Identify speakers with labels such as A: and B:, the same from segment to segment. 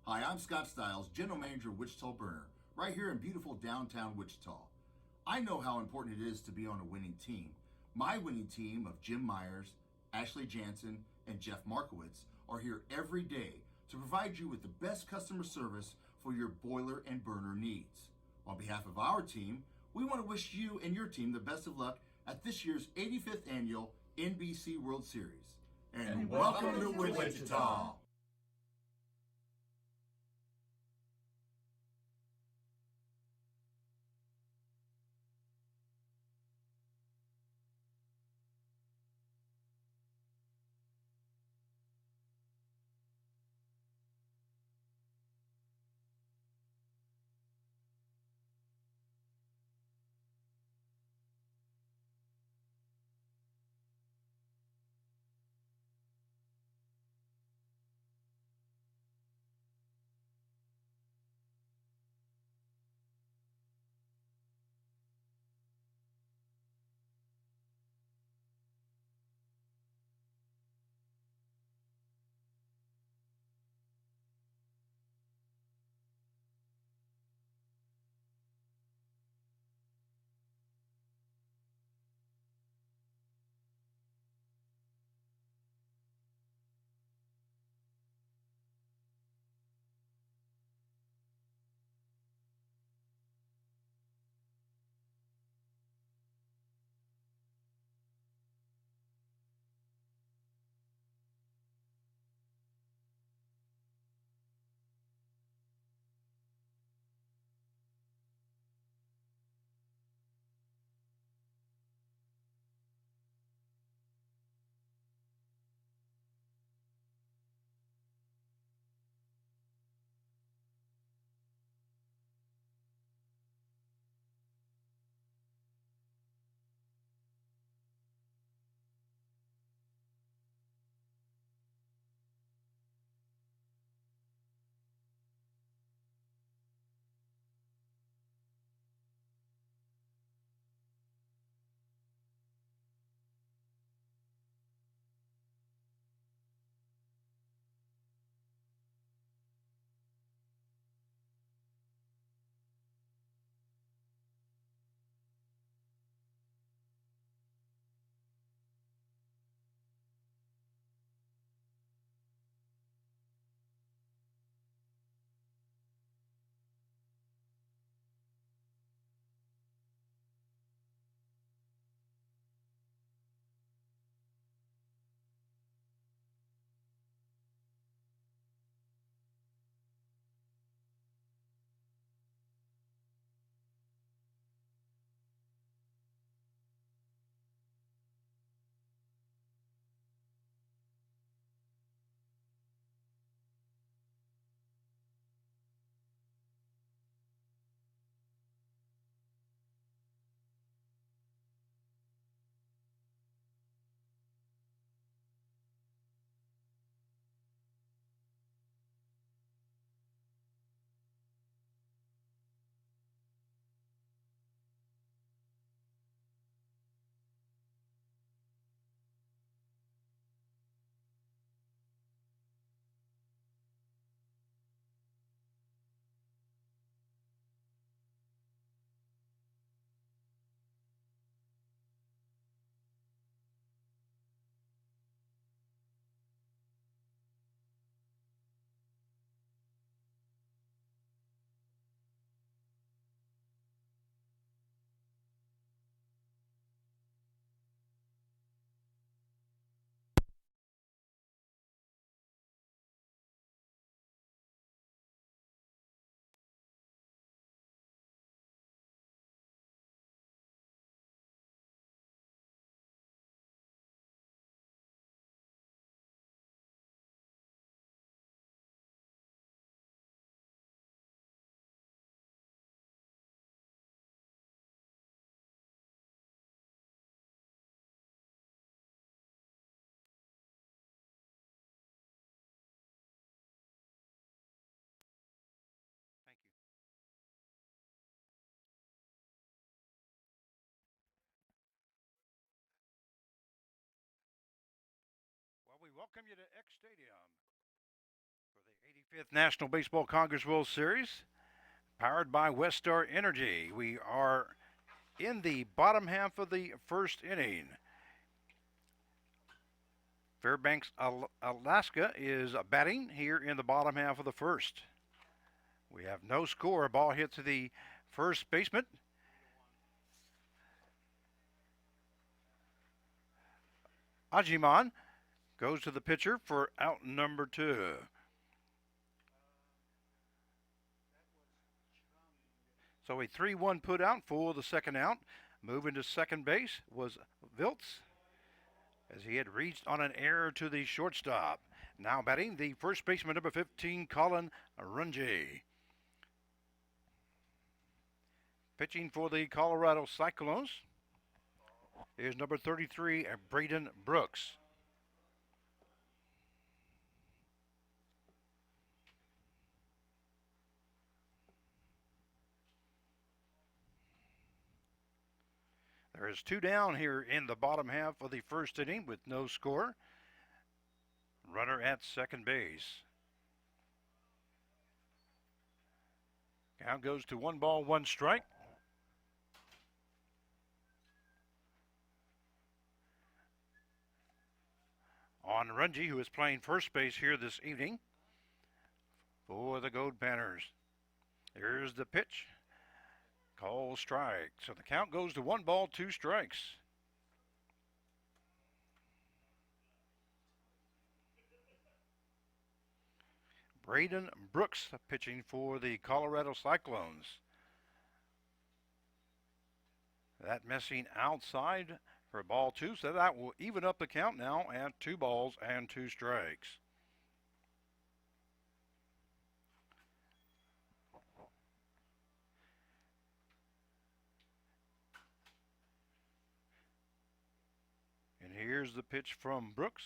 A: Hi, I'm Scott Stiles, General Manager of Wichita Burner, right here in beautiful downtown Wichita. I know how important it is to be on a winning team. My winning team of Jim Myers, Ashley Jansen, and Jeff Markowitz are here every day to provide you with the best customer service for your boiler and burner needs. On behalf of our team, we want to wish you and your team the best of luck at this year's 85th annual NBC World Series. And welcome to Wichita.
B: Thank you. Well, we welcome you to X Stadium for the Fifth National Baseball Congress World Series, powered by Westar Energy. We are in the bottom half of the first inning. Fairbanks, Alaska is batting here in the bottom half of the first. We have no score. A ball hit to the first baseman. Ajiman goes to the pitcher for out number 2. So a 3-1 put out for the second out. Moving to second base was Viltz, as he had reached on an error to the shortstop. Now batting the first baseman, number 15, Colin Runge. Pitching for the Colorado Cyclones is number 33, Braden Brooks. There is 2 down here in the bottom half of the first inning with no score. Runner at second base. Count goes to 1 ball, 1 strike. On Runge, who is playing first base here this evening for the Goldpanners. Here's the pitch. Call strike. So the count goes to 1 ball, 2 strikes. Braden Brooks pitching for the Colorado Cyclones. That missing outside for ball 2, so that will even up the count now at 2 balls and 2 strikes. And here's the pitch from Brooks.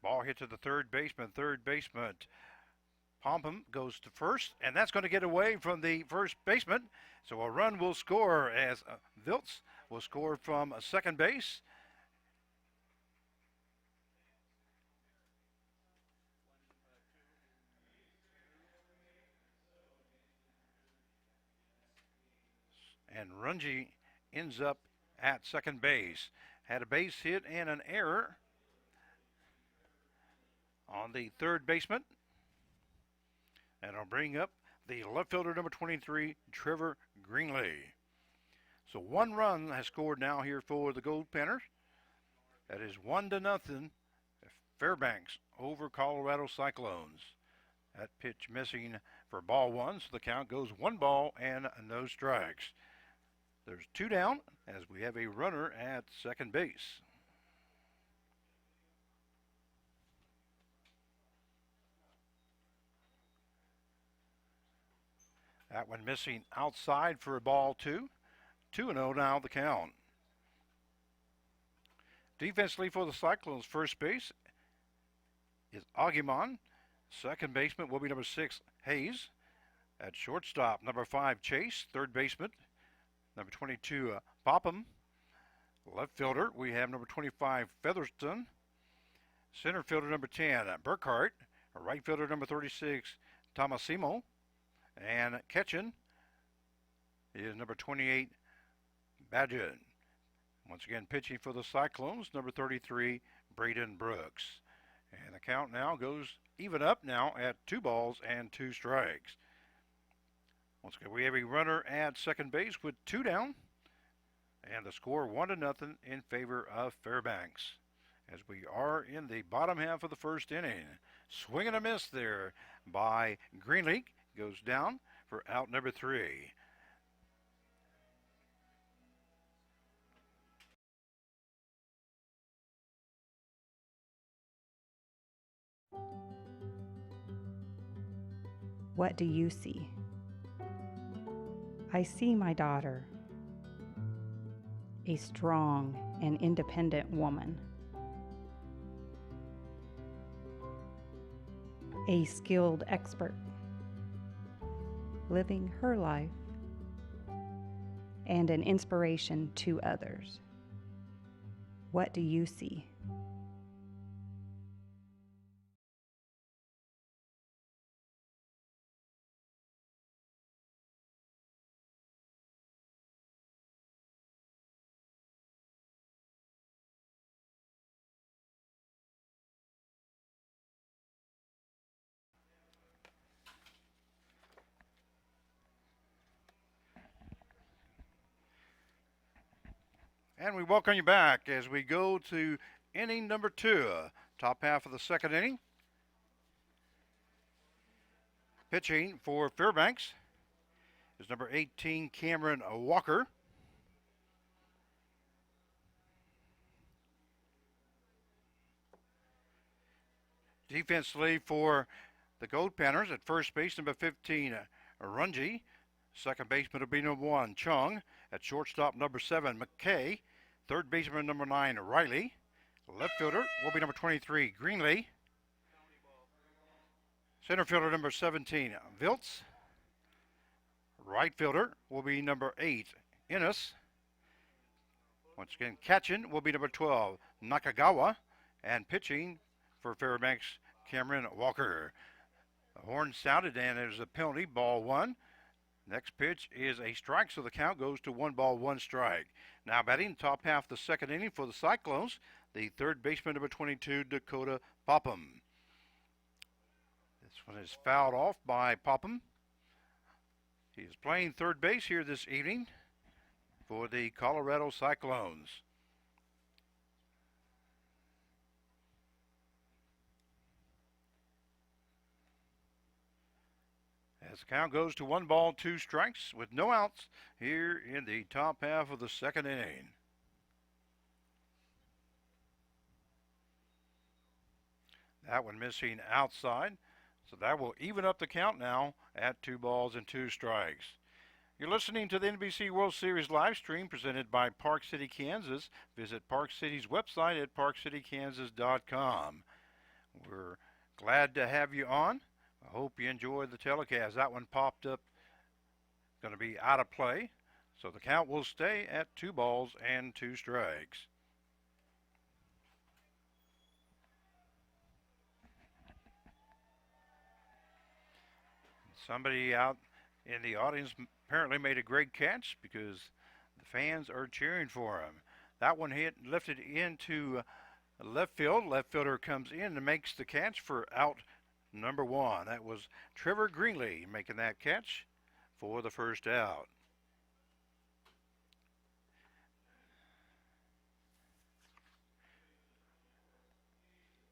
B: Ball hit to the third baseman. Third baseman Pompum goes to first, and that's going to get away from the first baseman. So a run will score as Viltz will score from second base. And Runge ends up at second base. Had a base hit and an error on the third baseman. And I'll bring up the left fielder, number 23, Trevor Greenlee. So 1 run has scored now here for the Goldpanners. That is 1-0, Fairbanks over Colorado Cyclones. That pitch missing for ball 1, so the count goes 1 ball and no strikes. There's 2 down as we have a runner at second base. That one missing outside for a ball 2. 2-0 now the count. Defensively for the Cyclones, first base is Aguiman. Second baseman will be number 6, Hayes. At shortstop, number 5, Chase. Third baseman, number 22, Popham. Left fielder, we have number 25, Featherston. Center fielder, number 10, Burkhart. Right fielder, number 36, Tomasimo. And catching is number 28, Badgen. Once again, pitching for the Cyclones, number 33, Braden Brooks. And the count now goes even up now at 2 balls and 2 strikes. Once again, we have a runner at second base with 2 down. And the score 1-0 in favor of Fairbanks, as we are in the bottom half of the first inning. Swing and a miss there by Greenlee. Goes down for out number 3.
C: What do you see? I see my daughter, a strong and independent woman, a skilled expert, living her life, and an inspiration to others. What do you see?
B: And we welcome you back as we go to inning number 2, top half of the second inning. Pitching for Fairbanks is number 18, Cameron Walker. Defensively for the Goldpanners at first base, number 15, Runji. Second baseman will be number 1, Chung. At shortstop, number 7, McKay. Third baseman, number 9, Riley. Left fielder will be number 23, Greenlee. Center fielder, number 17, Viltz. Right fielder will be number 8, Innes. Once again, catching will be number 12, Nakagawa. And pitching for Fairbanks, Cameron Walker. The horn sounded and there's a penalty, ball 1. Next pitch is a strike, so the count goes to 1 ball, 1 strike. Now batting top half of the second inning for the Cyclones, the third baseman, number 22, Dakota Popham. This one is fouled off by Popham. He is playing third base here this evening for the Colorado Cyclones. As the count goes to 1 ball, 2 strikes with no outs here in the top half of the second inning. That one missing outside, so that will even up the count now at 2 balls and 2 strikes. You're listening to the NBC World Series live stream presented by Park City, Kansas. Visit Park City's website at parkcitykansas.com. We're glad to have you on. I hope you enjoyed the telecast. That one popped up, going to be out of play. So the count will stay at 2 balls and 2 strikes. Somebody out in the audience apparently made a great catch because the fans are cheering for him. That one lifted into left field. Left fielder comes in and makes the catch for out number 1. That was Trevor Greenlee making that catch for the first out.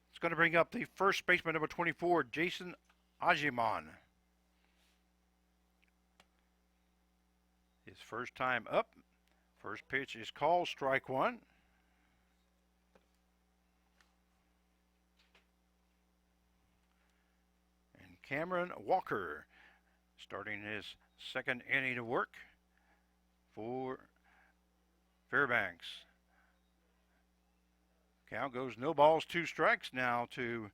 B: It's going to bring up the first baseman, number 24, Jason Ajiman. His first time up. First pitch is called, strike 1. Cameron Walker starting his second inning of work for Fairbanks. Count goes no balls, 2 strikes now to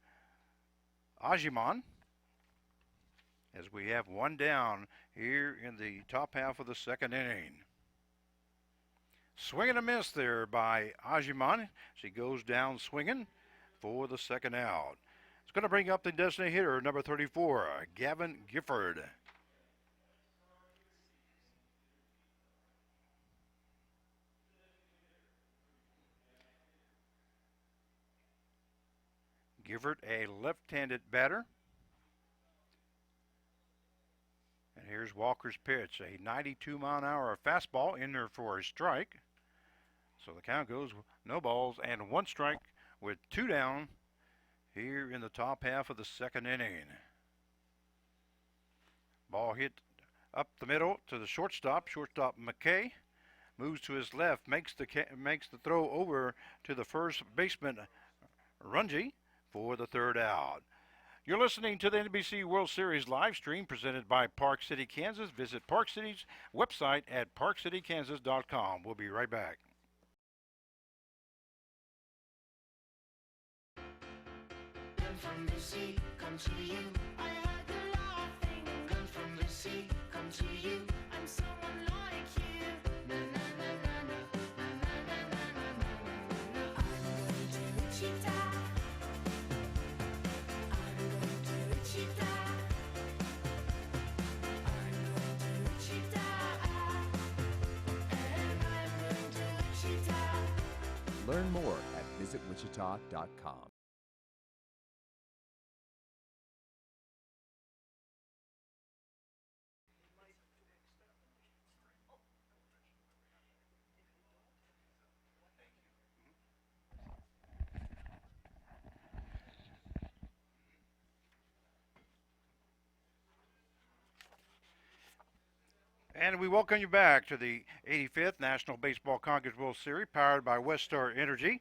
B: Ajiman as we have 1 down here in the top half of the second inning. Swing and a miss there by Ajiman. She goes down swinging for the second out. It's going to bring up the designated hitter, number 34, Gavin Gifford. Gifford, a left-handed batter. And here's Walker's pitch, a 92-mile-an-hour fastball in there for a strike. So the count goes no balls and 1 strike with 2 down here in the top half of the second inning. Ball hit up the middle to the shortstop. Shortstop McKay moves to his left, makes the throw over to the first baseman Runji for the third out. You're listening to the NBC World Series live stream presented by Park City, Kansas. Visit Park City's website at parkcitykansas.com. We'll be right back.
D: From the sea, come to you. I heard the laughing. Come from the sea, come to you. I'm someone like you. Na na na na na na na na na na. I'm going to Wichita. I'm going to Wichita. I'm going to Wichita. And I'm going to Wichita.
E: Learn more at visitwichita.com.
B: And we welcome you back to the 85th National Baseball Congress World Series, powered by Westar Energy.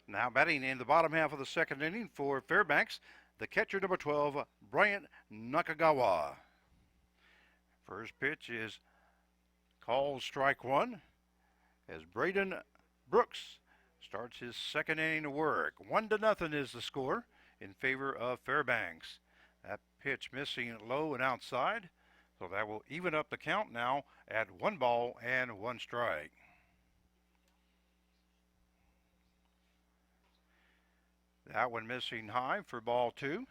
B: Now batting in the bottom half of the second inning for Fairbanks, the catcher number 12, Bryant Nakagawa. First pitch is called strike one as Braden Brooks starts his second inning of work. 1-0 is the score in favor of Fairbanks. That pitch missing low and outside, so that will even up the count now at 1 ball and 1 strike. That one missing high for ball 2.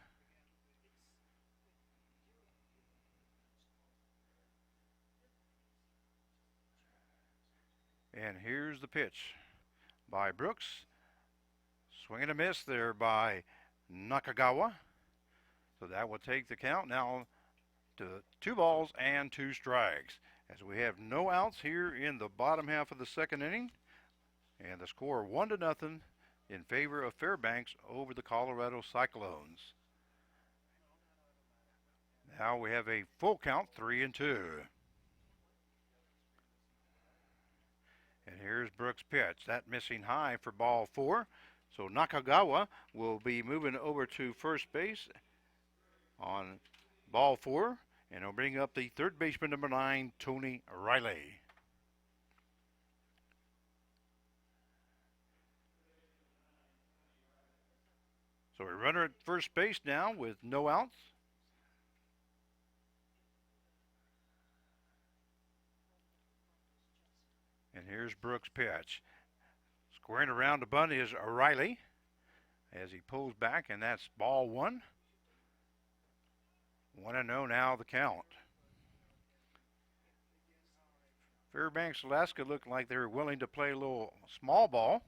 B: And here's the pitch by Brooks. Swing and a miss there by Nakagawa. So that will take the count now to 2 balls and 2 strikes, as we have no outs here in the bottom half of the second inning, and the score 1-0 in favor of Fairbanks over the Colorado Cyclones. Now we have a full count, 3-2. And here's Brooks' pitch. That missing high for ball 4. So Nakagawa will be moving over to first base on ball 4. And he'll bring up the third baseman, number 9, Tony Riley. So a runner at first base now with no outs. And here's Brooks' pitch. Squaring around the bunt is Riley as he pulls back, and that's ball 1. 1-0 now the count. Fairbanks, Alaska looked like they were willing to play a little small ball.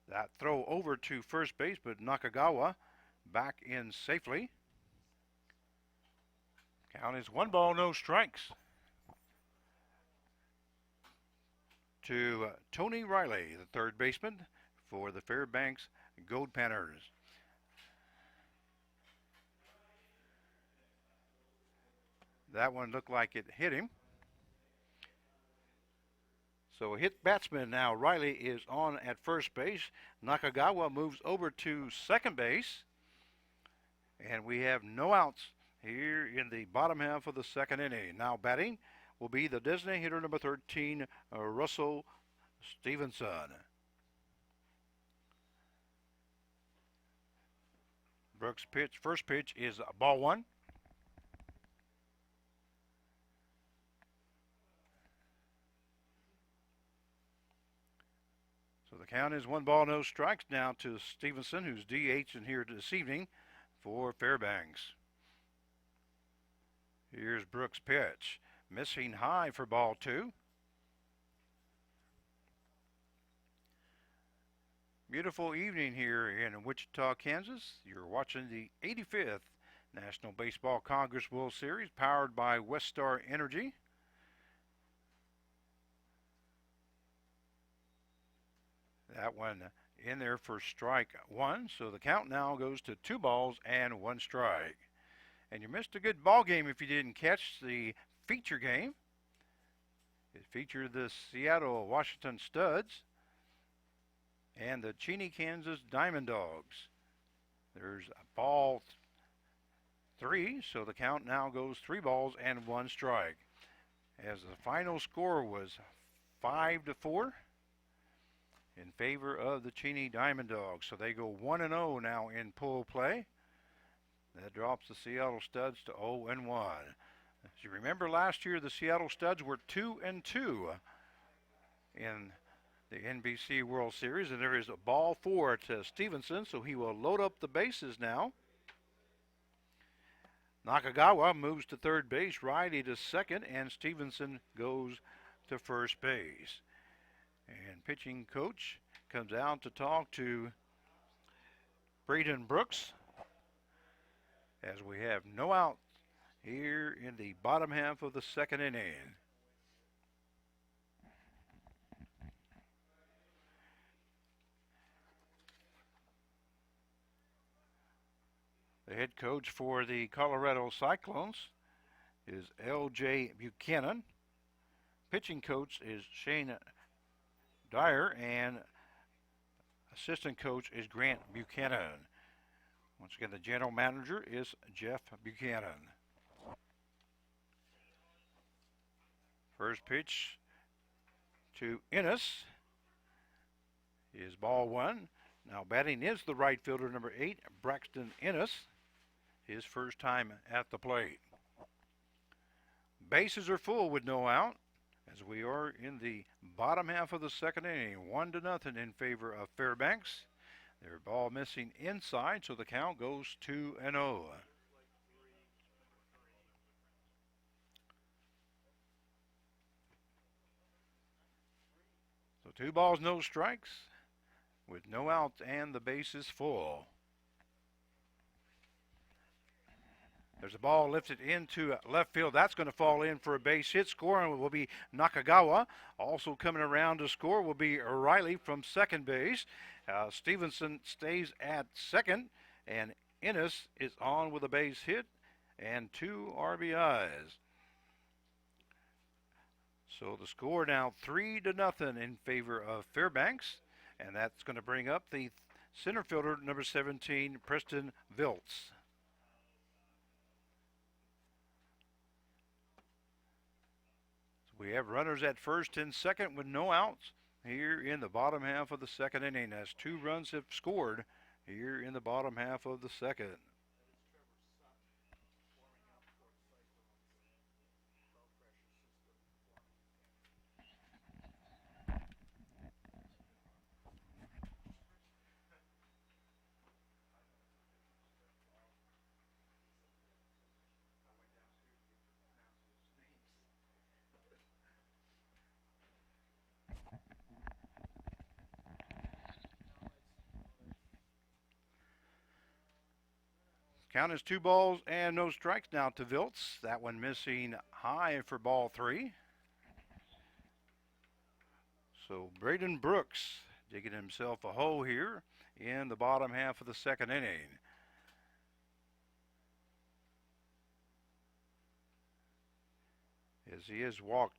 B: That throw over to first base, but Nakagawa back in safely. Count is 1 ball, no strikes to Tony Riley, the third baseman for the Fairbanks Goldpanners. That one looked like it hit him. So a hit batsman now. Riley is on at first base. Nakagawa moves over to second base. And we have no outs here in the bottom half of the second inning. Now batting will be the designated hitter number 13, Russell Stevenson. Brooks' pitch, first pitch is ball 1. So the count is 1 ball, no strikes now to Stevenson, who's DH in here this evening for Fairbanks. Here's Brooks' pitch. Missing high for ball 2. Beautiful evening here in Wichita, Kansas. You're watching the 85th National Baseball Congress World Series, powered by Westar Energy. That one in there for strike 1. So the count now goes to 2 balls and 1 strike. And you missed a good ball game if you didn't catch the feature game. It featured the Seattle Washington Studs and the Cheney, Kansas Diamond Dogs. There's a ball 3, so the count now goes 3 balls and 1 strike. As the final score was 5-4 in favor of the Cheney Diamond Dogs. So they go 1-0 now in pool play. That drops the Seattle Studs to 0-1. As you remember, last year the Seattle Studs were 2-2 in the NBC World Series, and there is a ball 4 to Stevenson, so he will load up the bases now. Nakagawa moves to third base, Riley to second, and Stevenson goes to first base. And pitching coach comes out to talk to Braden Brooks, as we have no out here in the bottom half of the second inning. The head coach for the Colorado Cyclones is L.J. Buchanan. pitching coach is Shane Dyer, and assistant coach is Grant Buchanan. Once again, the general manager is Jeff Buchanan. First pitch to Ennis is ball one. Now batting is the right fielder, number 8, Braxton Ennis. His first time at the plate. Bases are full with no out, as we are in the bottom half of the second inning. 1-0 in favor of Fairbanks. Their ball missing inside, so the count goes 2-0. So 2 balls, no strikes, with no outs and the bases full. There's a ball lifted into left field. That's going to fall in for a base hit. Scoring will be Nakagawa. Also coming around to score will be Riley from second base. Stevenson stays at second, and Ennis is on with a base hit and 2 RBIs. So the score now 3-0 in favor of Fairbanks, and that's going to bring up the center fielder, number 17, Preston Viltz. We have runners at first and second with no outs here in the bottom half of the second inning, as 2 runs have scored here in the bottom half of the second. Count is 2 balls and no strikes now to Viltz. That one missing high for ball 3. So Braden Brooks digging himself a hole here in the bottom half of the second inning. As he is walked.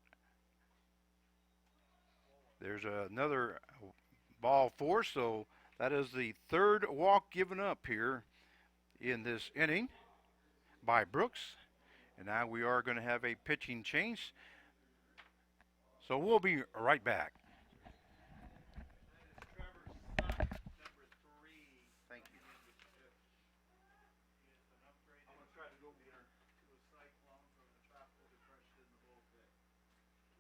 B: There's another ball 4, so that is the 3rd walk given up here in this inning by Brooks. And now we are going to have a pitching change. So we'll be right back. Thank you. I'm going to try to go there to a cyclone from the tropical depression in the bullpen.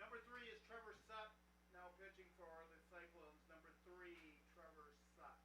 B: Number 3 is Trevor Sutt, now pitching for the Cyclones. Number 3, Trevor Sutt.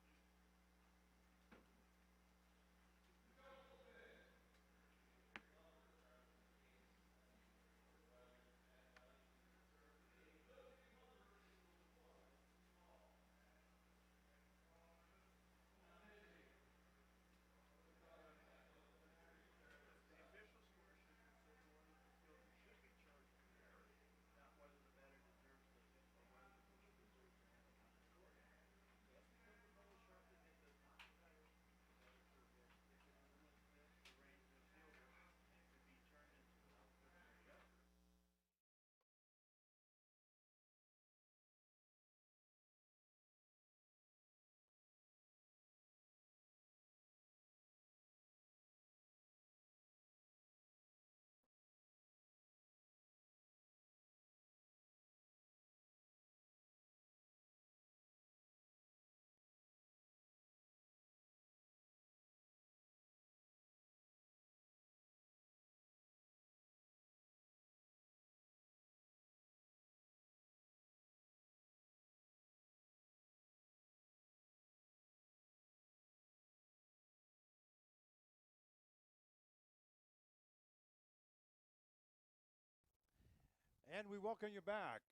B: And we welcome you back.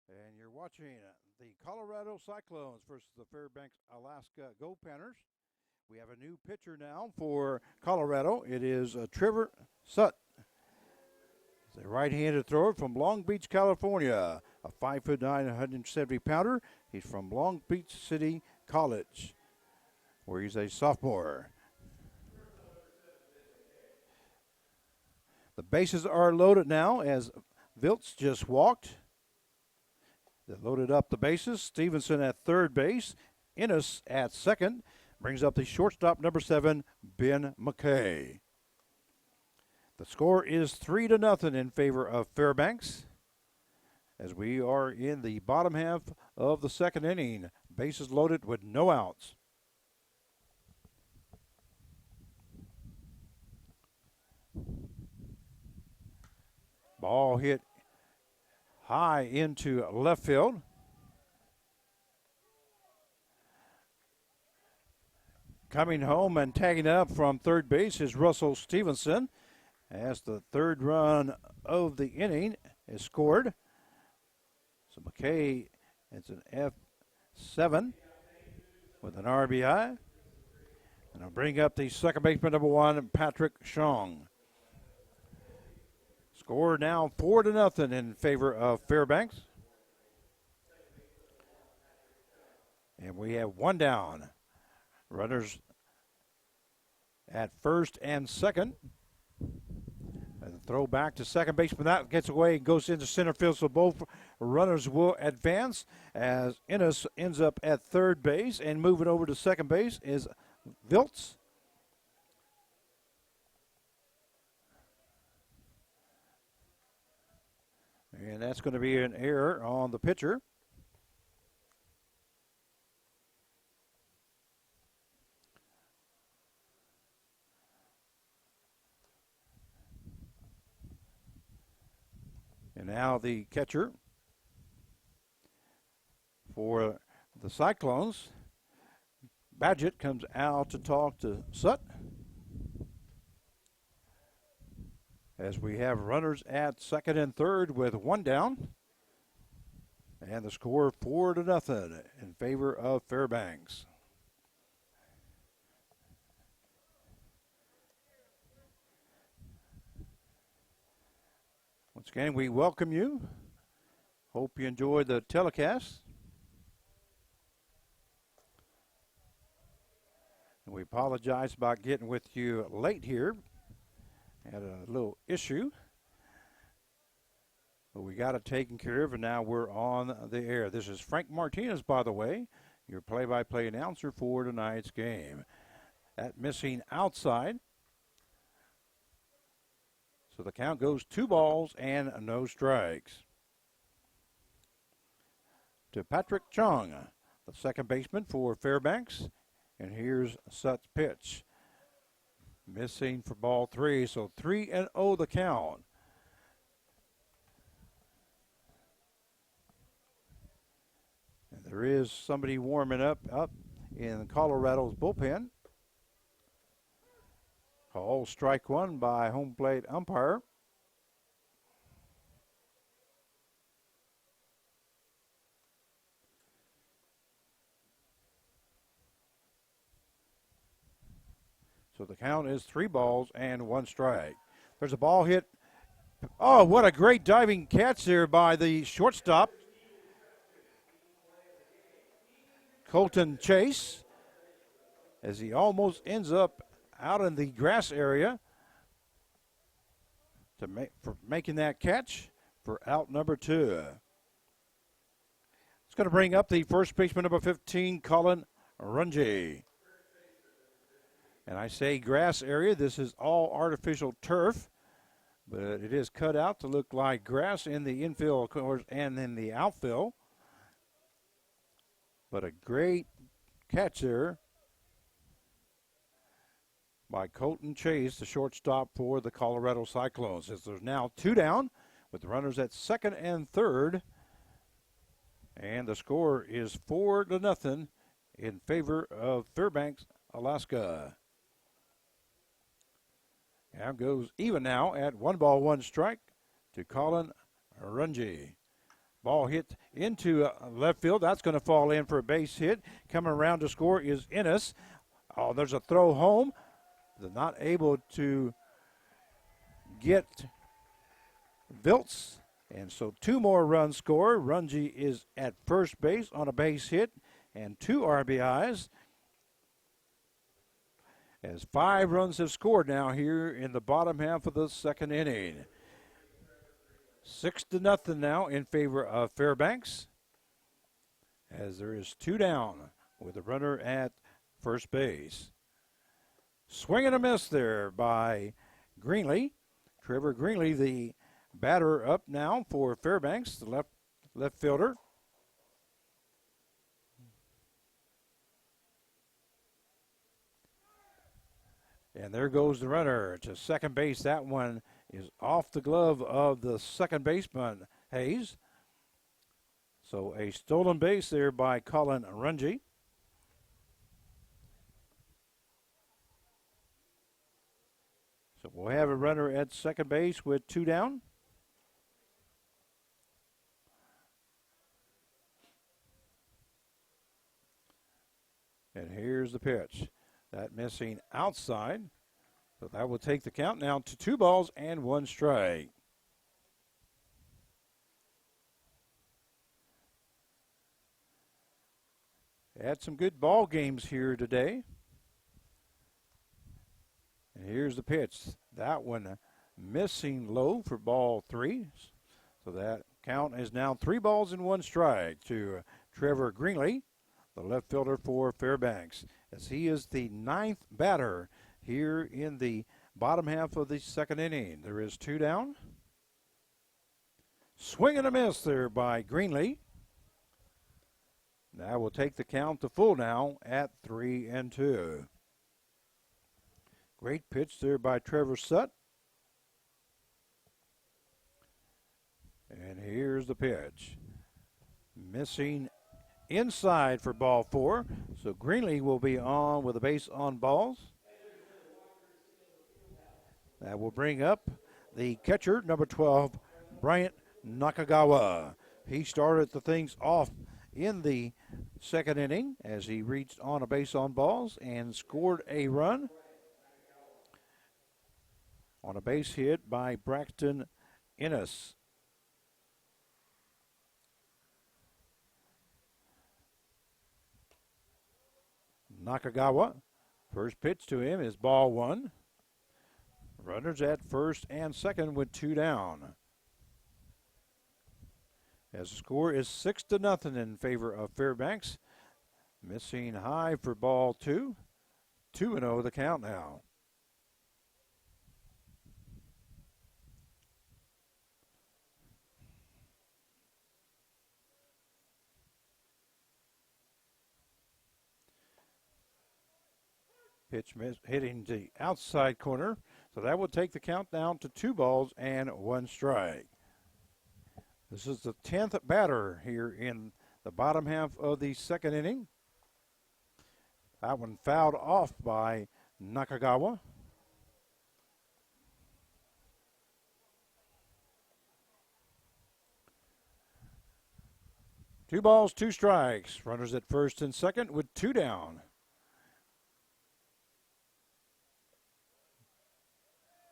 B: And you're watching the Colorado Cyclones versus the Fairbanks, Alaska Goldpanners. We have a new pitcher now for Colorado. It is Trevor Sutt. He's a right-handed thrower from Long Beach, California. A 5'9", 170-pounder. He's from Long Beach City College, where he's a sophomore. The bases are loaded now as Viltz just walked. They loaded up the bases. Stevenson at third base. Innes at second. Brings up the shortstop, number 7, Ben McKay. The score is 3-0 in favor of Fairbanks, as we are in the bottom half of the second inning. Bases loaded with no outs. Ball hit high into left field. Coming home and tagging up from third base is Russell Stevenson, as the third run of the inning is scored. So McKay, it's an F7 with an RBI. And I'll bring up the second baseman, number 1, Patrick Chong. Score now 4-0 in favor of Fairbanks. And we have one down. Runners at first and second. And throw back to second baseman. That gets away and goes into center field, so both runners will advance as Innes ends up at third base. And moving over to second base is Viltz. And that's going to be an error on the pitcher. And now the catcher for the Cyclones, Badgett, comes out to talk to Sutt, as we have runners at second and third with one down. And the score 4-0 in favor of Fairbanks. Once again, we welcome you. Hope you enjoyed the telecast. And we apologize about getting with you late here. Had a little issue, but we got it taken care of, and now we're on the air. This is Frank Martinez, by the way, your play-by-play announcer for tonight's game. That missing outside. So the count goes 2 balls and no strikes. To Patrick Chong, the second baseman for Fairbanks. And here's Sutt's pitch. Missing for ball 3, so 3-0 the count. And there is somebody warming up in Colorado's bullpen. Call strike 1 by home plate umpire. So the count is 3 balls and 1 strike. There's a ball hit. Oh, what a great diving catch there by the shortstop, Colton Chase, as he almost ends up out in the grass area for making that catch for out number 2. It's going to bring up the first baseman, number 15, Colin Runge. And I say grass area, this is all artificial turf, but it is cut out to look like grass in the infield, of course, and in the outfield. But a great catch there by Colton Chase, the shortstop for the Colorado Cyclones. As there's now 2 down with runners at second and third. And the score is 4-0 in favor of Fairbanks, Alaska. Now goes even now at 1 ball, 1 strike to Colin Runge. Ball hit into left field. That's going to fall in for a base hit. Coming around to score is Innes. Oh, there's a throw home. They're not able to get Viltz. And so 2 more runs score. Runge is at first base on a base hit and 2 RBIs. As 5 runs have scored now here in the bottom half of the second inning. 6-0 now in favor of Fairbanks, as there is 2 down with a runner at first base. Swing and a miss there by Greenlee. Trevor Greenlee, the batter, up now for Fairbanks, the left fielder. And there goes the runner to second base. That one is off the glove of the second baseman, Hayes. So a stolen base there by Colin Runge. So we'll have a runner at second base with 2 down. And here's the pitch. That missing outside. So that will take the count now to 2 balls and 1 strike. Had some good ball games here today. And here's the pitch. That one missing low for ball 3. So that count is now 3 balls and 1 strike to Trevor Greenlee, the left fielder for Fairbanks, as he is the 9th batter here in the bottom half of the second inning. There is 2 down. Swing and a miss there by Greenlee. Now we'll take the count to full now at 3-2. Great pitch there by Trevor Sutt. And here's the pitch. Missing inside for ball 4. So Greenlee will be on with a base on balls. That will bring up the catcher, number 12, Bryant Nakagawa. He started the things off in the second inning as he reached on a base on balls and scored a run on a base hit by Braxton Ennis. Nakagawa, first pitch to him is ball 1. Runners at first and second with 2 down. As the score is 6-0 in favor of Fairbanks. Missing high for ball 2. 2-0 the count now. Pitch hitting the outside corner. So that will take the count down to 2 balls and 1 strike. This is the 10th batter here in the bottom half of the second inning. That one fouled off by Nakagawa. Two balls, 2 strikes. Runners at first and second with 2 down.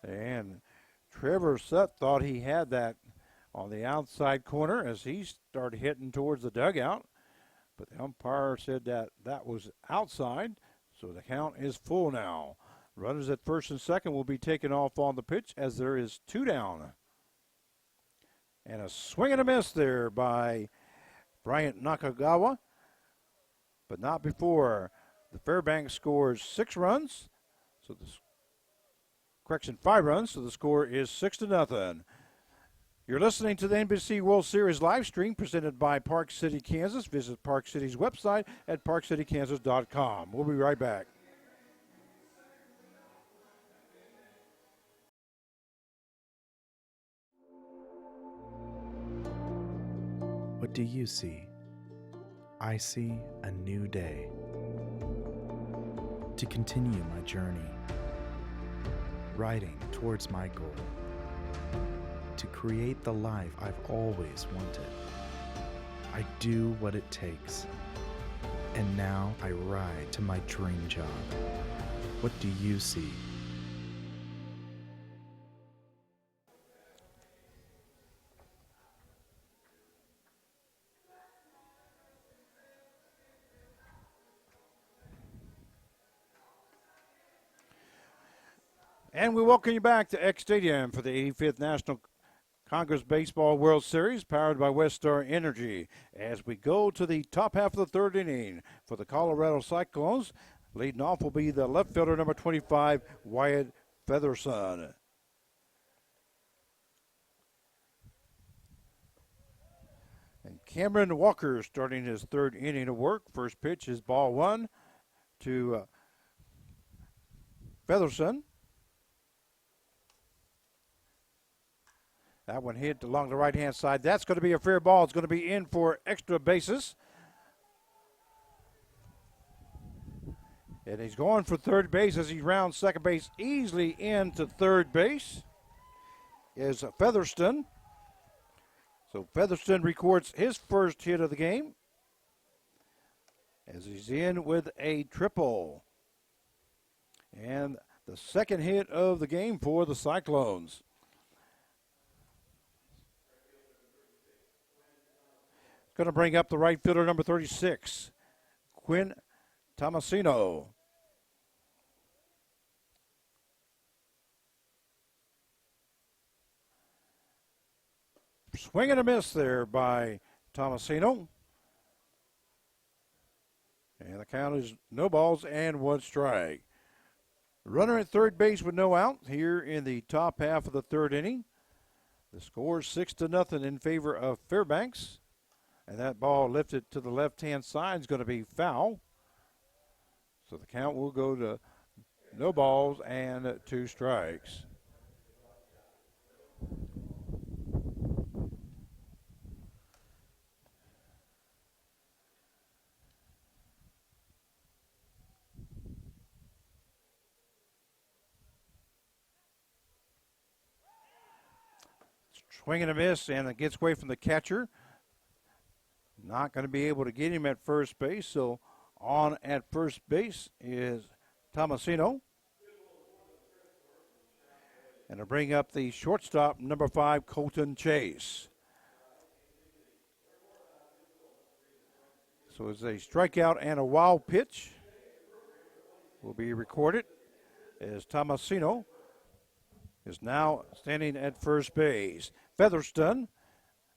B: And Trevor Sutt thought he had that on the outside corner as he started hitting towards the dugout. But the umpire said that that was outside, so the count is full now. Runners at first and second will be taken off on the pitch as there is 2 down. And a swing and a miss there by Bryant Nakagawa, but not before the Fairbanks scores 6 runs. So the 5 runs, so the score is 6-0. You're listening to the NBC World Series live stream presented by Park City, Kansas. Visit Park City's website at parkcitykansas.com. We'll be right back.
F: What do you see? I see a new day. To continue my journey, riding towards my goal. To create the life I've always wanted. I do what it takes. And now I ride to my dream job. What do you see?
B: And we welcome you back to X Stadium for the 85th National Congress Baseball World Series powered by Westar Energy as we go to the top half of the third inning for the Colorado Cyclones. Leading off will be the left fielder, number 25, Wyatt Featherson. And Cameron Walker starting his third inning of work. First pitch is ball one to Featherson. That one hit along the right-hand side. That's going to be a fair ball. It's going to be in for extra bases. And he's going for third base as he rounds second base easily into third base. Is Featherston. So Featherston records his first hit of the game as he's in with a triple. And the second hit of the game for the Cyclones. Going to bring up the right fielder, number 36, Quinn Tomasino. Swing and a miss there by Tomasino. And the count is no balls and one strike. Runner at third base with no out here in the top half of the third inning. The score is 6-0 in favor of Fairbanks. And that ball lifted to the left-hand side is going to be foul. So the count will go to no balls and two strikes. Swing and a miss, and it gets away from the catcher. Not going to be able to get him at first base, so on at first base is Tomasino. And to bring up the shortstop, number 5, Colton Chase. So it's a strikeout and a wild pitch will be recorded as Tomasino is now standing at first base. Featherston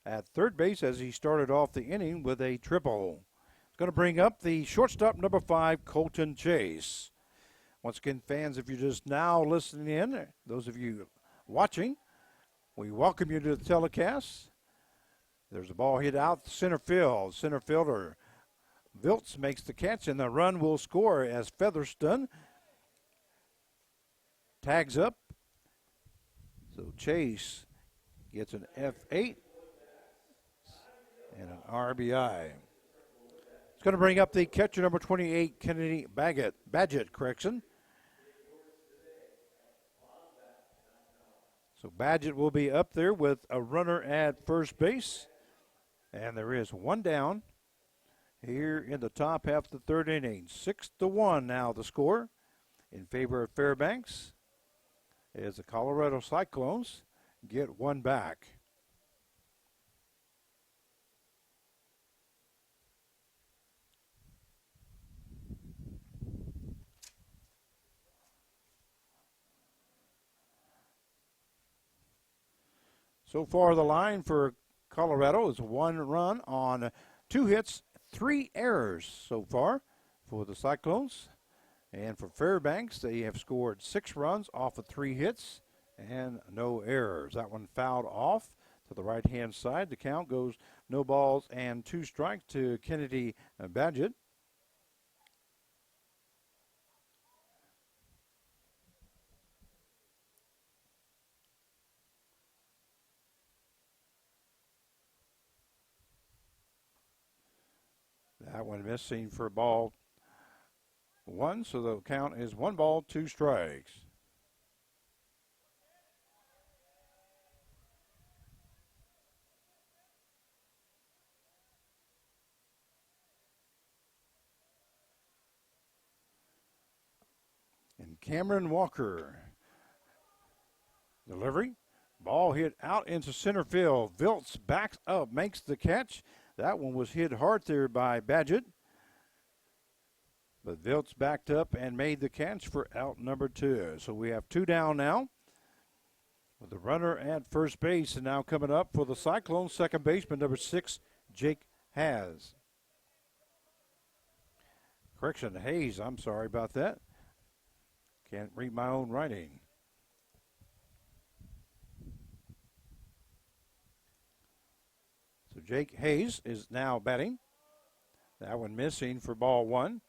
B: at third base as he started off the inning with a triple. It's going to bring up the shortstop, number 5, Colton Chase. Once again, fans, if you're just now listening in, those of you watching, we welcome you to the telecast. There's a ball hit out center field. Center fielder Viltz makes the catch, and the run will score as Featherston tags up. So Chase gets an F8 and an RBI. It's going to bring up the catcher, number 28, Kennedy Badgett, correction. So Badgett will be up there with a runner at first base. And there is one down here in the top half of the third inning. 6-1 now the score in favor of Fairbanks as the Colorado Cyclones get one back. So far, the line for Colorado is 1 run on 2 hits, 3 errors so far for the Cyclones. And for Fairbanks, they have scored 6 runs off of 3 hits and no errors. That one fouled off to the right-hand side. The count goes no balls and 2 strikes to Kennedy Badgett. That one missing for ball 1, so the count is 1 ball, 2 strikes. And Cameron Walker. Delivery. Ball hit out into center field. Viltz backs up, makes the catch. That one was hit hard there by Badgett. But Viltz backed up and made the catch for out number 2. So we have 2 down now. With the runner at first base, and now coming up for the Cyclones, second baseman, number 6, Jake Hayes. Correction, Hayes, I'm sorry about that. Can't read my own writing. So Jake Hayes is now batting. That one missing for ball 1.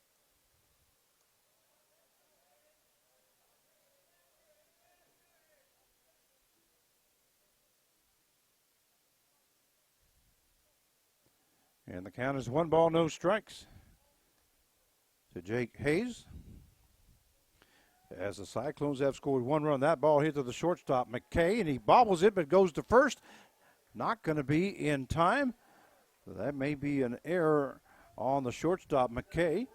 B: And the count is 1 ball, no strikes to Jake Hayes. As the Cyclones have scored 1 run, that ball hit to the shortstop, McKay, and he bobbles it but goes to first. Not going to be in time. So that may be an error on the shortstop, McKay.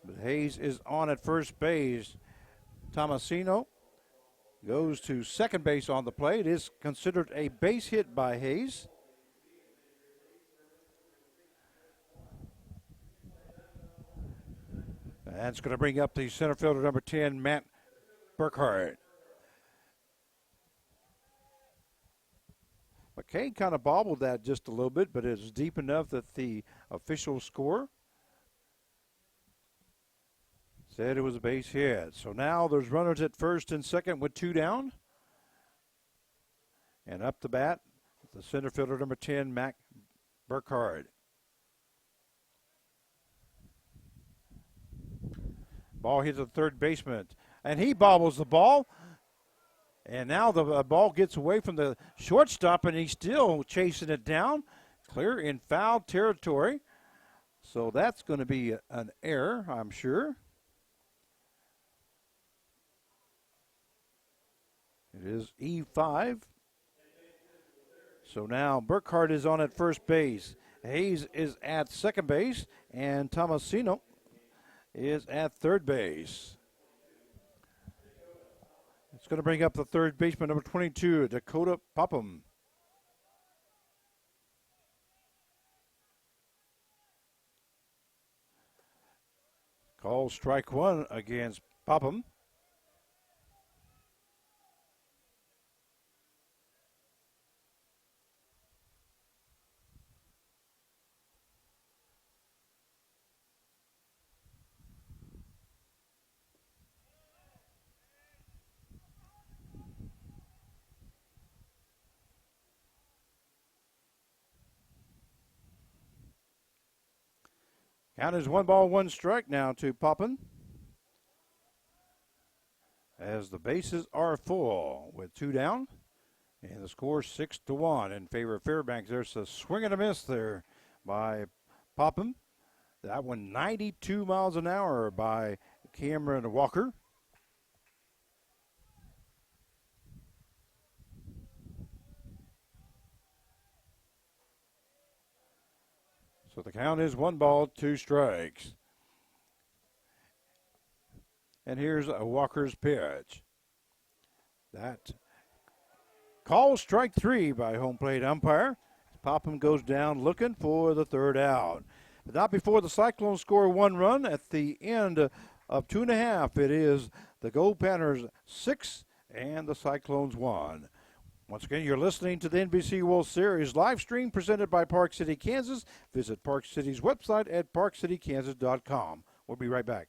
B: But Hayes is on at first base. Tomasino goes to second base on the play. It is considered a base hit by Hayes. And it's going to bring up the center fielder, number 10, Matt Burkhardt. McKay kind of bobbled that just a little bit, but it's deep enough that the official score said it was a base hit. So now there's runners at first and second with 2 down. And up the bat, the center fielder, number 10, Matt Burkhardt. Ball hits the third baseman, and he bobbles the ball. And now the ball gets away from the shortstop, and he's still chasing it down, clear in foul territory. So that's going to be an error, I'm sure. It is E5. So now Burkhardt is on at first base. Hayes is at second base, and Tomasino is at third base. It's going to bring up the third baseman, number 22, Dakota Popham. Call strike 1 against Popham. Count is 1 ball, 1 strike now to Popham. As the bases are full with 2 down. And the score 6-1 in favor of Fairbanks. There's a swing and a miss there by Popham. That one 92 miles an hour by Cameron Walker. So the count is 1 ball, 2 strikes. And here's a Walker's pitch. That call strike 3 by home plate umpire. Popham goes down looking for the third out. But not before the Cyclones score 1 run at the end of 2.5. It is the Goldpanners 6 and the Cyclones 1. Once again, you're listening to the NBC World Series live stream presented by Park City, Kansas. Visit Park City's website at parkcitykansas.com. We'll be right back.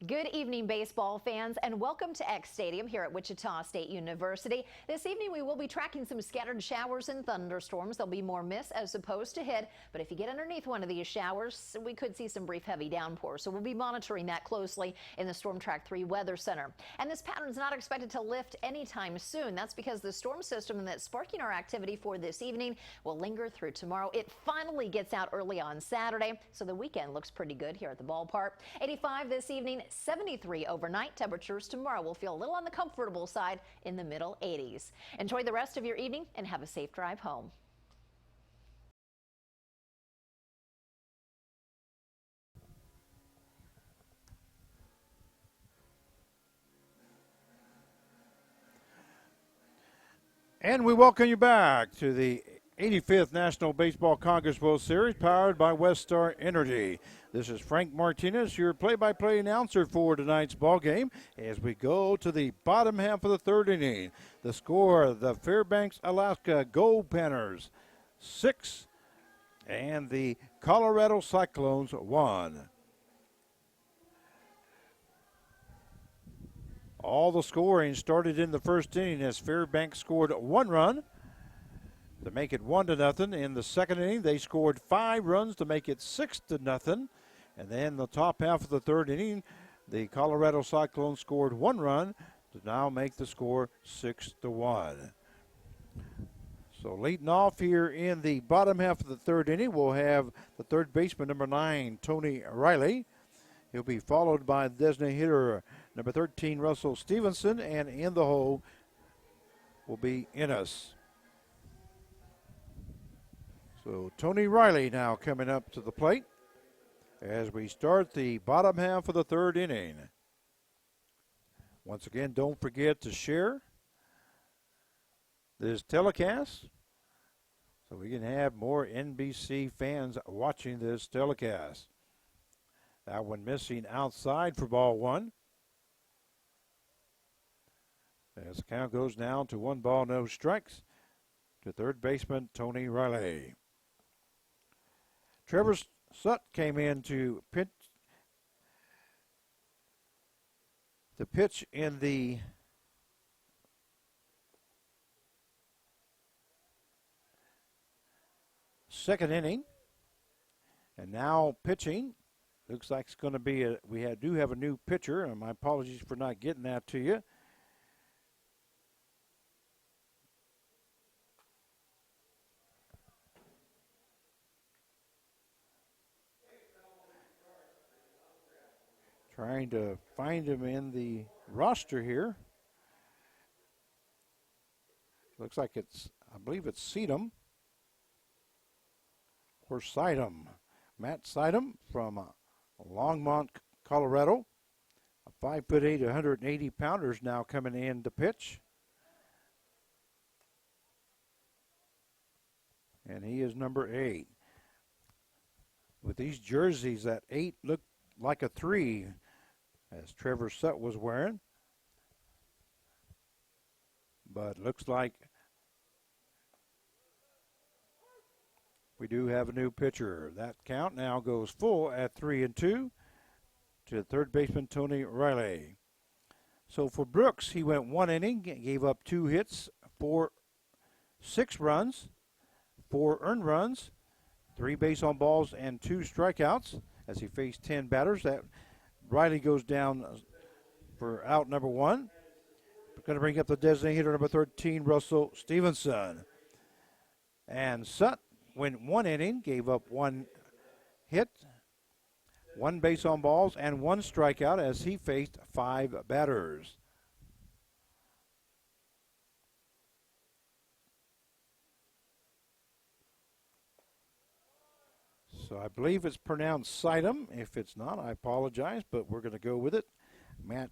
G: Good evening, baseball fans, and welcome to X Stadium here at Wichita State University. This evening, we will be tracking some scattered showers and thunderstorms. There'll be more miss as opposed to hit, but if you get underneath one of these showers, we could see some brief heavy downpours. So we'll be monitoring that closely in the Storm Track 3 Weather Center. And this pattern is not expected to lift anytime soon. That's because the storm system that's sparking our activity for this evening will linger through tomorrow. It finally gets out early on Saturday, so the weekend looks pretty good here at the ballpark. 85 this evening. 73 overnight. Temperatures tomorrow will feel a little on the comfortable side in the middle 80s. Enjoy the rest of your evening and have a safe drive home.
B: And we welcome you back to the 85th National Baseball Congress World Series, powered by Westar Energy. This is Frank Martinez, your play-by-play announcer for tonight's ball game as we go to the bottom half of the third inning. The score, the Fairbanks, Alaska Goldpanners 6 and the Colorado Cyclones 1. All the scoring started in the first inning as Fairbanks scored 1 run to make it 1-0. In the second inning, they scored 5 runs to make it 6-0. And then the top half of the third inning, the Colorado Cyclones scored 1 run to now make the score 6-1. So leading off here in the bottom half of the third inning, we'll have the third baseman, number 9, Tony Riley. He'll be followed by the designated hitter, number 13, Russell Stevenson, and in the hole will be Ennis. So Tony Riley now coming up to the plate as we start the bottom half of the third inning. Once again, don't forget to share this telecast so we can have more NBC fans watching this telecast. That one missing outside for ball 1. As the count goes down to 1 ball, no strikes to third baseman Tony Riley. Trevor Sutt came in to pitch in the second inning, and now pitching. Looks like it's going to be do have a new pitcher, and my apologies for not getting that to you. Trying to find him in the roster here. Looks like I believe it's Seedham or Sidham. Matt Sidham from Longmont, Colorado. A 5'8", 180 pounders now coming in to pitch. And he is number 8. With these jerseys, that 8 looked like a 3 as Trevor Sutt was wearing. But looks like we do have a new pitcher. That count now goes full at 3-2 to third baseman Tony Riley. So for Brooks, he went 1 inning, gave up 2 hits, 6 runs, 4 earned runs, 3 base on balls, and 2 strikeouts as he faced 10 batters. That Riley goes down for out number 1. Going to bring up the designated hitter, number 13, Russell Stevenson. And Sutt went 1 inning, gave up 1 hit, 1 base on balls, and 1 strikeout as he faced 5 batters. So I believe it's pronounced Sidham. If it's not, I apologize, but we're going to go with it. Matt.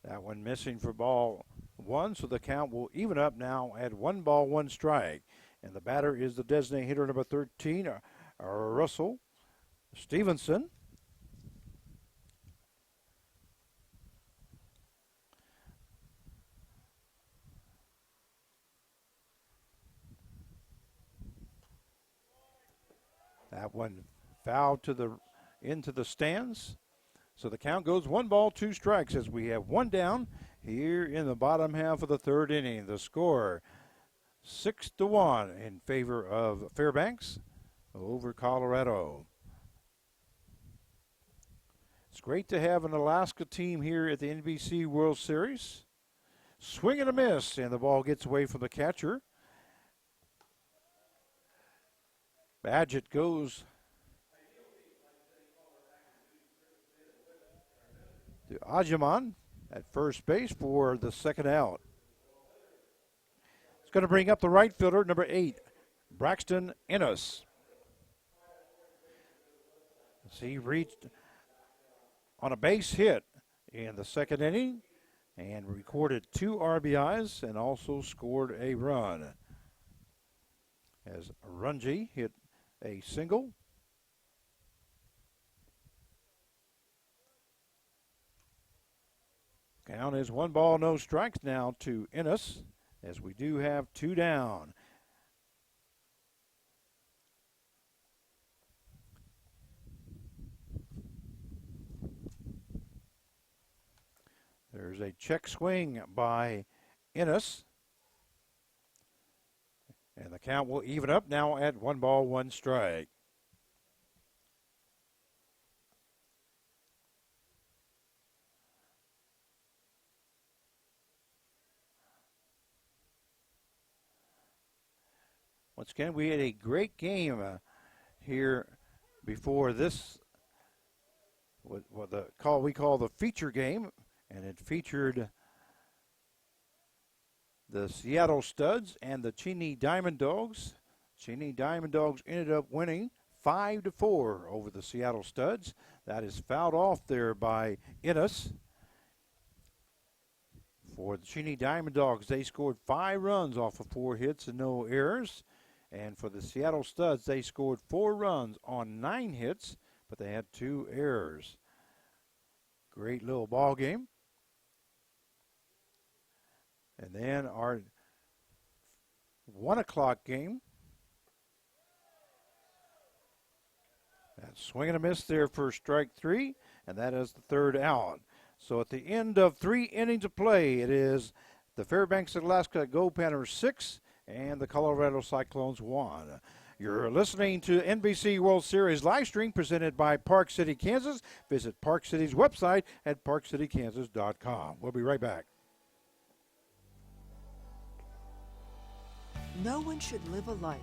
B: That one missing for ball 1, so the count will even up now at 1 ball, 1 strike. And the batter is the designated hitter, number 13, Russell Stevenson. That one fouled into the stands. So the count goes 1 ball, 2 strikes as we have 1 down here in the bottom half of the third inning. The score 6-1 in favor of Fairbanks over Colorado. It's great to have an Alaska team here at the NBC World Series. Swing and a miss, and the ball gets away from the catcher. Badgett goes to Ajaman at first base for the second out. It's going to bring up the right fielder, number 8, Braxton Ennis. As he reached on a base hit in the second inning and recorded 2 RBIs and also scored a run. As Runge hit a single. Count is 1 ball, no strikes now to Ennis, as we do have 2 down. There's a check swing by Ennis. And the count will even up now at 1 ball, 1 strike. Once again, we had a great game here before this, what we call the feature game, and it featured the Seattle Studs and the Cheney Diamond Dogs. Cheney Diamond Dogs ended up winning 5-4 over the Seattle Studs. That is fouled off there by Ennis. For the Cheney Diamond Dogs, they scored 5 runs off of 4 hits and no errors. And for the Seattle Studs, they scored 4 runs on 9 hits, but they had 2 errors. Great little ball game. And then our 1 o'clock game. That swing and a miss there for strike 3, and that is the 3rd out. So at the end of 3 innings of play, it is the Fairbanks Alaska Goldpanners 6 and the Colorado Cyclones 1. You're listening to NBC World Series live stream presented by Park City, Kansas. Visit Park City's website at parkcitykansas.com. We'll be right back.
H: No one should live a life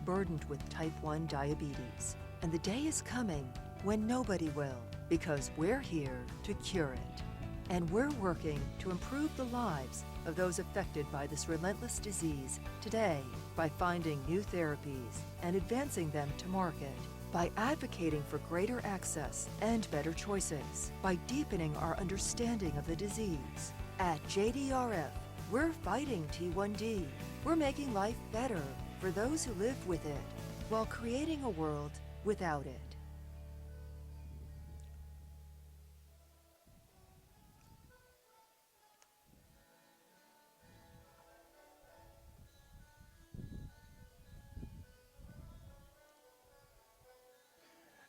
H: burdened with type 1 diabetes. And the day is coming when nobody will, because we're here to cure it. And we're working to improve the lives of those affected by this relentless disease today by finding new therapies and advancing them to market, by advocating for greater access and better choices, by deepening our understanding of the disease. At JDRF, we're fighting T1D. We're making life better for those who live with it while creating a world without it.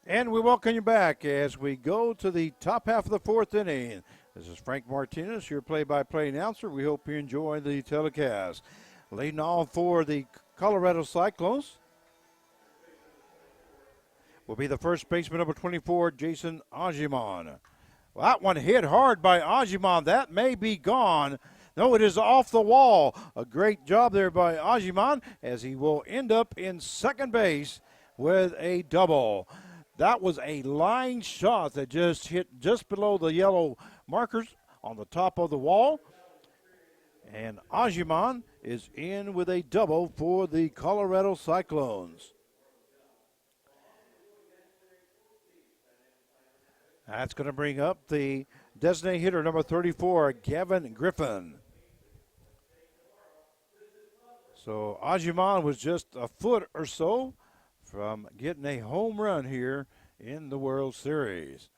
B: And we welcome you back as we go to the top half of the 4th inning. This is Frank Martinez, your play-by-play announcer. We hope you enjoy the telecast. Leading off for the Colorado Cyclones will be the first baseman, number 24, Jason Ajiman. Well, that one hit hard by Ajiman. That may be gone. No, it is off the wall. A great job there by Ajiman as he will end up in second base with a double. That was a line shot that just hit just below the yellow markers on the top of the wall. And Ajiman is in with a double for the Colorado Cyclones. That's going to bring up the designated hitter, number 34, Gavin Griffin. So Ajiman was just a foot or so from getting a home run here in the World Series.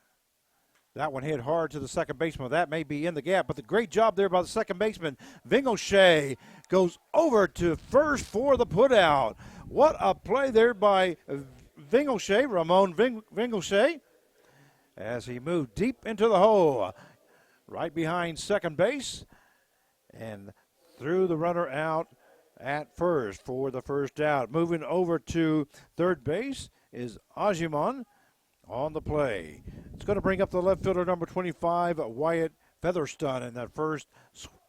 B: That one hit hard to the second baseman. That may be in the gap, but the great job there by the second baseman. Vingoshay goes over to first for the putout. What a play there by Vingoshay, Ramon Vingoshay, as he moved deep into the hole, right behind second base, and threw the runner out at first for the first out. Moving over to third base is Ajiman on the play. It's going to bring up the left fielder, number 25, Wyatt Featherstone, in that first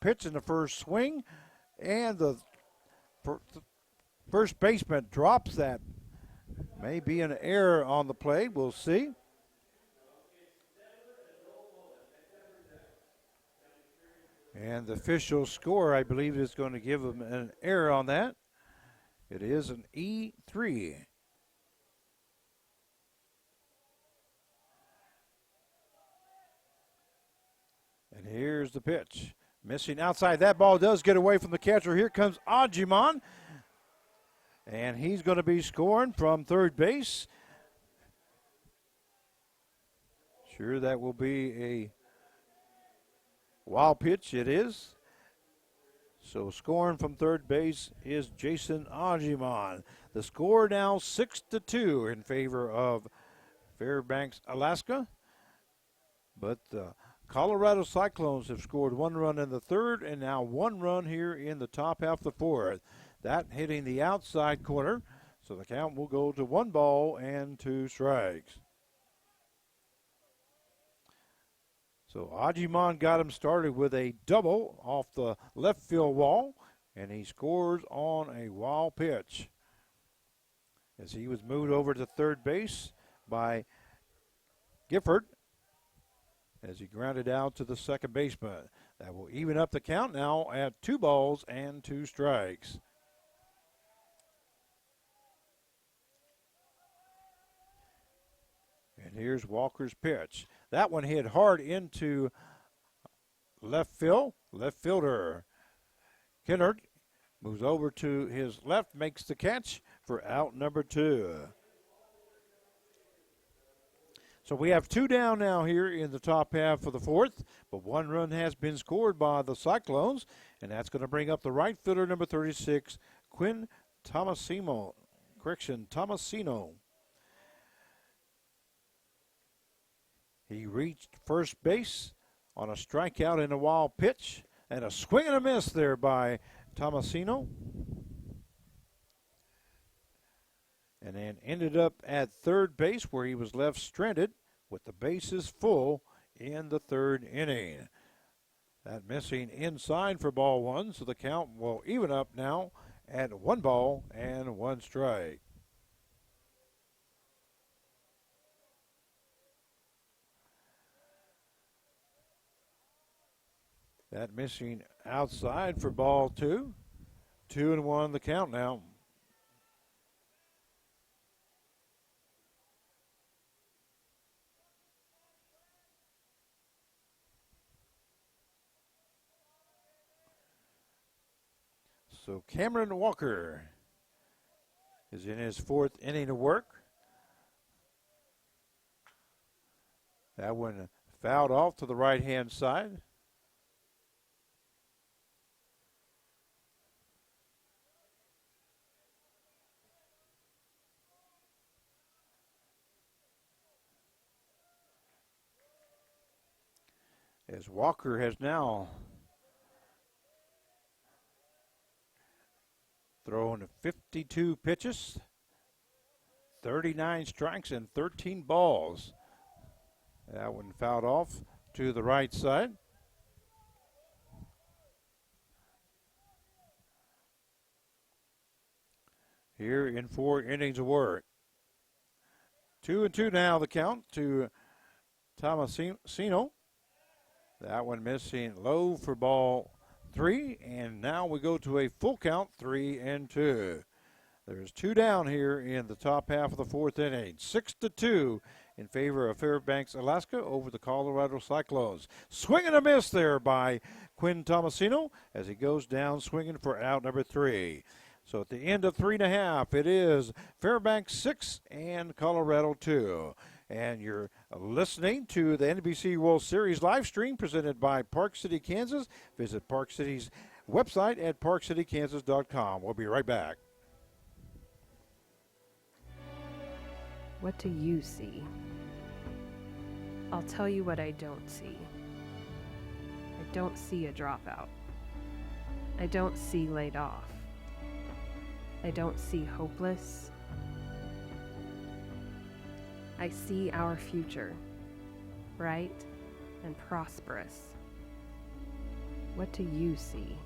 B: pitch in the first swing. And the first baseman drops that. May be an error on the play. We'll see. And the official score, I believe, is going to give him an error on that. It is an E3. Here's the pitch. Missing outside. That ball does get away from the catcher. Here comes Ajimon. And he's going to be scoring from third base. Sure, that will be a wild pitch. It is. So scoring from third base is Jason Ajimon. The score now 6-2 in favor of Fairbanks, Alaska. But the Colorado Cyclones have scored 1 run in the third and now 1 run here in the top half of the fourth. That hitting the outside corner. So the count will go to 1 ball and 2 strikes. So Ajimon got him started with a double off the left field wall, and he scores on a wild pitch. As he was moved over to third base by Gifford, as he grounded out to the second baseman. That will even up the count now at 2 balls and 2 strikes. And here's Walker's pitch. That one hit hard into left field. Left fielder Kennard moves over to his left, makes the catch for out number 2. So we have 2 down now here in the top half of the fourth, but 1 run has been scored by the Cyclones, and that's going to bring up the right fielder, number 36, Quinn Tomasino. He reached first base on a strikeout and a wild pitch, and a swing and a miss there by Tomasino. And then ended up at third base where he was left stranded with the bases full in the third inning. That missing inside for ball 1, so the count will even up now at 1 ball and 1 strike. That missing outside for ball 2. 2-1 the count now. So Cameron Walker is in his 4th inning of work. That one fouled off to the right-hand side. As Walker has now thrown 52 pitches, 39 strikes, and 13 balls. That one fouled off to the right side. Here in 4 innings of work. 2-2 now the count to Tomasino. That one missing low for ball 3, and now we go to a full count, 3-2. There's 2 down here in the top half of the 4th inning. 6-2 in favor of Fairbanks, Alaska over the Colorado Cyclones. Swing and a miss there by Quinn Tomasino as he goes down swinging for out number 3. So at the end of 3.5, it is Fairbanks 6 and Colorado 2. And you're listening to the NBC World Series live stream presented by Park City, Kansas. Visit Park City's website at parkcitykansas.com. We'll be right back.
I: What do you see? I'll tell you what I don't see. I don't see a dropout. I don't see laid off. I don't see hopeless. I see our future, bright and prosperous. What do you see?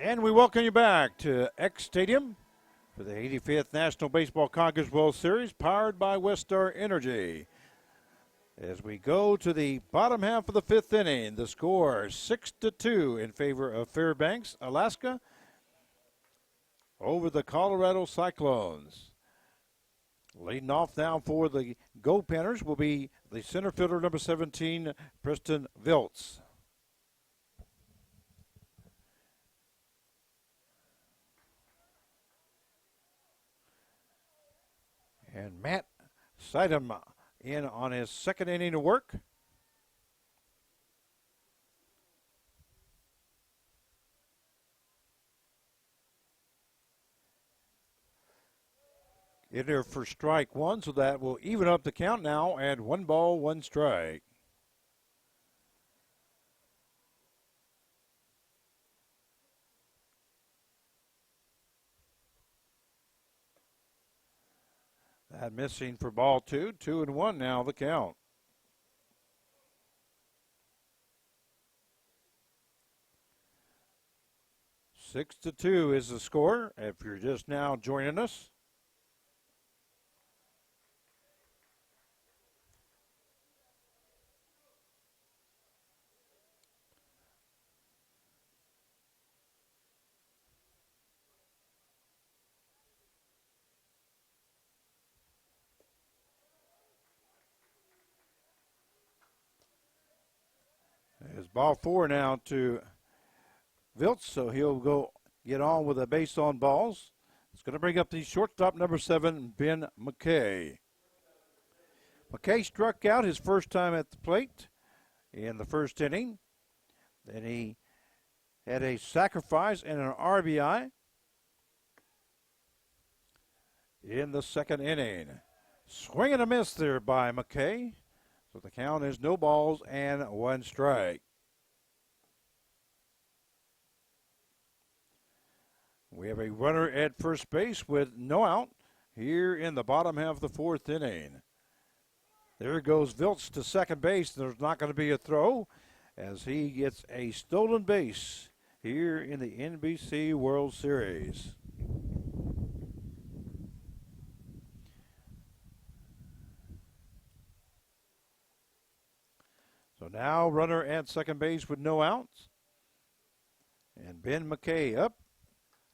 B: And we welcome you back to X Stadium for the 85th National Baseball Conference World Series, powered by Westar Energy. As we go to the bottom half of the fifth inning, the score 6-2 in favor of Fairbanks, Alaska, over the Colorado Cyclones. Leading off now for the Goldpanners will be the center fielder, number 17, Preston Viltz. And Matt Sidham in on his second inning of work. In there for strike one, so that will even up the count now at 1 ball, 1 strike. That missing for ball 2, 2-1 now the count. Six to 2 is the score if you're just now joining us. It's ball 4 now to Viltz, so he'll go get on with a base on balls. It's going to bring up the shortstop, number 7, Ben McKay. McKay struck out his first time at the plate in the first inning. Then he had a sacrifice and an RBI in the second inning. Swing and a miss there by McKay. So the count is no balls and 1 strike. We have a runner at first base with no out here in the bottom half of the fourth inning. There goes Viltz to second base. There's not going to be a throw as he gets a stolen base here in the NBC World Series. So now runner at second base with no outs. And Ben McKay up.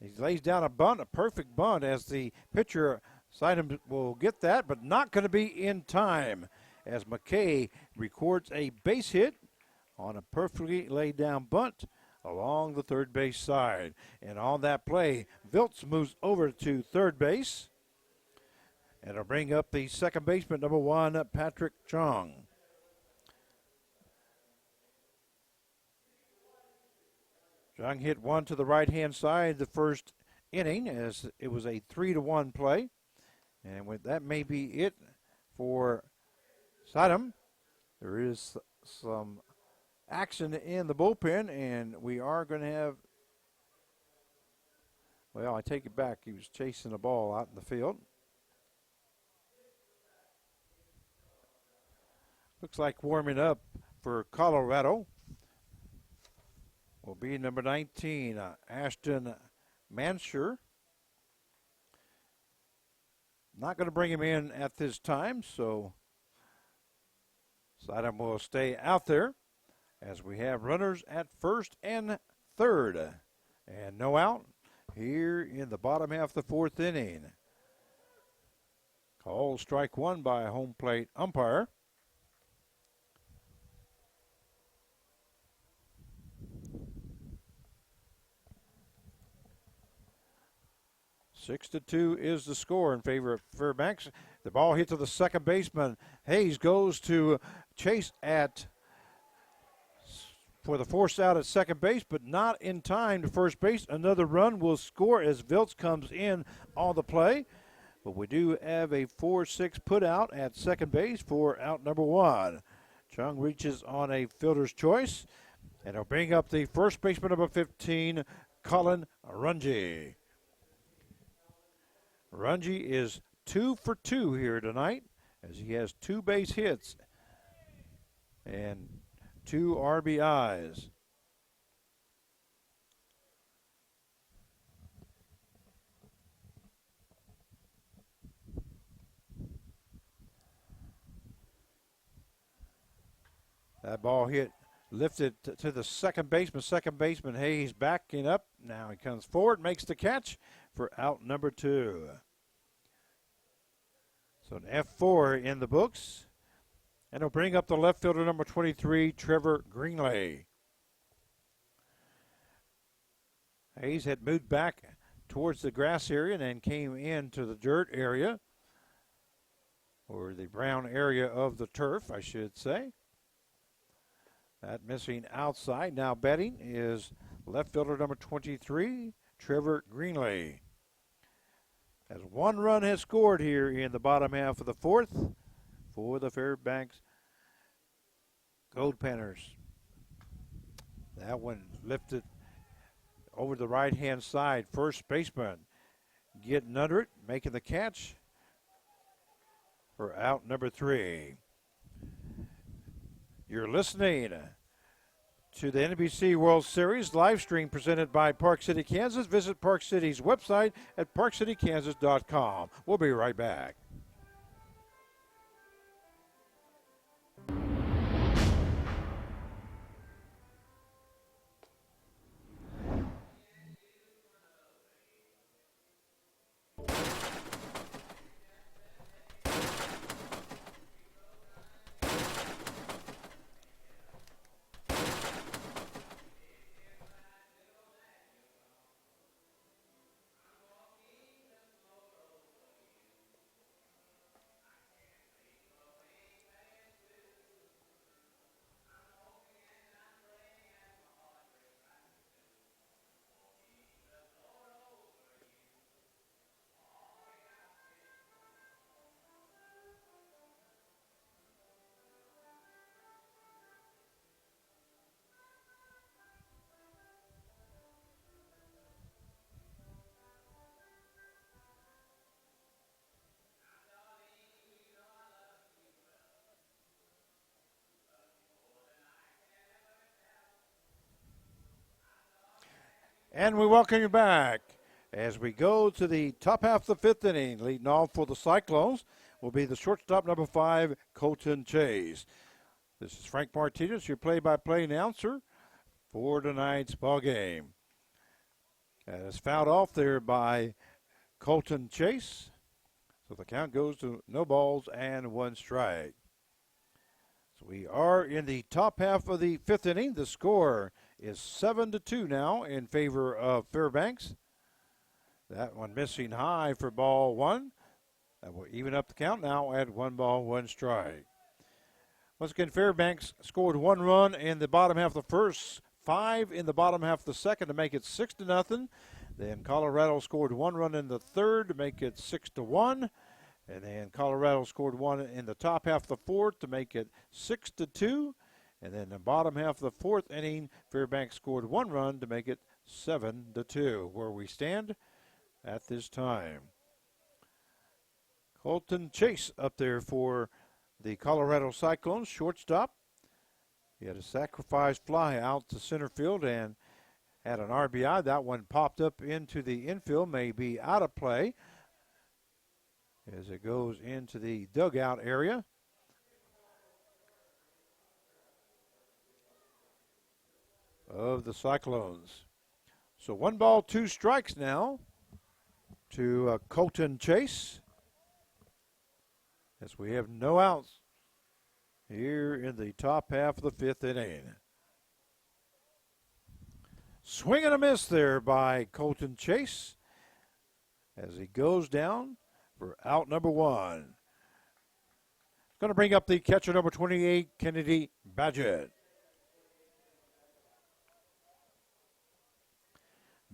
B: He lays down a bunt, a perfect bunt, as the pitcher Sidham will get that, but not going to be in time as McKay records a base hit on a perfectly laid down bunt along the third base side. And on that play, Viltz moves over to third base. And it'll bring up the second baseman, number 1, Patrick Chung. Chung hit one to the right-hand side the first inning as it was a 3-1 play. And that may be it for Sidham. There is some action in the bullpen, and we are going to have, well, I take it back. He was chasing the ball out in the field. Looks like warming up for Colorado will be number 19, Ashton Mansur. Not going to bring him in at this time, so Sidham will stay out there as we have runners at first and third. And no out here in the bottom half of the fourth inning. Called strike 1 by a home plate umpire. Six to 2 is the score in favor of Fairbanks. The ball hit to the second baseman. Hayes goes to chase for the force out at second base, but not in time to first base. Another run will score as Viltz comes in on the play. But we do have a 4-6 put out at second base for out number 1. Chung reaches on a fielder's choice, and he'll bring up the first baseman, number 15, Colin Runge. Runge is 2 for 2 here tonight as he has 2 base hits and 2 RBIs. That ball lifted to the second baseman. Second baseman Hayes backing up. Now he comes forward, makes the catch for out number 2. So an F4 in the books. And he'll bring up the left fielder, number 23, Trevor Greenley. Hayes had moved back towards the grass area and then came into the dirt area, or the brown area of the turf, I should say. That missing outside. Now batting is left fielder number 23, Trevor Greenley. As one run has scored here in the bottom half of the 4th for the Fairbanks Goldpanners. That one lifted over the right-hand side. First baseman getting under it, making the catch for out number 3. You're listening to the NBC World Series live stream presented by Park City, Kansas. Visit Park City's website at parkcitykansas.com. We'll be right back. And we welcome you back as we go to the top half of the 5th inning. Leading off for the Cyclones will be the shortstop, number 5, Colton Chase. This is Frank Martinez, your play-by-play announcer for tonight's ball game. It's fouled off there by Colton Chase. So the count goes to no balls and 1 strike. So we are in the top half of the 5th inning. The score is 7-2 now in favor of Fairbanks. That one missing high for ball 1. That will even up the count now at 1 ball, 1 strike. Once again, Fairbanks scored 1 run in the bottom half of the 1st, 5 in the bottom half of the 2nd to make it 6-0. Then Colorado scored 1 run in the 3rd to make it 6-1. And then Colorado scored 1 in the top half of the 4th to make it 6-2. And then the bottom half of the 4th inning, Fairbanks scored 1 run to make it 7-2, where we stand at this time. Colton Chase up there for the Colorado Cyclones, shortstop. He had a sacrifice fly out to center field and had an RBI. That one popped up into the infield, may be out of play as it goes into the dugout area. Of the Cyclones. So 1 ball, 2 strikes now to Colton Chase, as we have no outs here in the top half of the 5th inning. Swing and a miss there by Colton Chase as he goes down for out number 1. Going to bring up the catcher, number 28, Kennedy Badgett.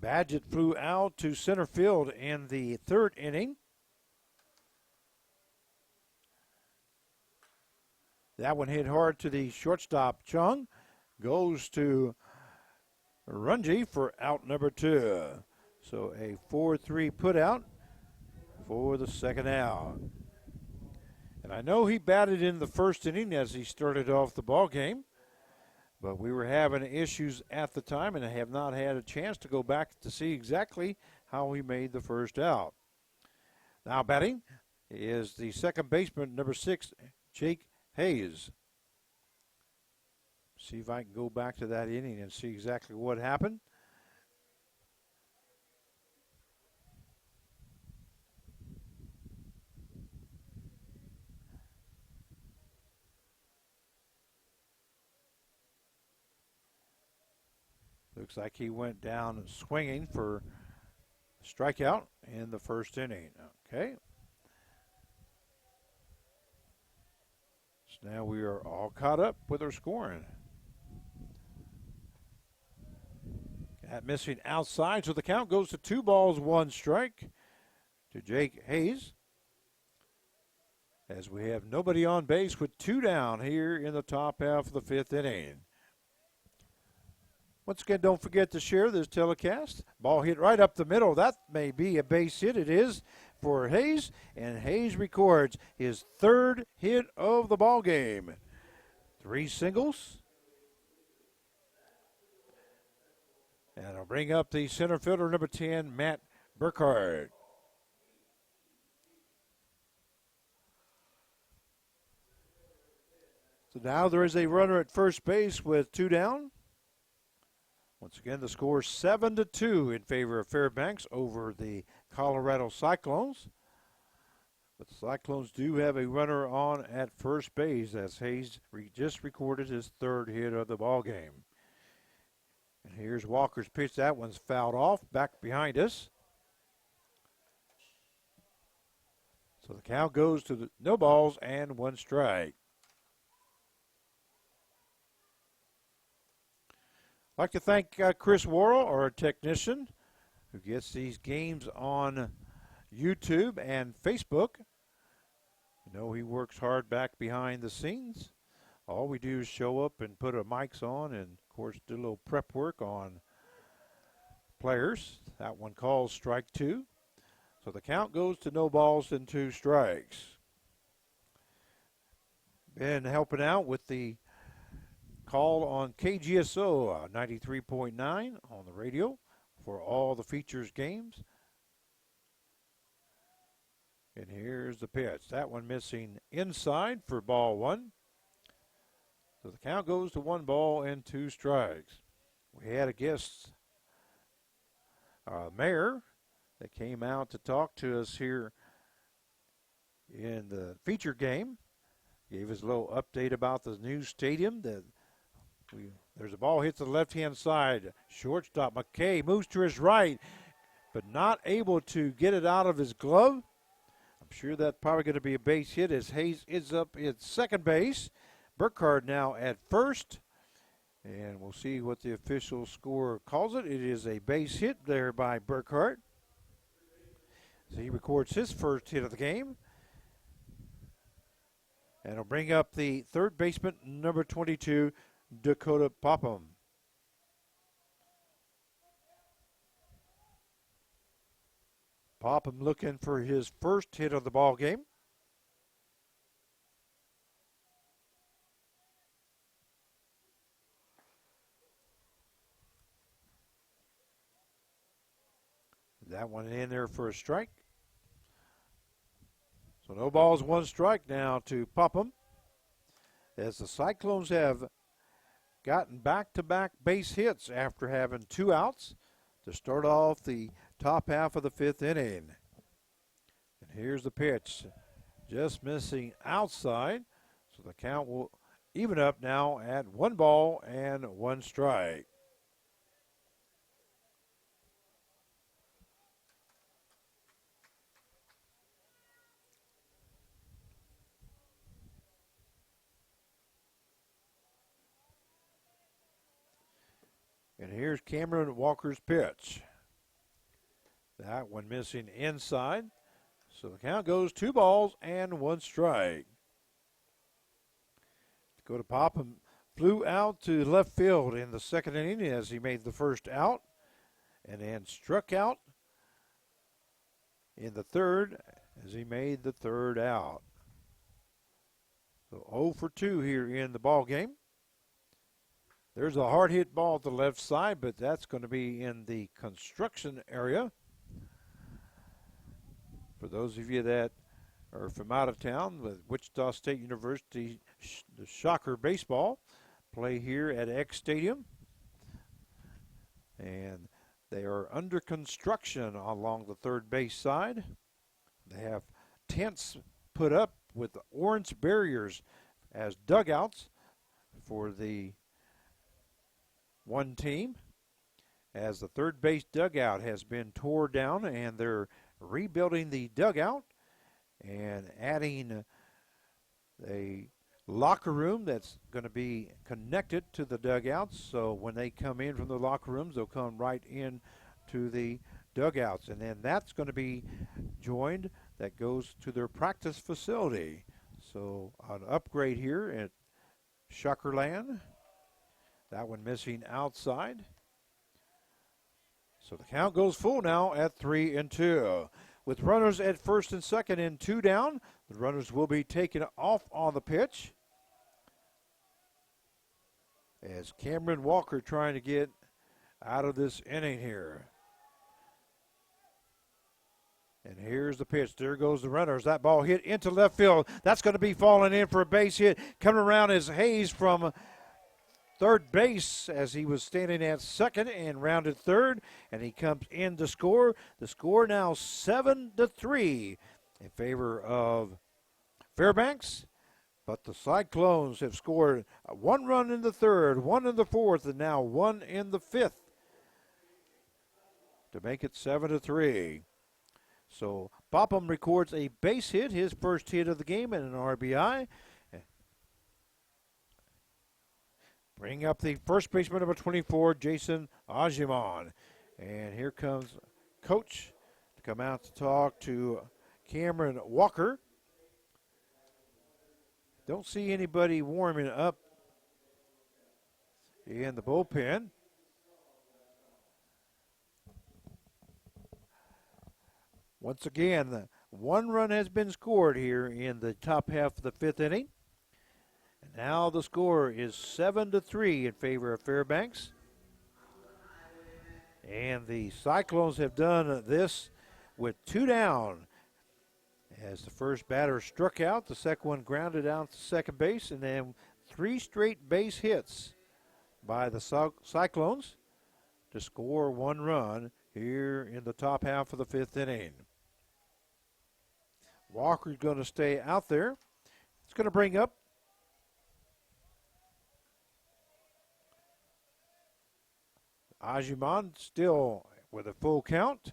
B: Badgett flew out to center field in the 3rd inning. That one hit hard to the shortstop, Chung. Goes to Runge for out number 2. So a 4-3 put out for the 2nd out. And I know he batted in the 1st inning as he started off the ball game, but we were having issues at the time, and I have not had a chance to go back to see exactly how he made the 1st out. Now batting is the second baseman, number 6, Jake Hayes. See if I can go back to that inning and see exactly what happened. Looks like he went down swinging for strikeout in the first inning. Okay. So now we are all caught up with our scoring. That missing outside, so the count goes to 2 balls, 1 strike to Jake Hayes. As we have nobody on base with 2 down here in the top half of the 5th inning. Once again, don't forget to share this telecast. Ball hit right up the middle. That may be a base hit. It is for Hayes, and Hayes records his 3rd hit of the ball game. 3 singles. And I'll bring up the center fielder, number 10, Matt Burkhardt. So now there is a runner at first base with 2 down. Once again, the score 7-2 in favor of Fairbanks over the Colorado Cyclones. But the Cyclones do have a runner on at first base as Hayes just recorded his 3rd hit of the ball game. And here's Walker's pitch. That one's fouled off back behind us. So the count goes to the no balls and 1 strike. I'd like to thank Chris Worrell, our technician, who gets these games on YouTube and Facebook. You know, he works hard back behind the scenes. All we do is show up and put our mics on and, of course, do a little prep work on players. That one calls strike 2. So the count goes to no balls and 2 strikes. Been helping out with the call on KGSO 93.9 on the radio for all the features games. And here's the pitch. That one missing inside for ball 1. So the count goes to 1 ball and 2 strikes. We had a guest, mayor, that came out to talk to us here in the feature game. Gave us a little update about the new stadium. There's a ball hits to the left-hand side. Shortstop McKay moves to his right, but not able to get it out of his glove. I'm sure that's probably going to be a base hit as Hayes is up at second base. Burkhardt now at first, and we'll see what the official score calls it. It is a base hit there by Burkhardt. So he records his first hit of the game. And he'll bring up the 3rd baseman, number 22, Dakota Popham. Popham looking for his first hit of the ball game. That one in there for a strike. So no balls, 1 strike now to Popham. As the Cyclones have gotten back-to-back base hits after having 2 outs to start off the top half of the 5th inning. And here's the pitch. Just missing outside. So the count will even up now at 1 ball and 1 strike. And here's Cameron Walker's pitch. That one missing inside. So the count goes 2 balls and 1 strike. Dakota Popham flew out to left field in the 2nd inning as he made the first out, and then struck out in the 3rd as he made the 3rd out. So 0 for 2 here in the ball game. There's a hard hit ball to the left side, but that's going to be in the construction area. For those of you that are from out of town, with Wichita State University, the Shocker baseball play here at X Stadium. And they are under construction along the third base side. They have tents put up with orange barriers as dugouts for the one team, as the third base dugout has been tore down and they're rebuilding the dugout and adding a locker room that's going to be connected to the dugouts. So when they come in from the locker rooms, they'll come right in to the dugouts. And then that's going to be joined, that goes to their practice facility. So an upgrade here at Shuckerland. That one missing outside. So the count goes full now at 3-2. With runners at first and second and 2 down, the runners will be taken off on the pitch. As Cameron Walker trying to get out of this inning here. And here's the pitch. There goes the runners. That ball hit into left field. That's going to be falling in for a base hit. Coming around is Hayes from third base, as he was standing at second and rounded third, and he comes in to score. The score now 7-3 in favor of Fairbanks, but the Cyclones have scored 1 run in the third, 1 in the fourth, and now 1 in the fifth to make it 7-3. So Popham records a base hit, his first hit of the game, and an RBI. Bring up the first baseman, number 24, Jason Ajimon. And here comes Coach to come out to talk to Cameron Walker. Don't see anybody warming up in the bullpen. Once again, 1 run has been scored here in the top half of the fifth inning. And now the score is 7-3 in favor of Fairbanks. And the Cyclones have done this with 2 down. As the first batter struck out, the second one grounded out to second base, and then 3 straight base hits by the Cyclones to score 1 run here in the top half of the fifth inning. Walker's going to stay out there. It's going to bring up Ajimon, still with a full count.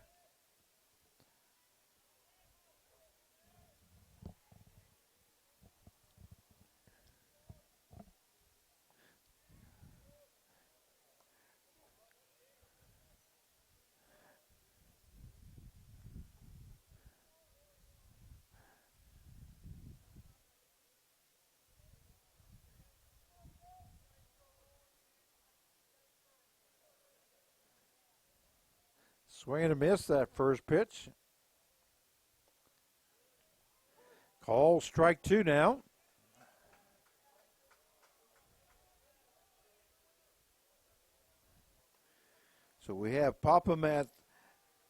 B: Swing and a miss, that first pitch. Call strike 2 now. So we have Popham at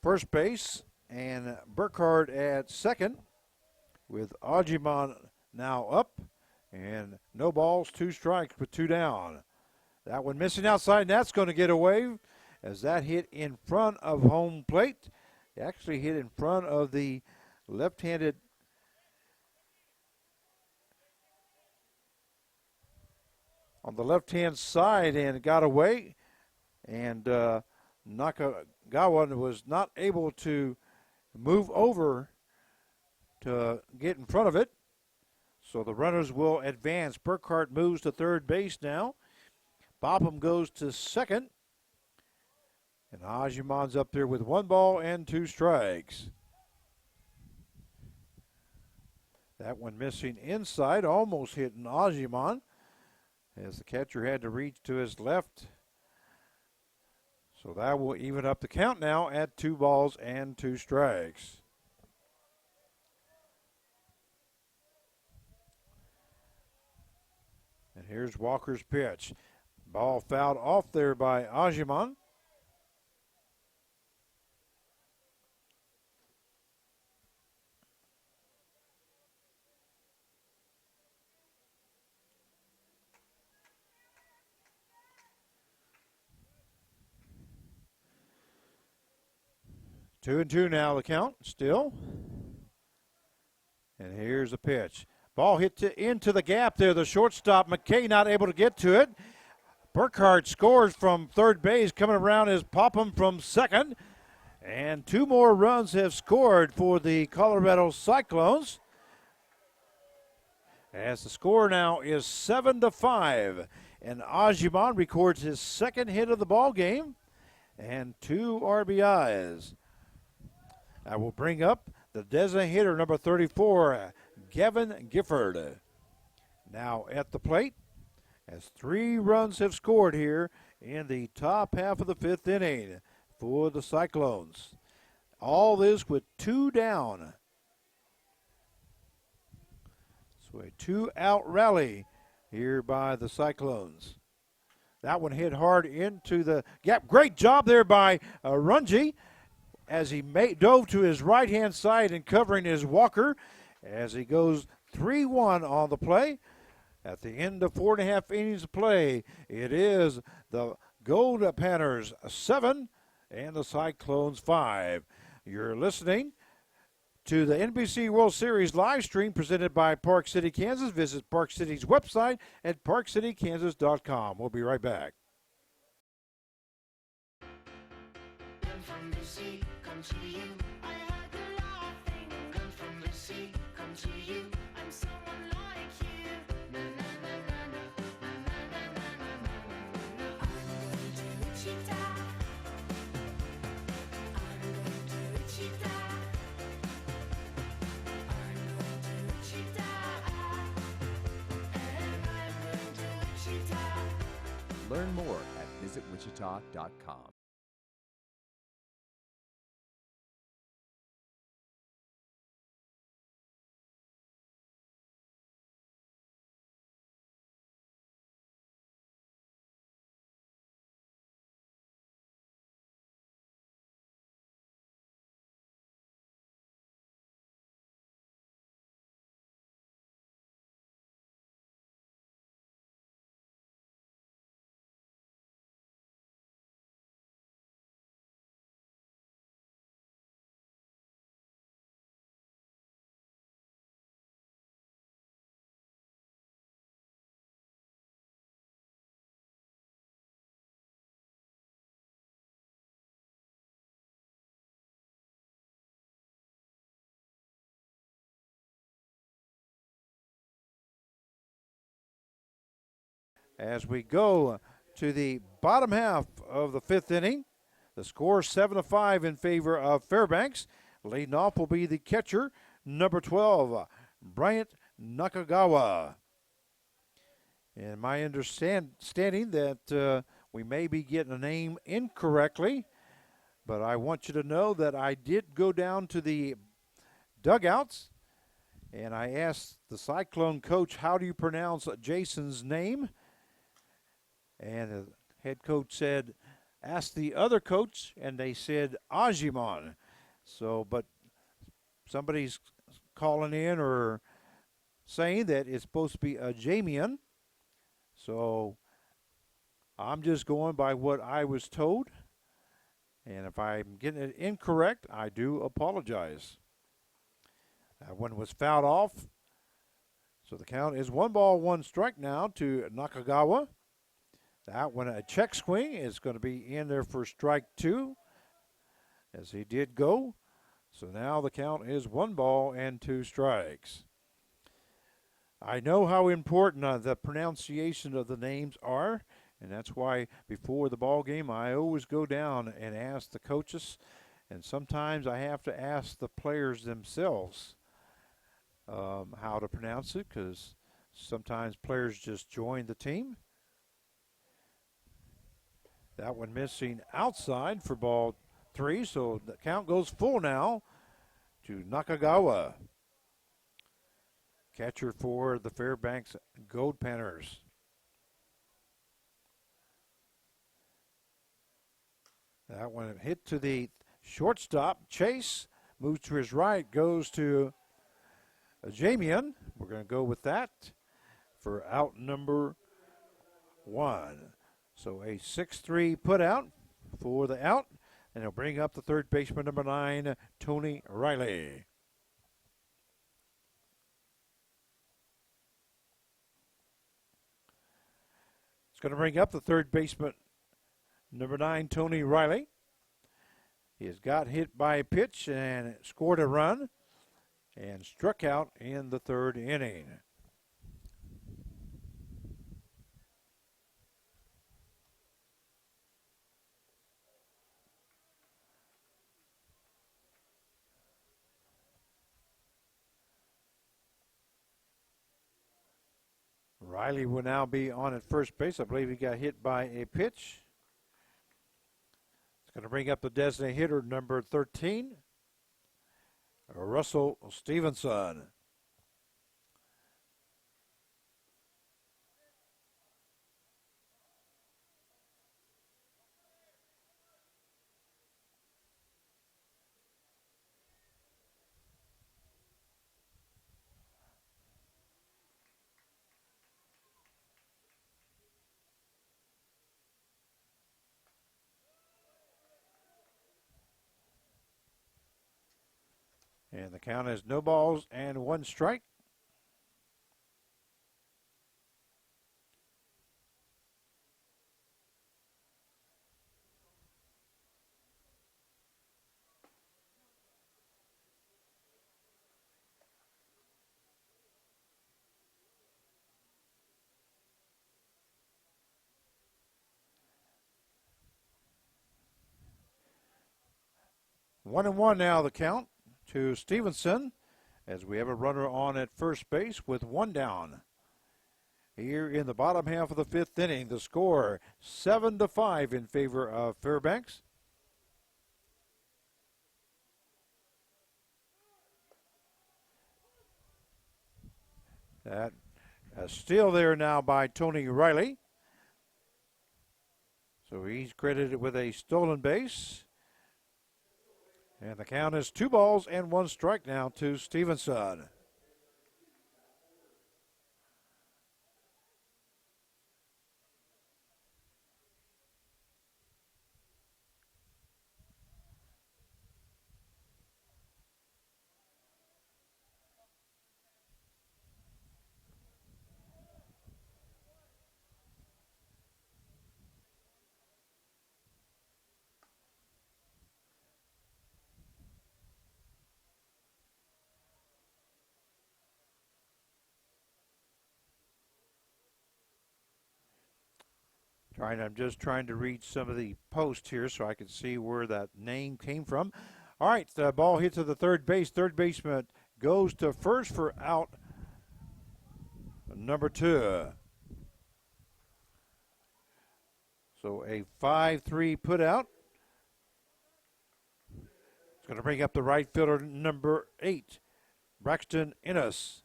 B: first base and Burkhardt at second, with Ajimon now up, and no balls, 2 strikes with 2 down. That one missing outside, and that's going to get away, as that hit in front of home plate. It actually hit in front of the left-handed on the left-hand side and got away. And Nakagawa was not able to move over to get in front of it. So the runners will advance. Burkhardt moves to third base now. Popham goes to second. And Ajimon's up there with 1 ball and 2 strikes. That one missing inside, almost hitting Ajimon, as the catcher had to reach to his left. So that will even up the count now at 2 balls and 2 strikes. And here's Walker's pitch. Ball fouled off there by Ajimon. 2-2 now the count still. And here's the pitch. Ball hit into the gap there. The shortstop, McKay, not able to get to it. Burkhardt scores from third base. Coming around is Popham from second. And 2 more runs have scored for the Colorado Cyclones. As the score now is 7-5. And Ajiman records his second hit of the ball game and 2 RBIs. I will bring up the designated hitter, number 34, Gavin Gifford. Now at the plate, as 3 runs have scored here in the top half of the 5th inning for the Cyclones. All this with 2 down. So a 2-out rally here by the Cyclones. That one hit hard into the gap. Great job there by Runge as he dove to his right-hand side and covering his walker as he goes 3-1 on the play. At the end of 4.5 innings of play, it is the Goldpanners 7 and the Cyclones 5. You're listening to the NBC World Series live stream presented by Park City, Kansas. Visit Park City's website at parkcitykansas.com. We'll be right back.
D: From the sea, come to you. I heard the laughing. Come from the sea, come to you. I'm someone like you. Na na na na na na na na na na. I'm going to Wichita. I'm going to Wichita. I'm going to Wichita. And I'm going to Wichita.
E: Learn more at visitwichita.com.
B: As we go to the bottom half of the 5th inning, the score 7-5 in favor of Fairbanks. Leading off will be the catcher, number 12, Bryant Nakagawa. And my understanding that we may be getting a name incorrectly, but I want you to know that I did go down to the dugouts and I asked the Cyclone coach, how do you pronounce Jason's name? And the head coach said, ask the other coach, and they said Ajiman. So, but somebody's calling in or saying that it's supposed to be a Jamian. So I'm just going by what I was told. And if I'm getting it incorrect, I do apologize. That one was fouled off. So the count is 1-1 now to Nakagawa. That one, a check swing, is going to be in there for strike 2, as he did go. So now the count is 1-2 strikes. I know how important the pronunciation of the names are, and that's why before the ball game I always go down and ask the coaches, and sometimes I have to ask the players themselves how to pronounce it, because sometimes players just join the team. That one missing outside for ball 3, so the count goes full now to Nakagawa, catcher for the Fairbanks Goldpanners. That one hit to the shortstop. Chase moves to his right, goes to Jamian. We're going to go with that for out number 1. So a 6-3 put out for the out. and he'll bring up the third baseman, number 9, Tony Riley. It's going to bring up the third baseman, number 9, Tony Riley. He has got hit by a pitch and scored a run and struck out in the third inning. Riley will now be on at first base. I believe he got hit by a pitch. It's going to bring up the designated hitter, number 13, Russell Stevenson. And the count is no balls and 1 strike. One and one now the count to Stevenson as we have a runner on at first base with 1 down. Here in the bottom half of the 5th inning, the score 7-5 in favor of Fairbanks. That steal there now by Tony Riley. So he's credited with a stolen base. And the count is 2 balls and 1 strike now to Stevenson. I'm just trying to read some of the posts here so I can see where that name came from. All right, the ball hit to the third base. Third baseman goes to first for out number 2. So a 5-3 put out. It's going to bring up the right fielder, number 8, Braxton Innes.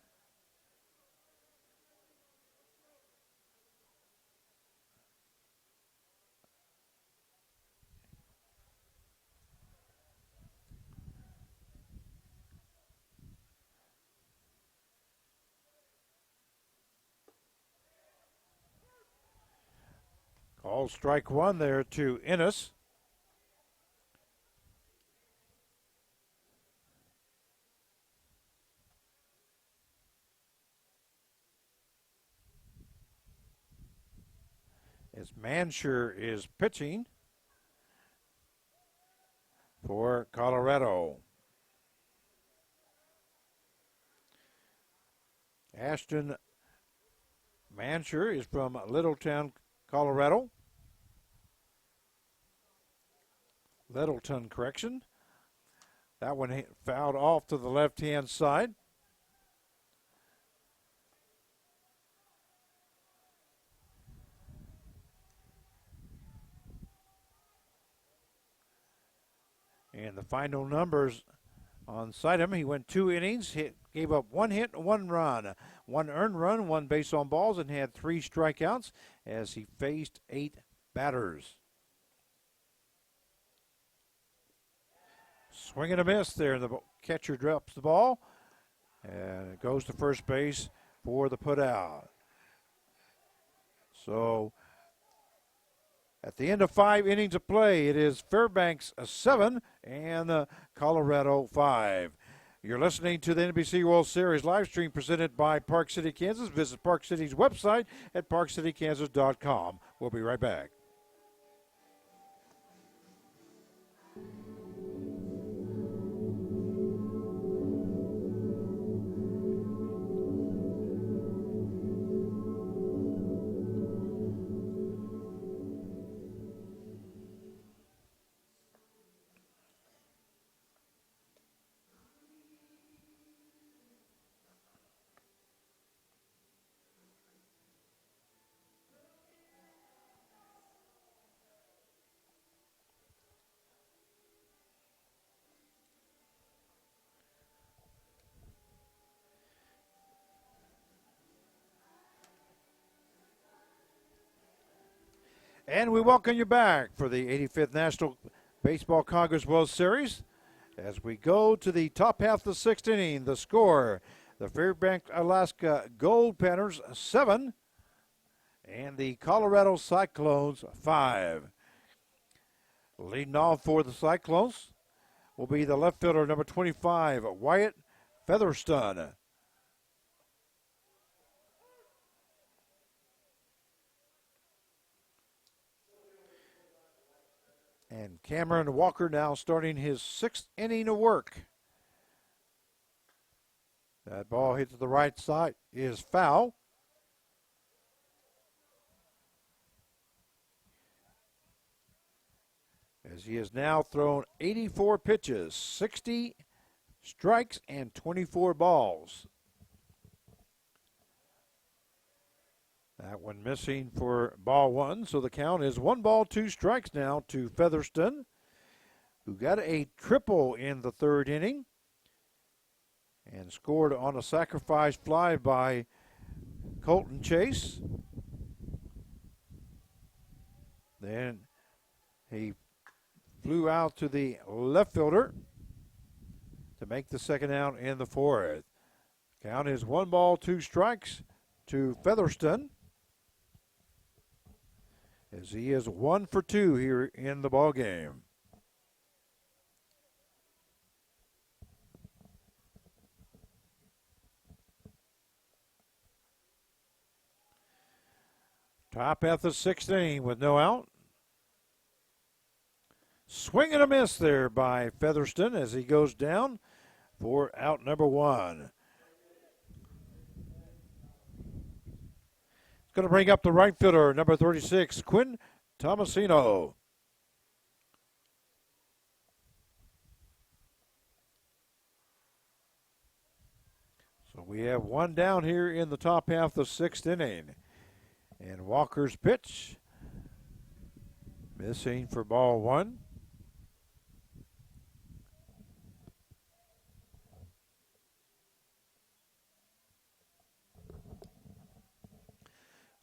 B: Call strike 1 there to Innes. As Mansher is pitching for Colorado. Ashton Mansher is from Littleton, Colorado. Littleton, correction. That one fouled off to the left-hand side. And the final numbers on Sidham, he went 2 innings, gave up 1 hit, 1 run, 1 earned run, 1 base on balls, and had 3 strikeouts as he faced 8 batters. Swing and a miss there. The catcher drops the ball, and it goes to first base for the put out. So At the end of 5 innings of play, it is Fairbanks 7 and Colorado 5. You're listening to the NBC World Series live stream presented by Park City, Kansas. Visit Park City's website at parkcitykansas.com. We'll be right back. And we welcome you back for the 85th National Baseball Congress World Series. As we go to the top half of the 6th inning, the score, the Fairbanks, Alaska Goldpanners 7 and the Colorado Cyclones 5. Leading off for the Cyclones will be the left fielder, number 25, Wyatt Featherstone. And Cameron Walker now starting his 6th inning of work. That ball hit to the right side is foul. As he has now thrown 84 pitches, 60 strikes, and 24 balls. That one missing for ball 1, so the count is 1 ball, 2 strikes now to Featherston, who got a triple in the 3rd inning and scored on a sacrifice fly by Colton Chase. Then he flew out to the left fielder to make the 2nd out in the 4th. Count is 1 ball, 2 strikes to Featherston, as he is 1 for 2 here in the ball game. Top half of the 6th inning with no out. Swing and a miss there by Featherston as he goes down for out number 1. Going to bring up the right fielder, number 36, Quinn Tomasino. So we have 1 down here in the top half of the 6th inning. And Walker's pitch, missing for ball 1.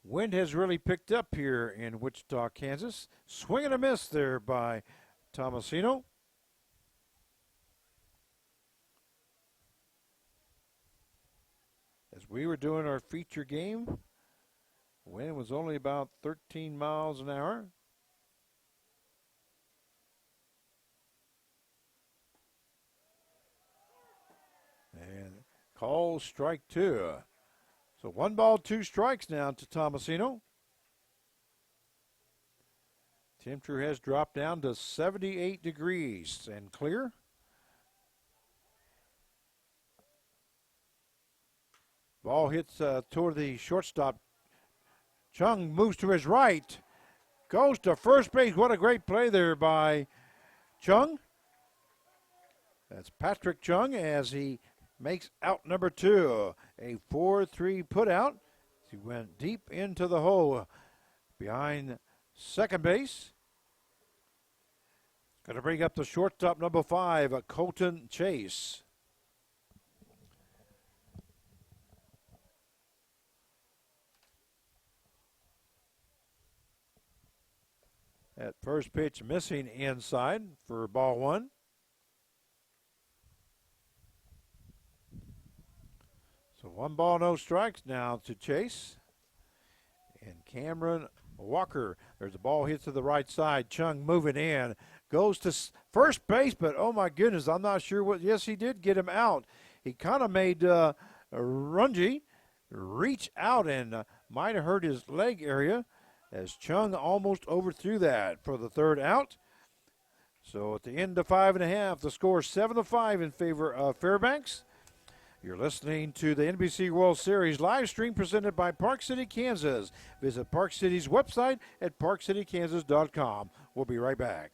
B: Wind has really picked up here in Wichita, Kansas. Swing and a miss there by Tomasino. As we were doing our feature game, wind was only about 13 miles an hour. And call strike 2. So 1 ball, 2 strikes now to Tomasino. Temperature has dropped down to 78 degrees and clear. Ball hits toward the shortstop. Chung moves to his right. Goes to first base. What a great play there by Chung. That's Patrick Chung as he makes out number 2. A 4-3 putout. He went deep into the hole behind second base. Going to bring up the shortstop, number 5, Colton Chase. At first pitch, missing inside for ball 1. So 1 ball, no strikes now to Chase. And Cameron Walker. There's a ball hit to the right side. Chung moving in. Goes to first base, but oh my goodness, I'm not sure what. Yes, he did get him out. He kind of made Runji reach out and might have hurt his leg area as Chung almost overthrew that for the third out. So at the end of 5.5, the score 7-5 in favor of Fairbanks. You're listening to the NBC World Series live stream presented by Park City, Kansas. Visit Park City's website at parkcitykansas.com. We'll be right back.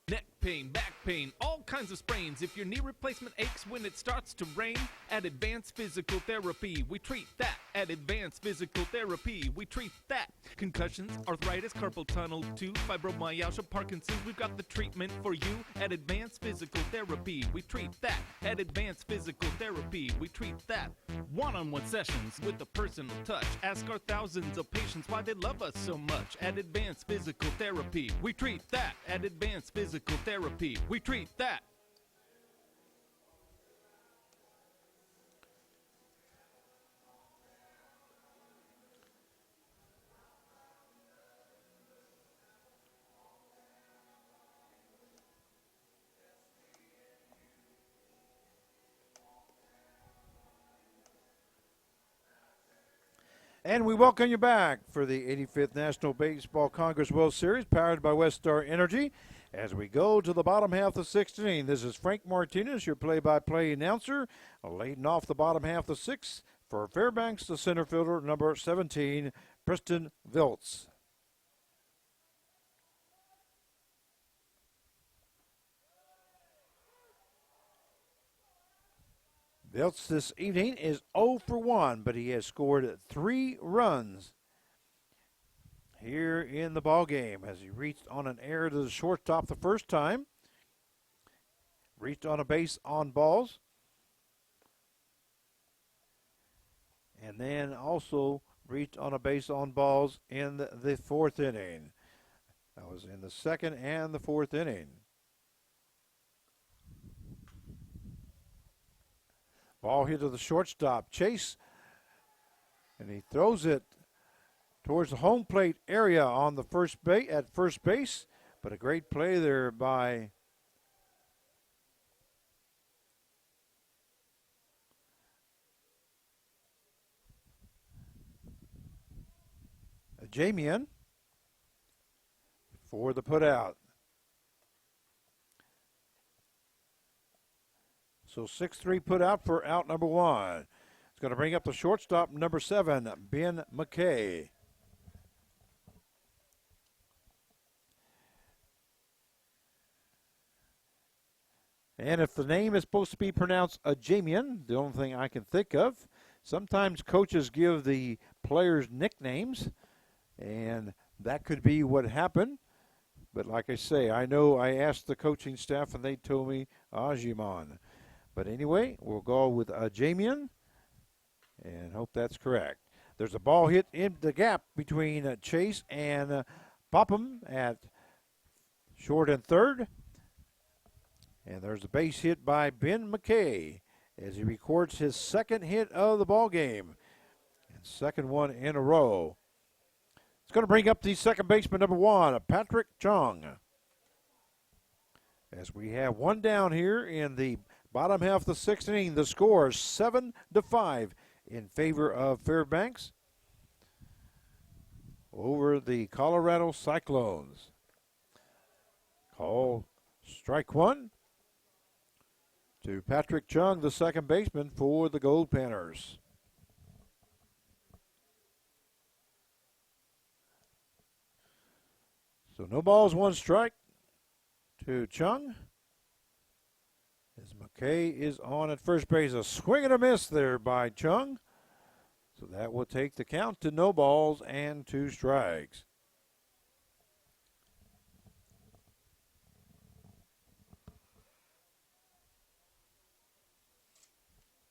J: Neck pain, back pain, all kinds of sprains. If your knee replacement aches when it starts to rain, at Advanced Physical Therapy, we treat that. At Advanced Physical Therapy, we treat that. Concussions, arthritis, carpal tunnel, tooth, fibromyalgia, Parkinson's, we've got the treatment for you. At Advanced Physical Therapy, we treat that. At Advanced Physical Therapy, we treat that. One-on-one sessions with a personal touch. Ask our thousands of patients why they love us so much. At Advanced Physical Therapy, we treat that. At Advanced Physical Therapy, we treat that.
B: And we welcome you back for the 85th National Baseball Congress World Series, powered by West Star Energy. As we go to the bottom half of the sixth inning, this is Frank Martinez, your play-by-play announcer, leading off the bottom half of the sixth for Fairbanks, the center fielder, number 17, Preston Viltz. Viltz this evening is 0 for 1, but he has scored 3 runs here in the ball game as he reached on an error to the shortstop the first time. Reached on a base on balls. And then also reached on a base on balls in the fourth inning. That was in the second and the fourth inning. Ball hit to the shortstop, Chase, and he throws it towards the home plate area on the first base, but a great play there by Jamian for the putout. So 6-3 put out for out number 1. It's going to bring up the shortstop, number 7, Ben McKay. And if the name is supposed to be pronounced Ajamian, the only thing I can think of, sometimes coaches give the players nicknames, and that could be what happened. But like I say, I know I asked the coaching staff, and they told me Ajiman. But anyway, we'll go with Jamian and hope that's correct. There's a ball hit in the gap between Chase and Popham at short and third. And there's a base hit by Ben McKay as he records his second hit of the ball game and second one in a row. It's going to bring up the second baseman, number 1, Patrick Chung. As we have one down here in the bottom half of the sixth inning, the score is 7-5 in favor of Fairbanks over the Colorado Cyclones. Call strike 1 to Patrick Chung, the second baseman for the Goldpanners. So no balls, 1 strike to Chung. As McKay is on at first base, a swing and a miss there by Chung. So that will take the count to no balls and 2 strikes.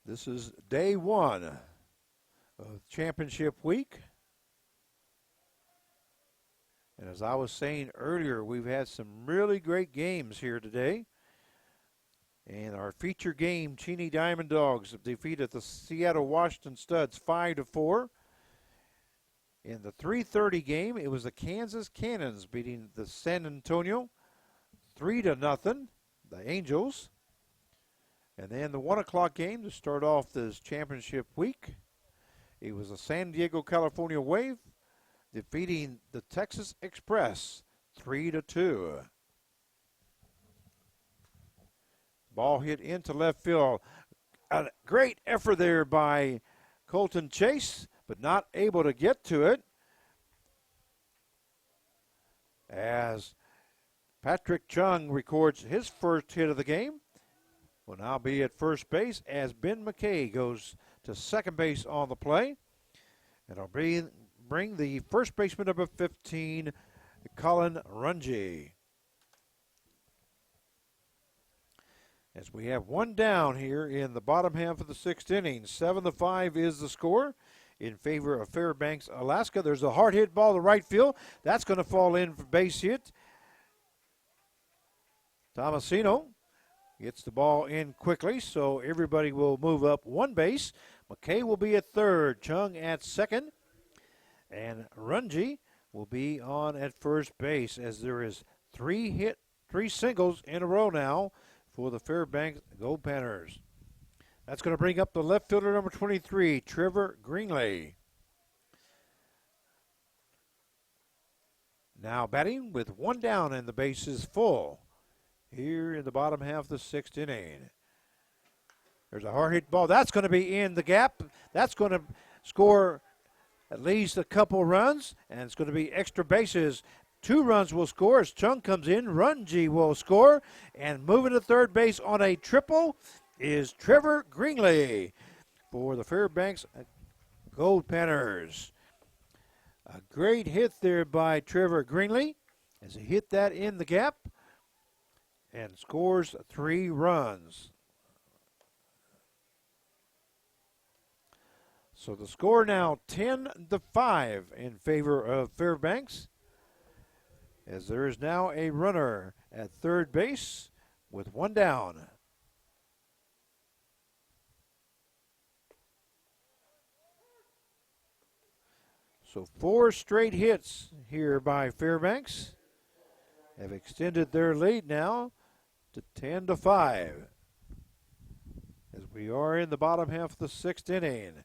B: This is day 1 of championship week. And as I was saying earlier, we've had some really great games here today. And our feature game, Cheney Diamond Dogs have defeated the Seattle Washington Studs 5-4 In the 3:30 game, it was the Kansas Cannons beating the San Antonio 3-0, the Angels. And then the 1 o'clock game to start off this championship week, it was the San Diego, California Wave defeating the Texas Express 3-2. Ball hit into left field. A great effort there by Colton Chase, but not able to get to it, as Patrick Chung records his first hit of the game. Will now be at first base as Ben McKay goes to second base on the play. And it'll bring the first baseman number 15, Colin Runge. As we have one down here in the bottom half of the sixth inning, 7-5 is the score in favor of Fairbanks, Alaska. There's a hard hit ball to right field. That's going to fall in for base hit. Tomasino gets the ball in quickly, so everybody will move up one base. McKay will be at third, Chung at second, and Runge will be on at first base, as there is three singles in a row now for the Fairbanks Goldpanners. That's going to bring up the left fielder number 23, Trevor Greenley. Now batting with one down and the base is full here in the bottom half of the sixth inning. There's a hard hit ball. That's going to be in the gap. That's going to score at least a couple runs, and it's going to be extra bases. 2 runs will score as Chung comes in. Runge will score, and moving to third base on a triple is Trevor Greenley for the Fairbanks Goldpanners. A great hit there by Trevor Greenley as he hit that in the gap and scores 3 runs. So the score now 10-5 in favor of Fairbanks, as there is now a runner at third base with one down. So 4 straight hits here by Fairbanks have extended their lead now to 10-5, as we are in the bottom half of the sixth inning.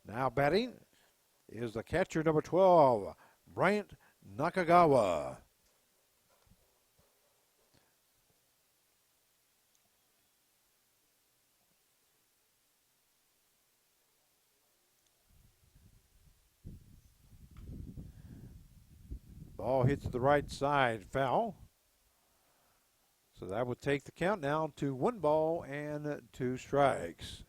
B: Now batting is the catcher number 12, Bryant Nakagawa. Ball hits the right side, foul. So that would take the count now to 1 ball and 2 strikes.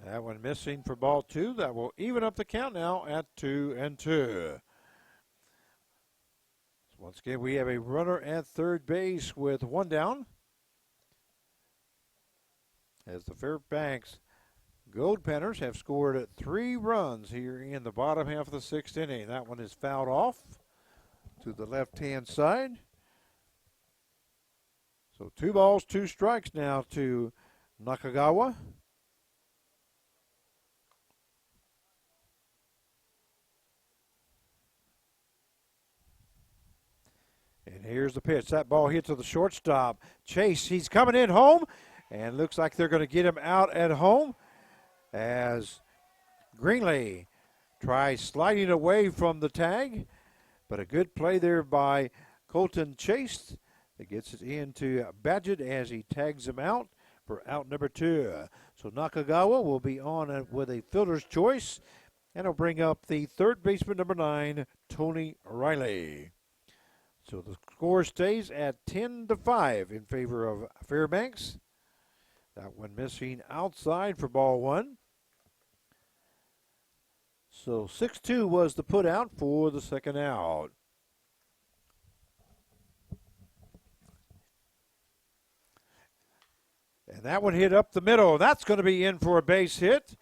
B: That one missing for ball 2. That will even up the count now at 2-2. Once again, we have a runner at third base with one down, as the Fairbanks Goldpanners have scored 3 runs here in the bottom half of the sixth inning. That one is fouled off to the left-hand side. So 2 balls, 2 strikes now to Nakagawa. And here's the pitch. That ball hit to the shortstop. Chase, he's coming in home, and looks like they're going to get him out at home as Greenley tries sliding away from the tag. But a good play there by Colton Chase that gets it into Badgett as he tags him out for out number 2. So Nakagawa will be on with a fielder's choice, and he'll bring up the third baseman number 9, Tony Riley. So the score stays at 10-5 in favor of Fairbanks. That one missing outside for ball 1. So 6-2 was the put out for the second out. And that one hit up the middle. That's going to be in for a base hit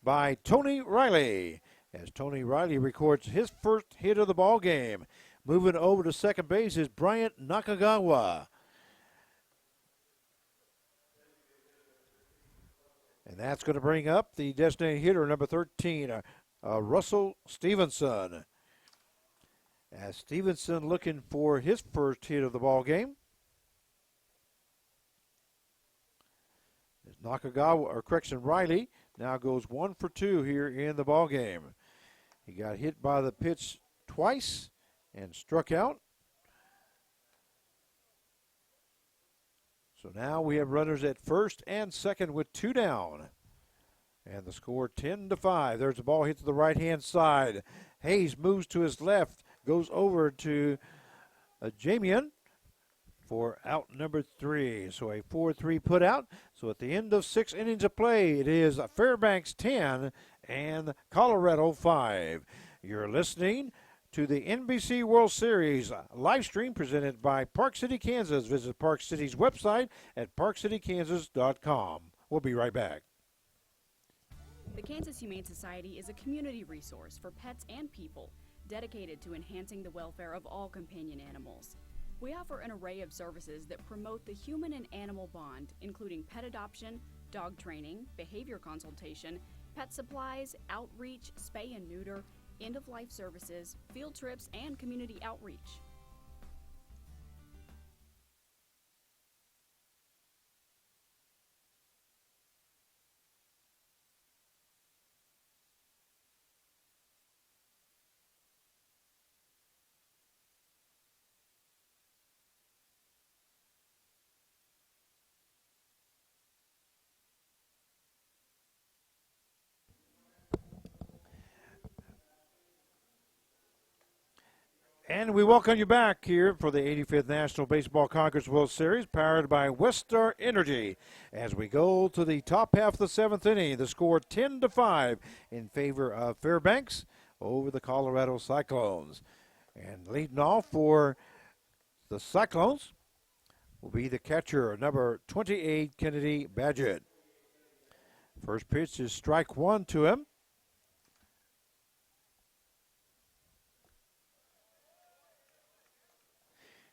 B: by Tony Riley, as Tony Riley records his first hit of the ball game. Moving over to second base is Bryant Nakagawa. And that's going to bring up the designated hitter, number 13, Russell Stevenson. As Stevenson looking for his first hit of the ball game. As Riley now goes 1 for 2 here in the ball game. He got hit by the pitch twice and struck out. So now we have runners at first and second with 2 down. And the score 10-5. There's the ball hit to the right-hand side. Hayes moves to his left, goes over to Jamian for out number 3. So a 4-3 put out. So at the end of 6 innings of play, it is Fairbanks 10 and Colorado 5. You're listening to the NBC World Series live stream presented by Park City, Kansas. Visit Park City's website at parkcitykansas.com. We'll be right back.
K: The Kansas Humane Society is a community resource for pets and people dedicated to enhancing the welfare of all companion animals. We offer an array of services that promote the human and animal bond, including pet adoption, dog training, behavior consultation, pet supplies, outreach, spay and neuter, end-of-life services, field trips, and community outreach.
B: And we welcome you back here for the 85th National Baseball Conference World Series, powered by Westar Energy. As we go to the top half of the 7th inning, the score 10-5 in favor of Fairbanks over the Colorado Cyclones. And leading off for the Cyclones will be the catcher, number 28, Kennedy Badgett. First pitch is strike 1 to him.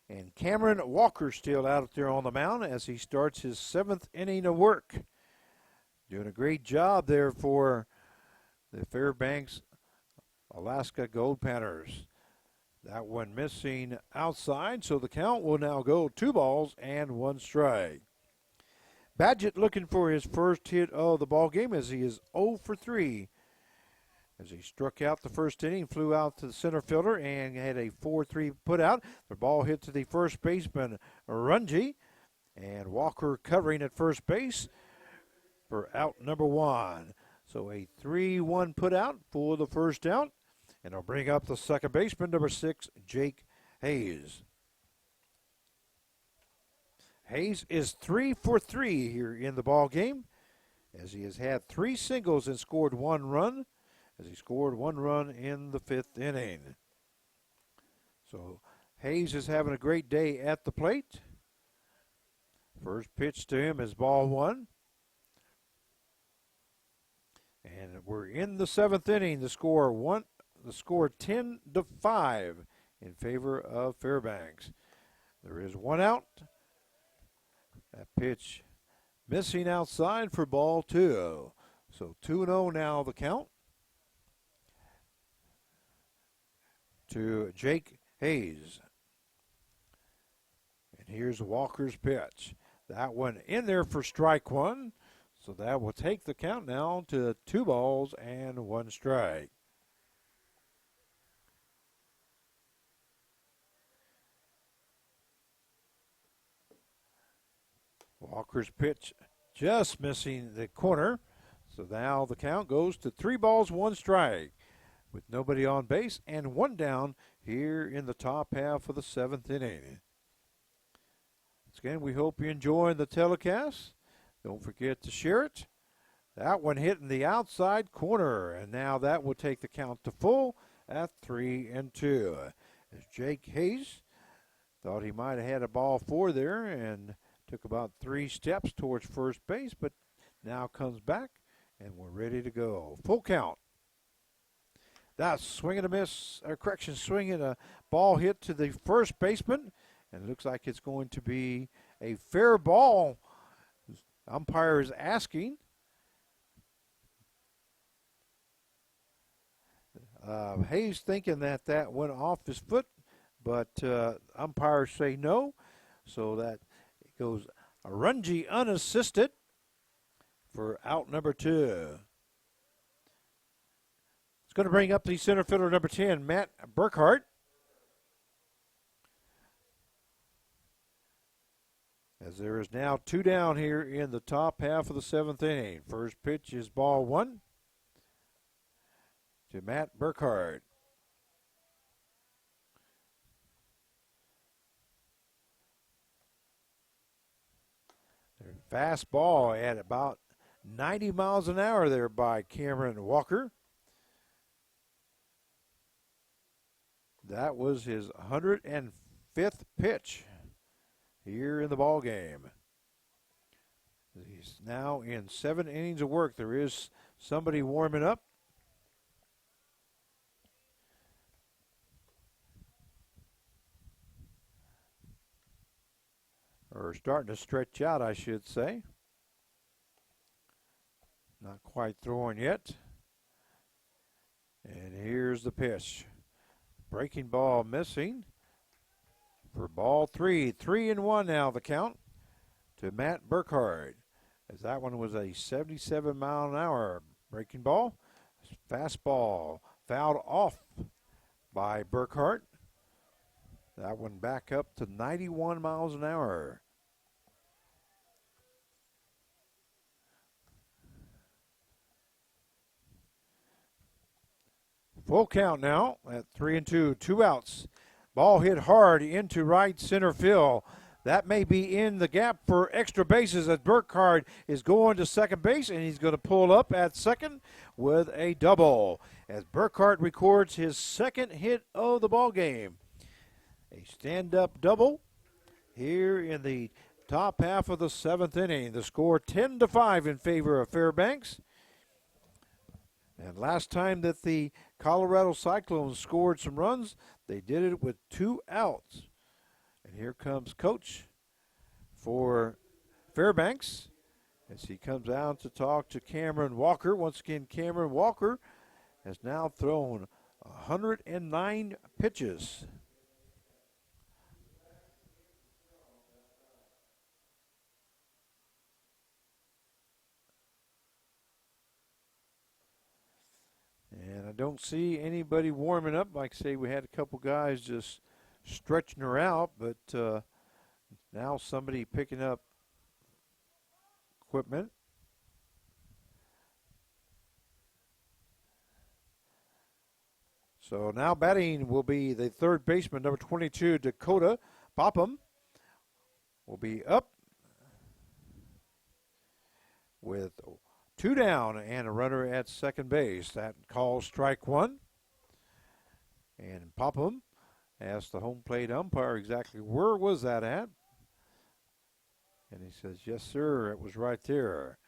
B: And Cameron Walker still out there on the mound as he starts his 7th inning of work. Doing a great job there for the Fairbanks, Alaska Goldpanners. That one missing outside, so the count will now go 2 balls and 1 strike. Badgett looking for his first hit of the ball game as he is 0 for 3. As he struck out the first inning, flew out to the center fielder and had a 4-3 put out. The ball hit to the first baseman, Runge, and Walker covering at first base for out number 1. So a 3-1 put out for the first out, and it'll bring up the second baseman, number 6, Jake Hayes. Hayes is 3 for 3 here in the ball game, as he has had 3 singles and scored 1 run. As he scored 1 run in the 5th inning. So Hayes is having a great day at the plate. First pitch to him is ball 1. And we're in the 7th inning. The score 10-5 in favor of Fairbanks. There is 1 out. That pitch missing outside for ball 2. So 2-0 now the count to Jake Hayes. And here's Walker's pitch. That one in there for strike 1. So that will take the count now to 2 balls and 1 strike. Walker's pitch just missing the corner. So now the count goes to 3 balls, 1 strike. With nobody on base and 1 down here in the top half of the 7th inning. Again, we hope you're enjoying the telecast. Don't forget to share it. That one hitting the outside corner, and now that will take the count to full at 3-2. As Jake Hayes thought he might have had a ball 4 there and took about 3 steps towards first base, but now comes back, and we're ready to go. Full count. Now swing and a miss, or correction, swing and a ball hit to the first baseman, and it looks like it's going to be a fair ball. Umpire is asking. Hayes thinking that went off his foot, but umpires say no, so that it goes Runji unassisted for out number 2. It's going to bring up the center fielder number 10, Matt Burkhart. As there is now 2 down here in the top half of the 7th inning. First pitch is ball 1 to Matt Burkhart. Fastball at about 90 miles an hour there by Cameron Walker. That was his 105th pitch here in the ball game. He's now in 7 innings of work. There is somebody warming up. Or starting to stretch out, I should say. Not quite throwing yet. And here's the pitch. Breaking ball missing for ball 3. 3-1 now the count to Matt Burkhart. As that one was a 77 mile an hour breaking ball. Fastball fouled off by Burkhart. That one back up to 91 miles an hour. Full count now at 3-2, 2 outs. Ball hit hard into right center field. That may be in the gap for extra bases as Burkhart is going to second base, and he's going to pull up at second with a double as Burkhart records his second hit of the ball game. A stand-up double here in the top half of the 7th inning. The score 10-5 in favor of Fairbanks. And last time that the Colorado Cyclones scored some runs, they did it with 2 outs. And here comes Coach for Fairbanks as he comes out to talk to Cameron Walker. Once again, Cameron Walker has now thrown 109 pitches. And I don't see anybody warming up. Like I say, we had a couple guys just stretching her out, but now somebody picking up equipment. So now batting will be the third baseman, number 22, Dakota Popham, will be up with 2 down and a runner at second base. That calls strike 1. And Popham asked the home plate umpire exactly where was that at. And he says, yes, sir, it was right there.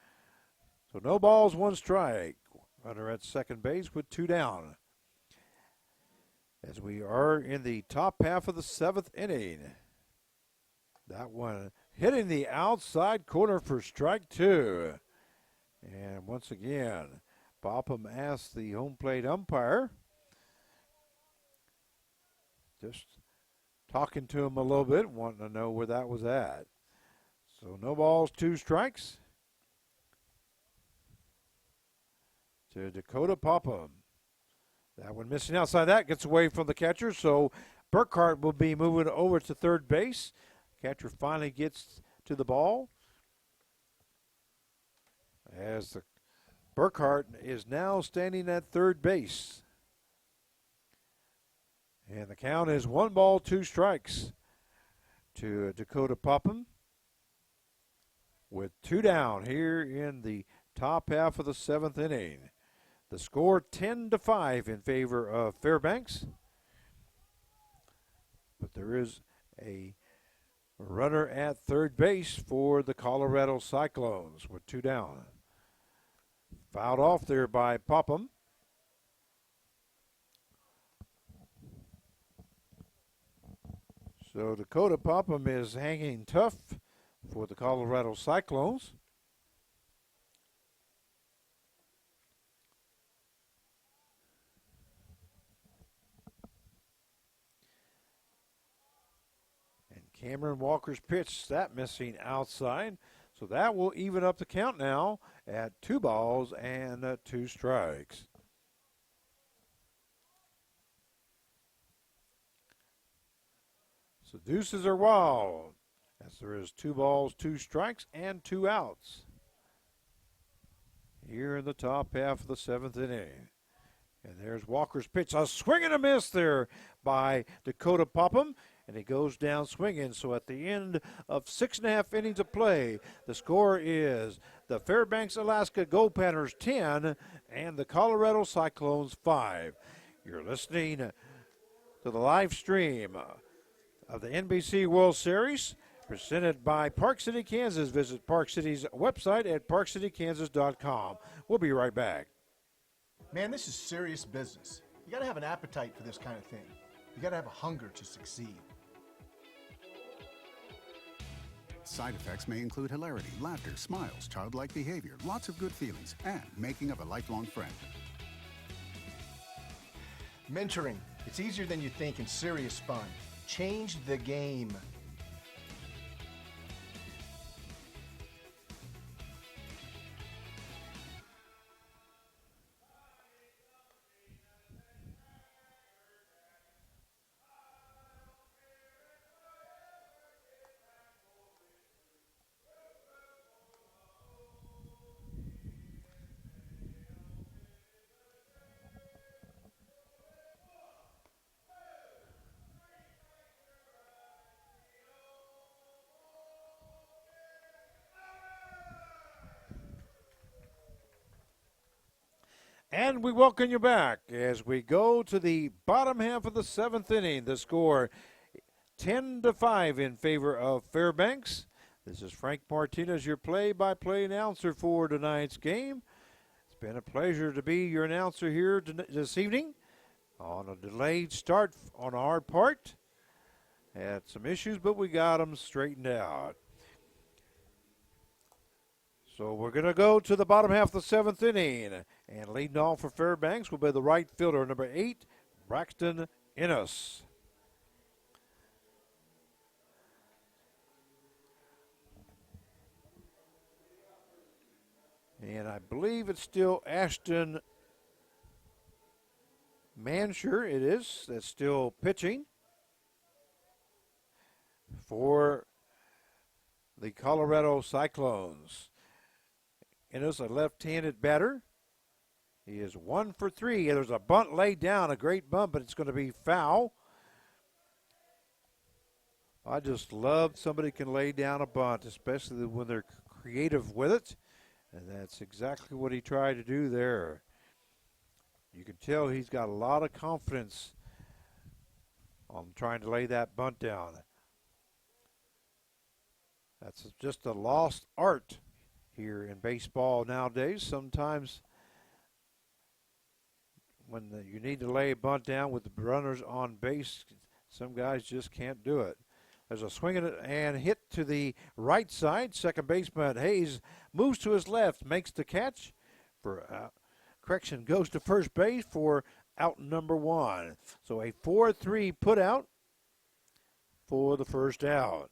B: So no balls, 1 strike. Runner at second base with 2 down. As we are in the top half of the 7th inning. That one hitting the outside corner for strike 2. And once again, Popham asked the home plate umpire, just talking to him a little bit, wanting to know where that was at. So no balls, 2 strikes to Dakota Popham. That one missing outside that, gets away from the catcher, so Burkhart will be moving over to third base. Catcher finally gets to the ball. As the Burkhart is now standing at third base. And the count is 1 ball, 2 strikes to Dakota Popham with 2 down here in the top half of the 7th inning. The score 10-5 in favor of Fairbanks. But there is a runner at third base for the Colorado Cyclones with 2 down. Fouled off there by Popham. So Dakota Popham is hanging tough for the Colorado Cyclones. And Cameron Walker's pitch, that missing outside. So that will even up the count now at 2 balls and 2 strikes. So deuces are wild, as there is 2 balls, 2 strikes, and 2 outs here in the top half of the 7th inning. And there's Walker's pitch, a swing and a miss there by Dakota Popham, and he goes down swinging. So at the end of 6.5 innings of play, the score is the Fairbanks, Alaska Goldpanners 10 and the Colorado Cyclones 5. You're listening to the live stream of the NBC World Series, presented by Park City, Kansas. Visit Park City's website at parkcitykansas.com. We'll be right back.
L: Man, this is serious business. You got to have an appetite for this kind of thing. You got to have a hunger to succeed.
M: Side effects may include hilarity, laughter, smiles, childlike behavior, lots of good feelings, and making of a lifelong friend.
L: Mentoring. It's easier than you think and serious fun. Change the game.
B: And we welcome you back as we go to the bottom half of the 7th inning. The score 10-5 in favor of Fairbanks. This is Frank Martinez, your play-by-play announcer for tonight's game. It's been a pleasure to be your announcer here this evening on a delayed start on our part. Had some issues, but we got them straightened out. So we're going to go to the bottom half of the 7th inning. And leading off for Fairbanks will be the right fielder, number 8, Braxton Innes. And I believe it's still Ashton Mansher, it is, that's still pitching for the Colorado Cyclones. Innes, a left-handed batter. He is 1 for 3. There's a bunt laid down, a great bunt, but it's going to be foul. I just love somebody can lay down a bunt, especially when they're creative with it. And that's exactly what he tried to do there. You can tell he's got a lot of confidence on trying to lay that bunt down. That's just a lost art here in baseball nowadays. Sometimes when you need to lay a bunt down with the runners on base, some guys just can't do it. There's a swing and hit to the right side. Second baseman Hayes moves to his left, makes the catch for correction, goes to first base for out number 1. So a 4-3 put out for the first out.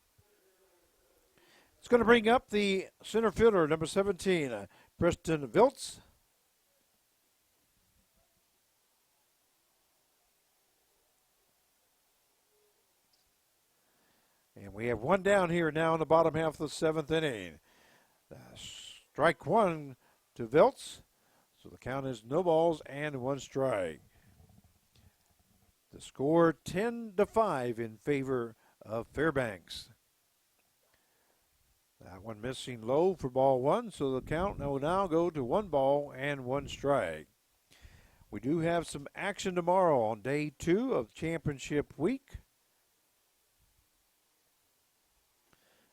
B: It's going to bring up the center fielder, number 17, Preston Viltz. And we have one down here now in the bottom half of the 7th inning. Strike 1 to Viltz. So the count is no balls and 1 strike. The score 10-5 in favor of Fairbanks. That one missing low for ball 1, so the count will now go to 1 ball and 1 strike. We do have some action tomorrow on day 2 of championship week.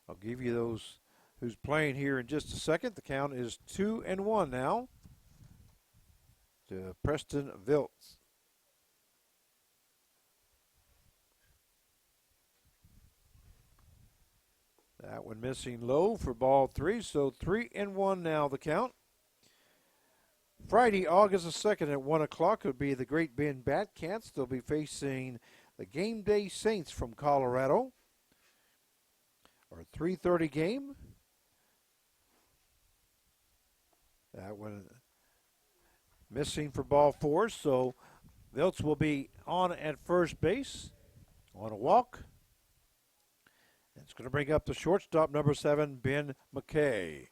B: I'll give you those who's playing here in just a second. The count is 2-1 now to Preston Viltz. That one missing low for ball 3, so 3-1 now the count. Friday, August the 2nd at 1 o'clock would be the Great Bend Batcats. They'll be facing the Game Day Saints from Colorado. Our 3:30 game. That one missing for ball 4, so Viltz will be on at first base on a walk. It's going to bring up the shortstop, number 7, Ben McKay.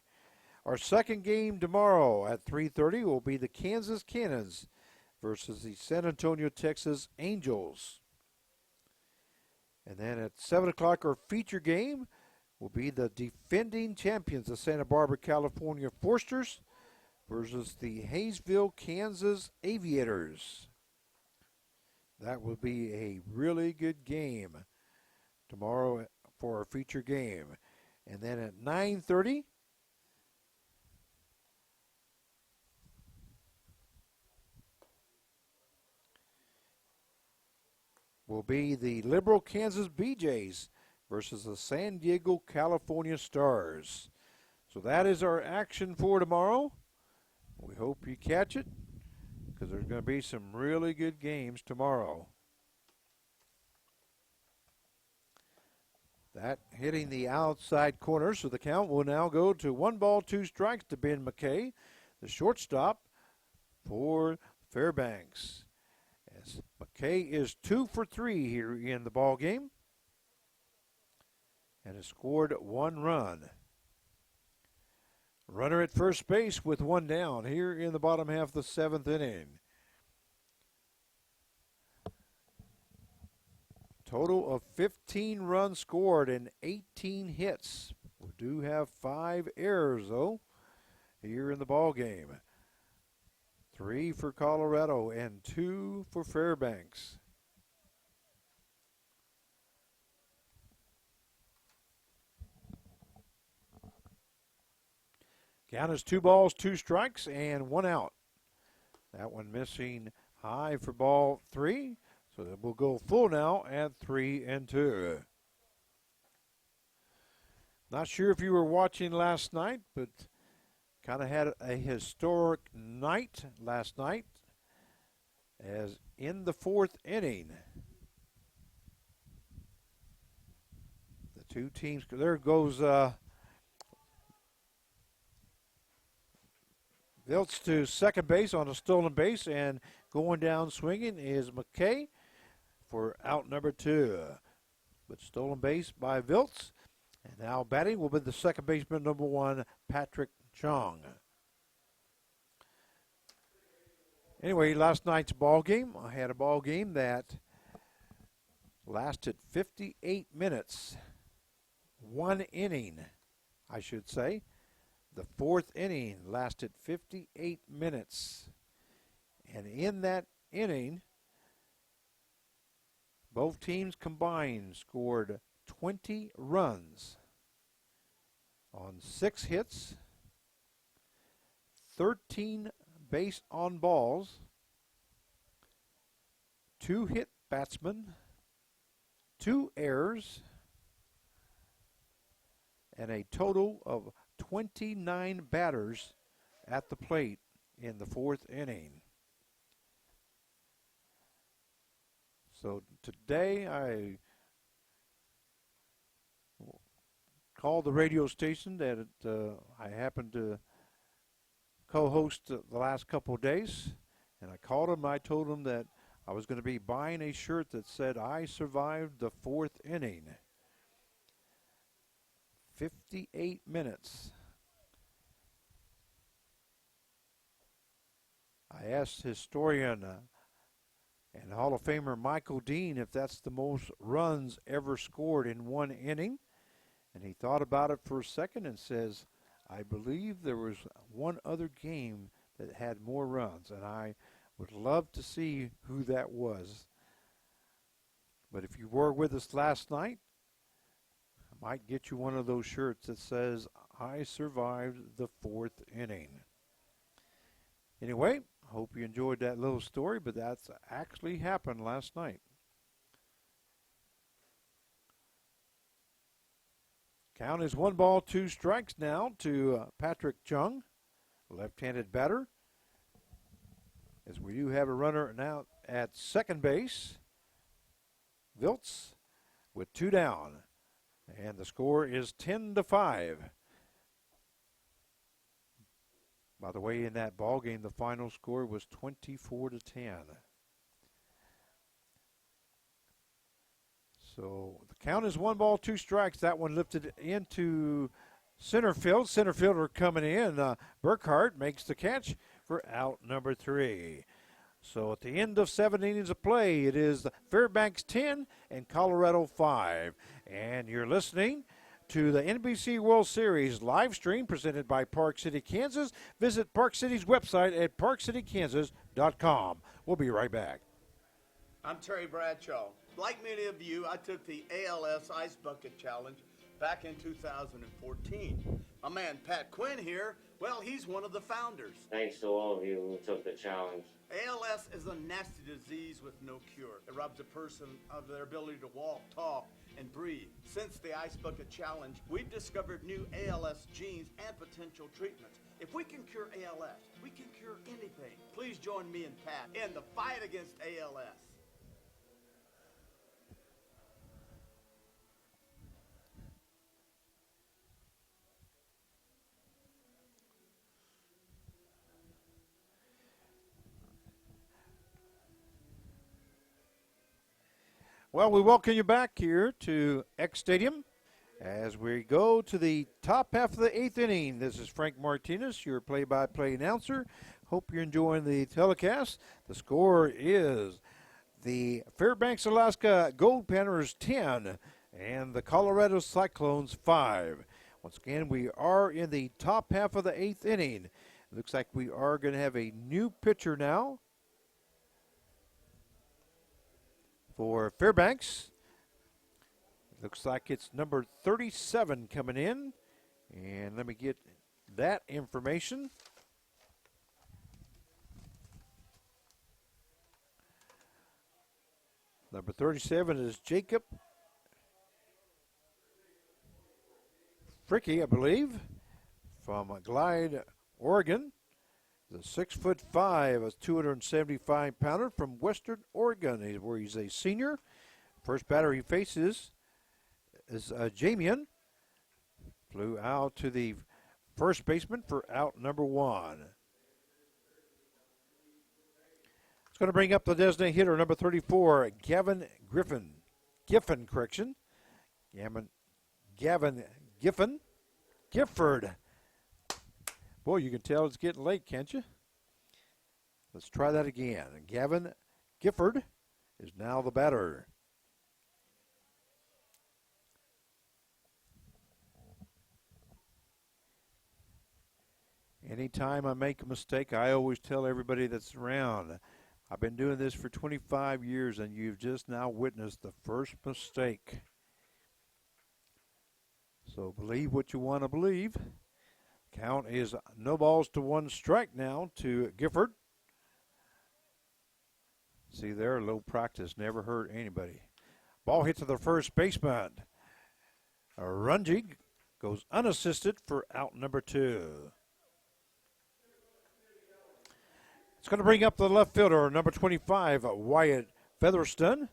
B: Our second game tomorrow at 3:30 will be the Kansas Cannons versus the San Antonio, Texas Angels. And then at 7 o'clock, our feature game will be the defending champions, the Santa Barbara, California Forsters versus the Hayesville, Kansas Aviators. That will be a really good game tomorrow for our feature game. And then at 9:30, will be the Liberal Kansas BJs versus the San Diego, California Stars. So that is our action for tomorrow. We hope you catch it, because there's going to be some really good games tomorrow. That hitting the outside corner, so the count will now go to 1 ball, 2 strikes to Ben McKay, the shortstop for Fairbanks. As McKay is 2 for 3 here in the ball game and has scored 1 run. Runner at first base with 1 down here in the bottom half of the 7th inning. Total of 15 runs scored and 18 hits. We do have 5 errors, though, here in the ball game. 3 for Colorado and 2 for Fairbanks. Count is 2 balls, 2 strikes, and 1 out. That one missing high for ball 3. So that we'll go full now at 3-2. Not sure if you were watching last night, but kind of had a historic night last night, as in the 4th inning, the 2 teams, there goes Viltz to second base on a stolen base, and going down swinging is McKay for out number 2. But stolen base by Viltz. And now batting will be the second baseman, number 1, Patrick Chong. Anyway, last night's ball game, I had a ball game that lasted 58 minutes. 1 inning, I should say. The 4th inning lasted 58 minutes. And in that inning, both teams combined scored 20 runs on 6 hits, 13 base on balls, 2 hit batsmen, 2 errors, and a total of 29 batters at the plate in the 4th inning. So today I called the radio station that I happened to co-host the last couple of days, and I called them. I told them that I was going to be buying a shirt that said, "I survived the 4th inning." 58 minutes. I asked historian and Hall of Famer Michael Dean if that's the most runs ever scored in 1 inning. And he thought about it for a second and says, I believe there was one other game that had more runs, and I would love to see who that was. But if you were with us last night, I might get you one of those shirts that says, I survived the 4th inning. Anyway, I hope you enjoyed that little story, but that's actually happened last night. Count is 1 ball, 2 strikes now to Patrick Chung, left-handed batter. As we do have a runner now at second base, Viltz with 2 down. And the score is 10-5. By the way, in that ball game, the final score was 24-10. So the count is 1 ball, 2 strikes. That one lifted into center field. Center fielder coming in. Burkhart makes the catch for out number 3. So at the end of 7 innings of play, it is Fairbanks 10 and Colorado 5. And you're listening to the NBC World Series live stream presented by Park City, Kansas. Visit Park City's website at parkcitykansas.com. We'll be right back.
N: I'm Terry Bradshaw. Like many of you, I took the ALS Ice Bucket Challenge back in 2014. My man Pat Quinn here, well, he's one of the founders.
O: Thanks to all of you who took the challenge.
N: ALS is a nasty disease with no cure. It robs a person of their ability to walk, talk, and breathe. Since the Ice Bucket Challenge, we've discovered new ALS genes and potential treatments. If we can cure ALS, we can cure anything. Please join me and Pat in the fight against ALS.
B: Well, we welcome you back here to X Stadium as we go to the top half of the 8th inning. This is Frank Martinez, your play-by-play announcer. Hope you're enjoying the telecast. The score is the Fairbanks, Alaska Goldpanners 10 and the Colorado Cyclones 5. Once again, we are in the top half of the 8th inning. Looks like we are going to have a new pitcher now for Fairbanks. Looks like it's number 37 coming in. And let me get that information. Number 37 is Jacob Fricky, I believe, from Glide, Oregon. The 6'5", a 275-pounder from Western Oregon, where he's a senior. First batter he faces is Jamian. Flew out to the first baseman for out number 1. It's going to bring up the designated hitter, number 34, Gavin Gifford. Boy, you can tell it's getting late, can't you? Let's try that again. Gavin Gifford is now the batter. Anytime I make a mistake, I always tell everybody that's around, I've been doing this for 25 years, and you've just now witnessed the first mistake. So believe what you want to believe. Count is no balls to 1 strike now to Gifford. See there, low practice never hurt anybody. Ball hit to the first baseman. Runge goes unassisted for out number 2. It's going to bring up the left fielder, number 25, Wyatt Featherston.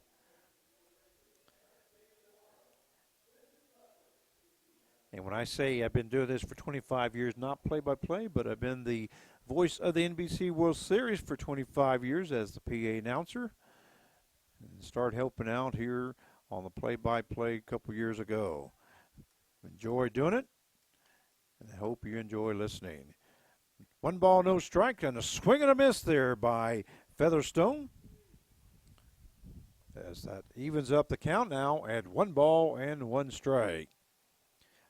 B: And when I say I've been doing this for 25 years, not play-by-play, but I've been the voice of the NBC World Series for 25 years as the PA announcer. And started helping out here on the play-by-play a couple years ago. Enjoy doing it, and I hope you enjoy listening. 1 ball, no strike, and a swing and a miss there by Featherstone. As that evens up the count now at 1 ball and 1 strike.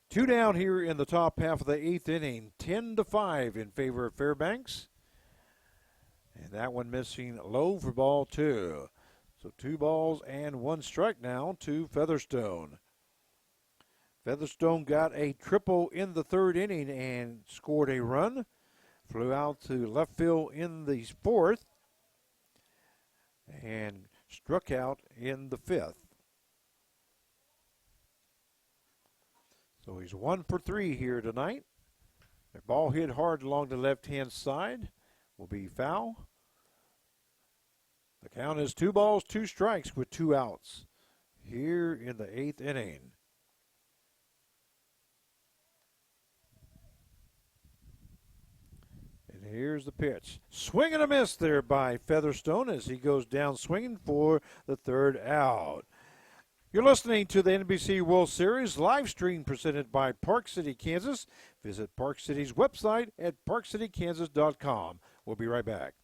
B: 2 down here in the top half of the 8th inning, 10-5 in favor of Fairbanks. And that one missing low for ball 2. So 2 balls and 1 strike now to Featherstone. Featherstone got a triple in the 3rd inning and scored a run. Flew out to left field in the 4th and struck out in the 5th.
P: So he's 1 for 3 here tonight. The ball hit hard along the left-hand side. Will be foul. The count is 2 balls, 2 strikes with 2 outs here in the 8th inning. And here's the pitch. Swing and a miss there by Featherstone as he goes down swinging for the 3rd out. You're listening to the NBC World Series live stream presented by Park City, Kansas. Visit Park City's website at parkcitykansas.com. We'll be right back.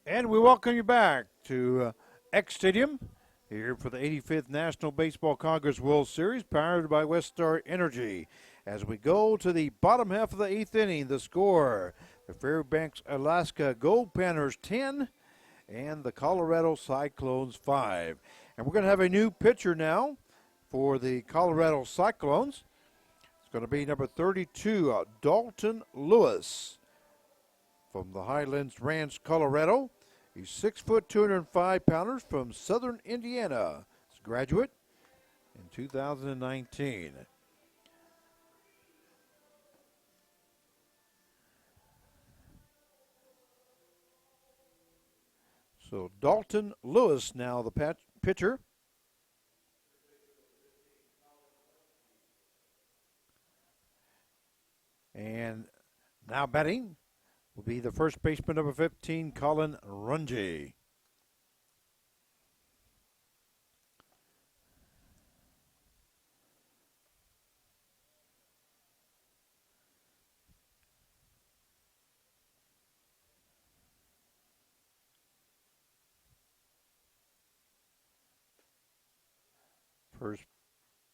P: And we welcome you back to X Stadium here for the 85th National Baseball Congress World Series, powered by Westar Energy. As we go to the bottom half of the 8th inning, the score, the Fairbanks, Alaska Goldpanners 10 and the Colorado Cyclones 5. And we're going to have a new pitcher now for the Colorado Cyclones. It's going to be number 32, Dalton Lewis from the Highlands Ranch, Colorado. He's 6 foot, 205 pounders from Southern Indiana. He's a graduate in 2019. So Dalton Lewis now the pitcher. And now batting will be the first baseman, number 15, Colin Runge. First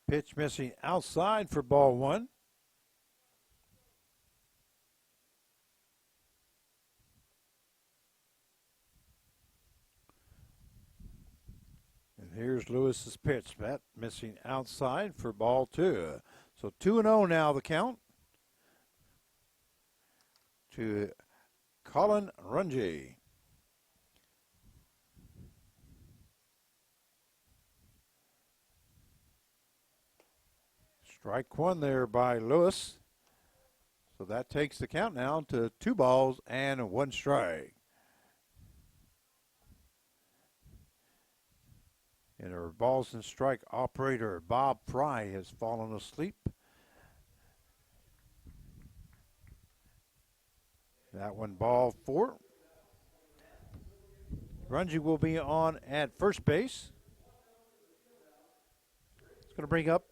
P: pitch missing outside for ball 1. Here's Lewis's pitch. That missing outside for ball 2. So 2-0 now the count to Colin Runge. Strike 1 there by Lewis. So that takes the count now to 2 balls and 1 strike. And our balls and strike operator, Bob Fry, has fallen asleep. That one, ball 4. Runge will be on at first base. It's going to bring up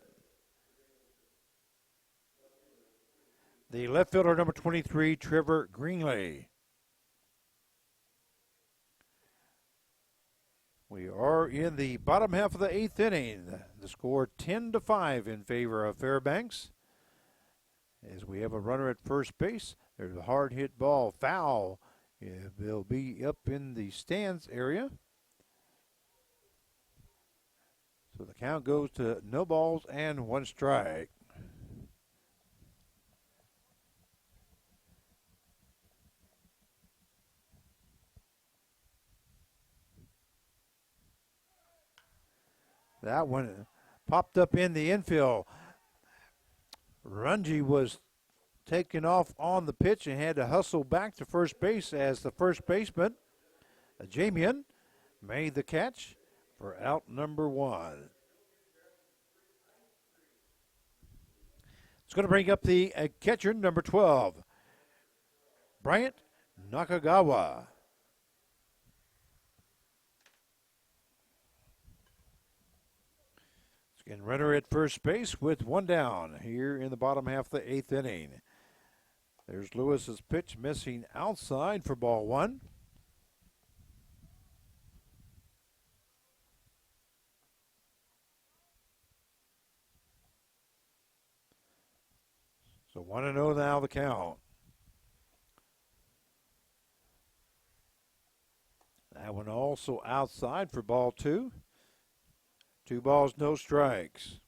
P: the left fielder, number 23, Trevor Greenley. We are in the bottom half of the 8th inning. The score 10-5 in favor of Fairbanks. As we have a runner at first base, there's a hard hit ball, foul. They'll be up in the stands area. So the count goes to no balls and 1 strike. That one popped up in the infield. Runge was taken off on the pitch and had to hustle back to first base as the first baseman, Jamian, made the catch for out number 1. It's going to bring up the catcher, number 12, Bryant Nakagawa. Again, runner at first base with 1 down here in the bottom half of the 8th inning. There's Lewis's pitch missing outside for ball 1. So 1-0 now the count. That one also outside for ball 2. 2 balls, no strikes.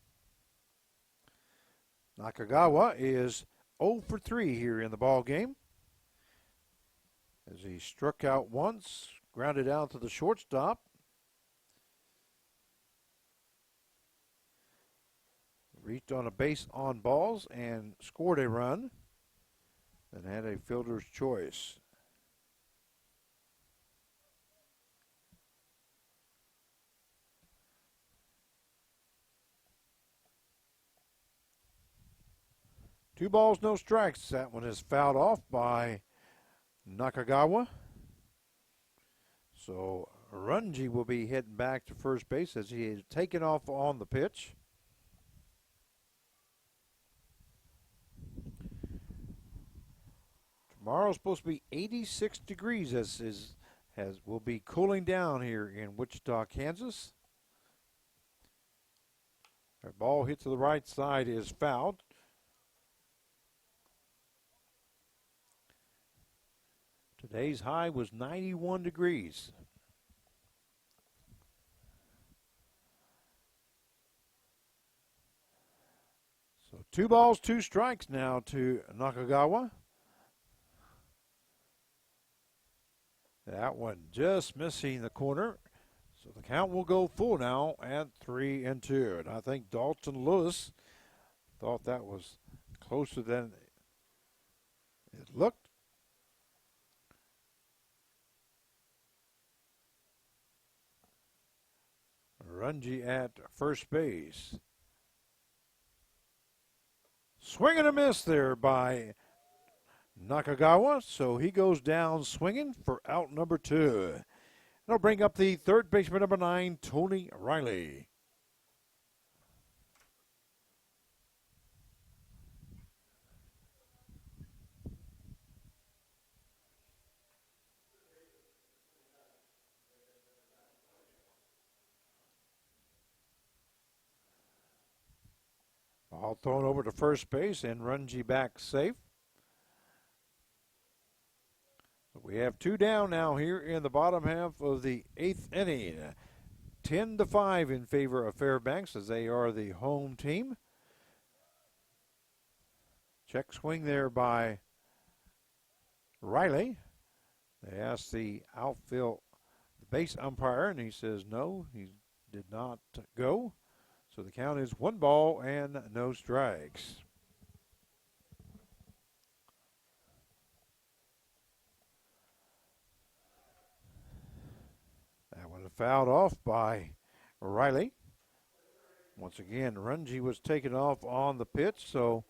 P: Nakagawa is 0 for 3 here in the ball game, as he struck out once, grounded out to the shortstop. Reached on a base on balls and scored a run, then had a fielder's choice. Two balls, no strikes. That one is fouled off by Nakagawa. So Runji will be heading back to first base as he is taken off on the pitch. Tomorrow's supposed to be 86 degrees as will be cooling down here in Wichita, Kansas. Our ball hit to the right side is fouled. Today's high was 91 degrees. So 2 balls, 2 strikes now to Nakagawa. That one just missing the corner. So the count will go full now at 3-2. And I think Dalton Lewis thought that was closer than it looked. Runji at first base. Swing and a miss there by Nakagawa, so he goes down swinging for out number 2. That'll bring up the third baseman, number 9, Tony Riley. Ball thrown over to first base and Runji back safe. We have 2 down now here in the bottom half of the 8th inning. 10-5 in favor of Fairbanks as they are the home team. Check swing there by Riley. They asked the outfield base umpire, and he says no, he did not go. So the count is 1 ball and no strikes. That one fouled off by Riley. Once again, Runji was taken off on the pitch, so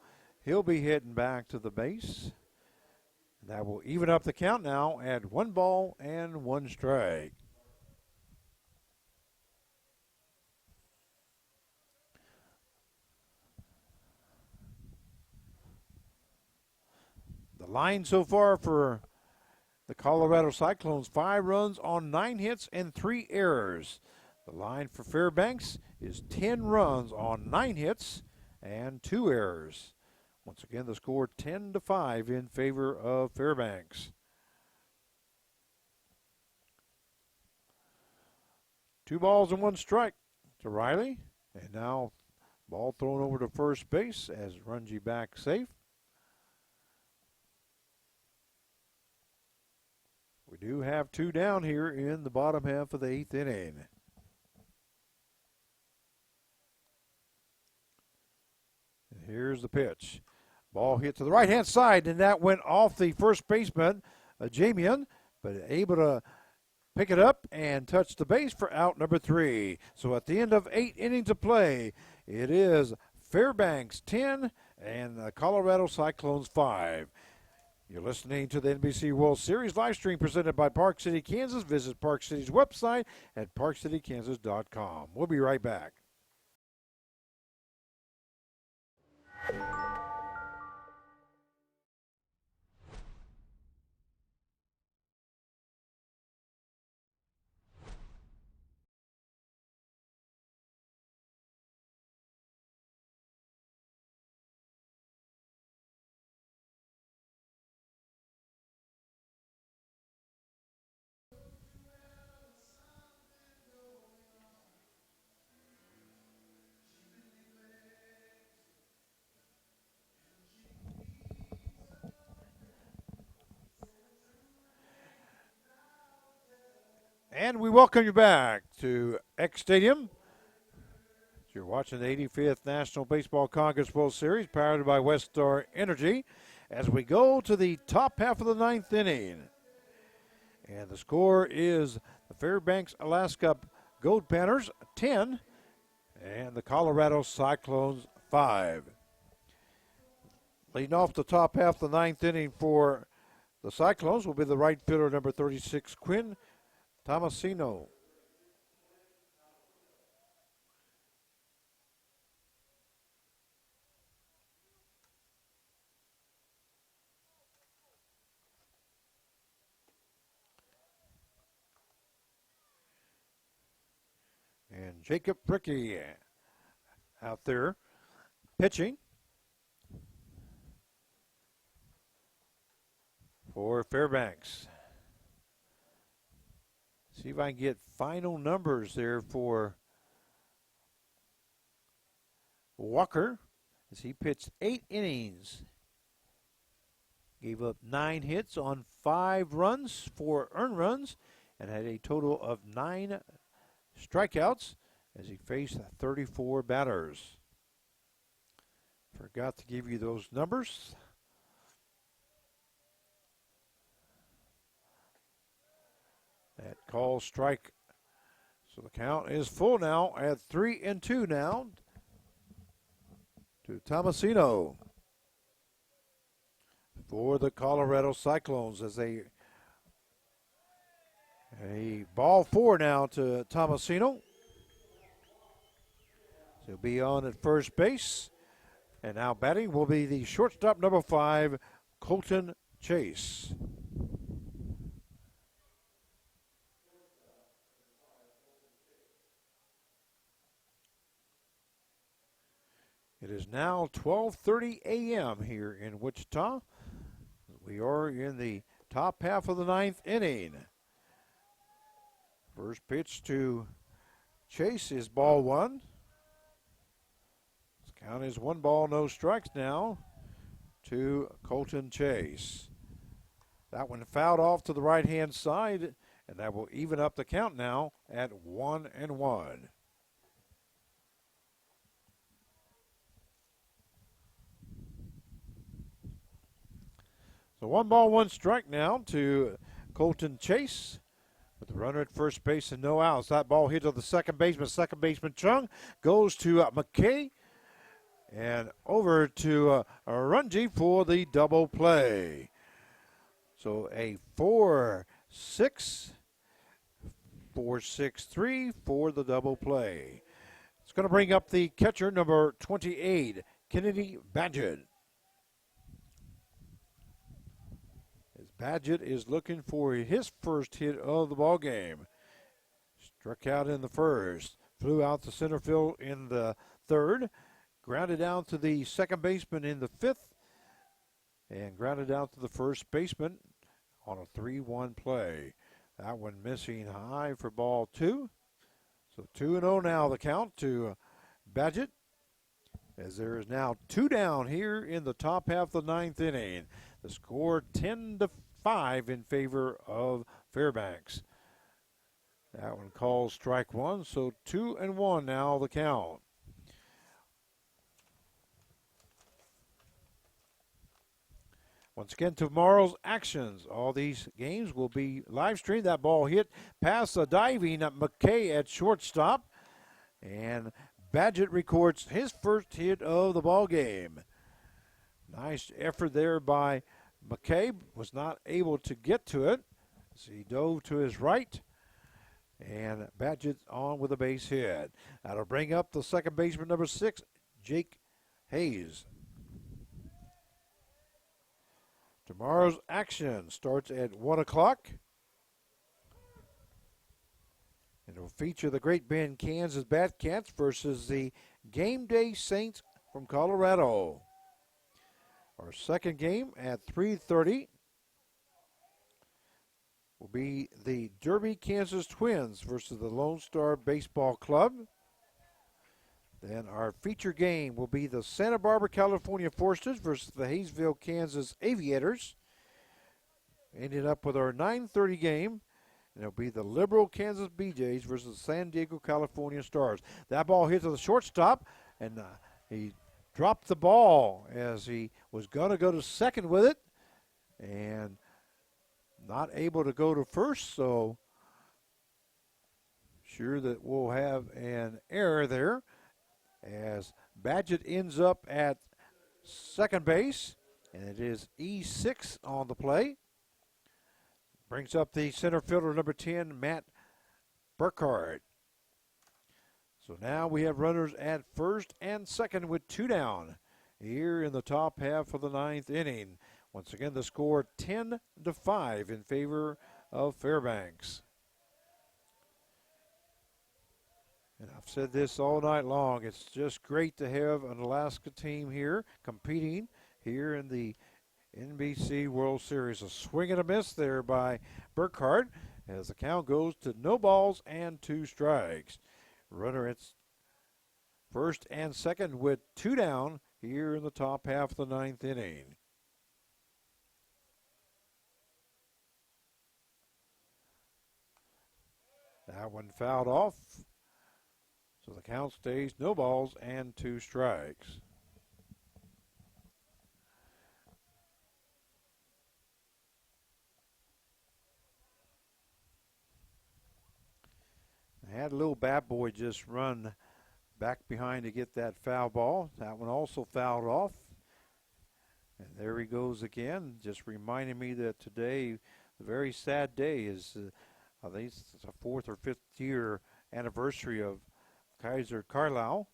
P: he'll be heading back to the base. That will even up the count now at 1 ball and 1 strike. The line so far for the Colorado Cyclones, 5 runs on 9 hits and 3 errors. The line for Fairbanks is 10 runs on 9 hits and 2 errors. Once again, the score 10-5 in favor of Fairbanks. 2 balls and 1 strike to Riley. And now ball thrown over to first base as Runji back safe. We do have 2 down here in the bottom half of the 8th inning. And here's the pitch. Ball hit to the right-hand side, and that went off the first baseman, Jamian, but able to pick it up and touch the base for out number 3. So at the end of 8 innings of play, it is Fairbanks 10 and the Colorado Cyclones 5. You're listening to the NBC World Series live stream presented by Park City, Kansas. Visit Park City's website at parkcitykansas.com. We'll be right back. And we welcome you back to X Stadium. You're watching the 85th National Baseball Congress World Series, powered by Westar Energy, as we go to the top half of the 9th inning. And the score is the Fairbanks, Alaska Goldpanners 10 and the Colorado Cyclones 5. Leading off the top half of the 9th inning for the Cyclones will be the right fielder, number 36, Quinn Tomasino. And Jacob Bricky out there pitching for Fairbanks. See if I can get final numbers there for Walker as he pitched 8 innings. Gave up 9 hits on 5 runs, 4 earned runs, and had a total of 9 strikeouts as he faced 34 batters. Forgot to give you those numbers. That call strike. So the count is full now at 3-2 now to Tomasino for the Colorado Cyclones as a ball 4 now to Tomasino. He'll be on at first base. And now batting will be the shortstop, number 5, Colton Chase. It is now 12:30 a.m. here in Wichita. We are in the top half of the 9th inning. First pitch to Chase is ball 1. This count is 1 ball, no strikes now to Colton Chase. That one fouled off to the right-hand side, and that will even up the count now at 1-1. So 1 ball, 1 strike now to Colton Chase with the runner at first base and no outs. That ball hit to the second baseman. Second baseman Chung goes to McKay and over to Runji for the double play. So a 4-6, 4-6-3 for the double play. It's going to bring up the catcher, number 28, Kennedy Badgett. Badgett is looking for his first hit of the ball game. Struck out in the first, flew out to center field in the third, grounded down to the second baseman in the fifth, and grounded out to the first baseman on a 3-1 play. That one missing high for ball 2. So 2-0 now the count to Badgett, as there is now 2 down here in the top half of the 9th inning. The score 10-5 in favor of Fairbanks. That one calls strike 1, so 2-1 now the count. Once again, tomorrow's actions. All these games will be live streamed. That ball hit past the diving McKay at shortstop. And Badgett records his first hit of the ball game. Nice effort there by McKay. Was not able to get to it. So he dove to his right. And Badgett on with a base hit. That'll bring up the second baseman, number 6, Jake Hayes. Tomorrow's action starts at 1 o'clock. And it will feature the Great Bend, Kansas Batcats versus the Game Day Saints from Colorado. Our second game at 3:30 will be the Derby, Kansas Twins versus the Lone Star Baseball Club. Then our feature game will be the Santa Barbara, California Forsters versus the Hayesville, Kansas Aviators. Ending up with our 9:30 game, and it'll be the Liberal, Kansas BJs versus the San Diego, California Stars. That ball hit to the shortstop, and he dropped the ball as he was going to go to second with it, and not able to go to first, so sure that we'll have an error there as Badgett ends up at second base, and it is E6 on the play. Brings up the center fielder, number 10, Matt Burkhardt. So now we have runners at first and second with 2 down here in the top half of the 9th inning. Once again, the score 10-5 in favor of Fairbanks. And I've said this all night long. It's just great to have an Alaska team here competing here in the NBC World Series. A swing and a miss there by Burkhardt as the count goes to no balls and 2 strikes. Runner at first and second with 2 down here in the top half of the 9th inning. That one fouled off. So the count stays no balls and 2 strikes. I had a little bat boy just run back behind to get that foul ball. That one also fouled off. And there he goes again, just reminding me that today, a very sad day, is I think it's the 4th or 5th year anniversary of Kaiser Carlisle.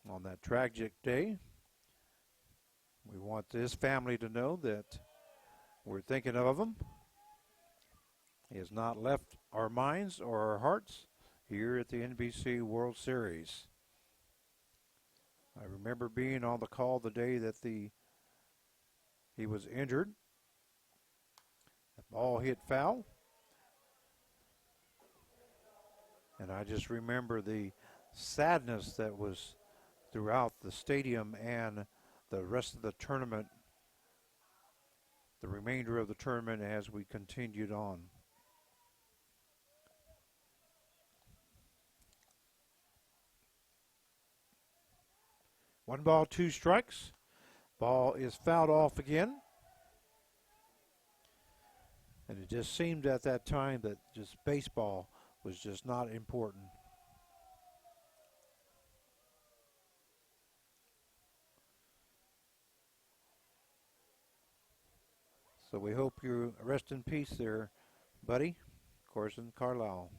P: On that tragic day, we want his family to know that we're thinking of him. He has not left our minds or our hearts here at the NBC World Series. I remember being on the call the day that he was injured. The ball hit foul. And I just remember the sadness that was throughout the stadium and the rest of the tournament, the remainder of the tournament as we continued on. One ball, 2 strikes. Ball is fouled off again. And it just seemed at that time that just baseball was just not important. So we hope you rest in peace there, buddy. Corson Carlisle.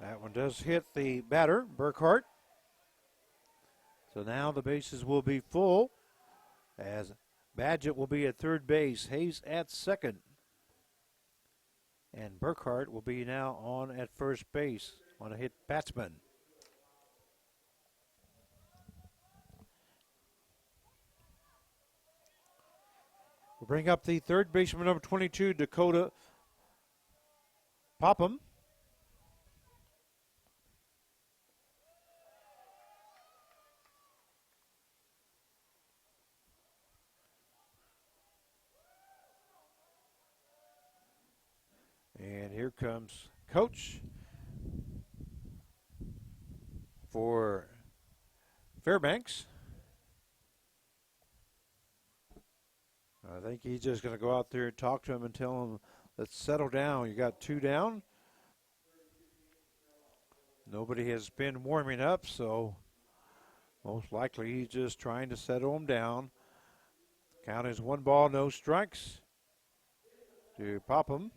P: That one does hit the batter, Burkhardt. So now the bases will be full as Badgett will be at third base, Hayes at second. And Burkhardt will be now on at first base on a hit batsman. We'll bring up the third baseman, number 22, Dakota Popham. And here comes Coach for Fairbanks. I think he's just going to go out there and talk to him and tell him, let's settle down. You got 2 down. Nobody has been warming up, so most likely he's just trying to settle him down. Count is 1 ball, no strikes to Popham.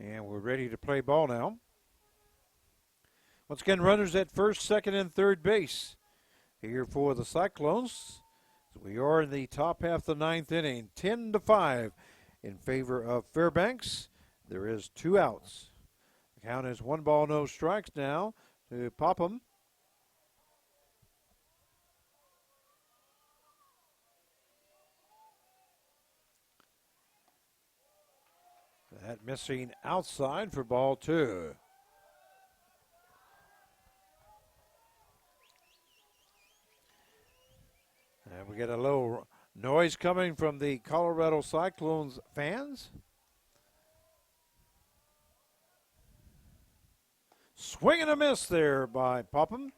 P: And we're ready to play ball now. Once again, runners at first, second, and third base here for the Cyclones. We are in the top half of the 9th inning, 10-5 in favor of Fairbanks. There is 2 outs. The count is 1 ball, no strikes now to Popham. That missing outside for ball 2. And we get a little noise coming from the Colorado Cyclones fans. Swing and a miss there by Popham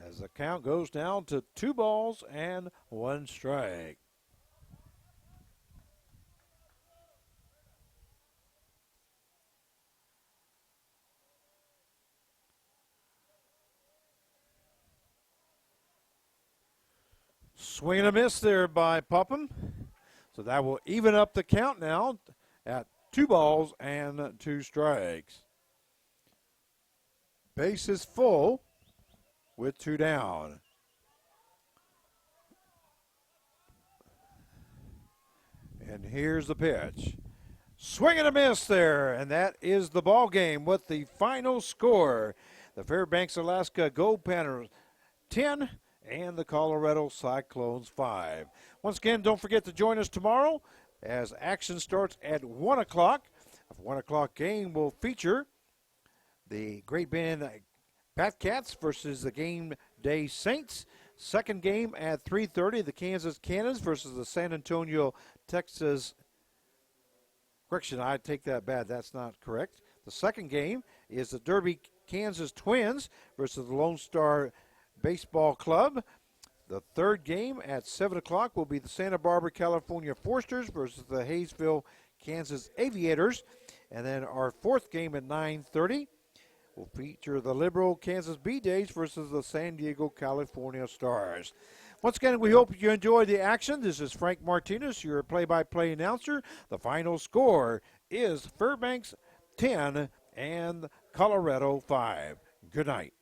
P: as the count goes down to 2 balls and 1 strike. Swing and a miss there by Popham. So that will even up the count now at 2 balls and 2 strikes. Base is full with 2 down. And here's the pitch. Swing and a miss there, and that is the ball game with the final score. The Fairbanks, Alaska Goldpanners 10 and the Colorado Cyclones 5. Once again, don't forget to join us tomorrow as action starts at 1 o'clock. A 1 o'clock game will feature the Great Bend Batcats versus the Game Day Saints. Second game at 3:30, the Kansas Cannons versus the San Antonio, Texas. Correction, I take that bad. That's not correct. The second game is the Derby, Kansas Twins versus the Lone Star Baseball Club. The third game at 7 o'clock will be the Santa Barbara, California Foresters versus the Hayesville, Kansas Aviators. And then our fourth game at 9:30 will feature the Liberal Kansas B-Days versus the San Diego, California Stars. Once again, we hope you enjoyed the action. This is Frank Martinez, your play-by-play announcer. The final score is Fairbanks 10 and Colorado 5. Good night.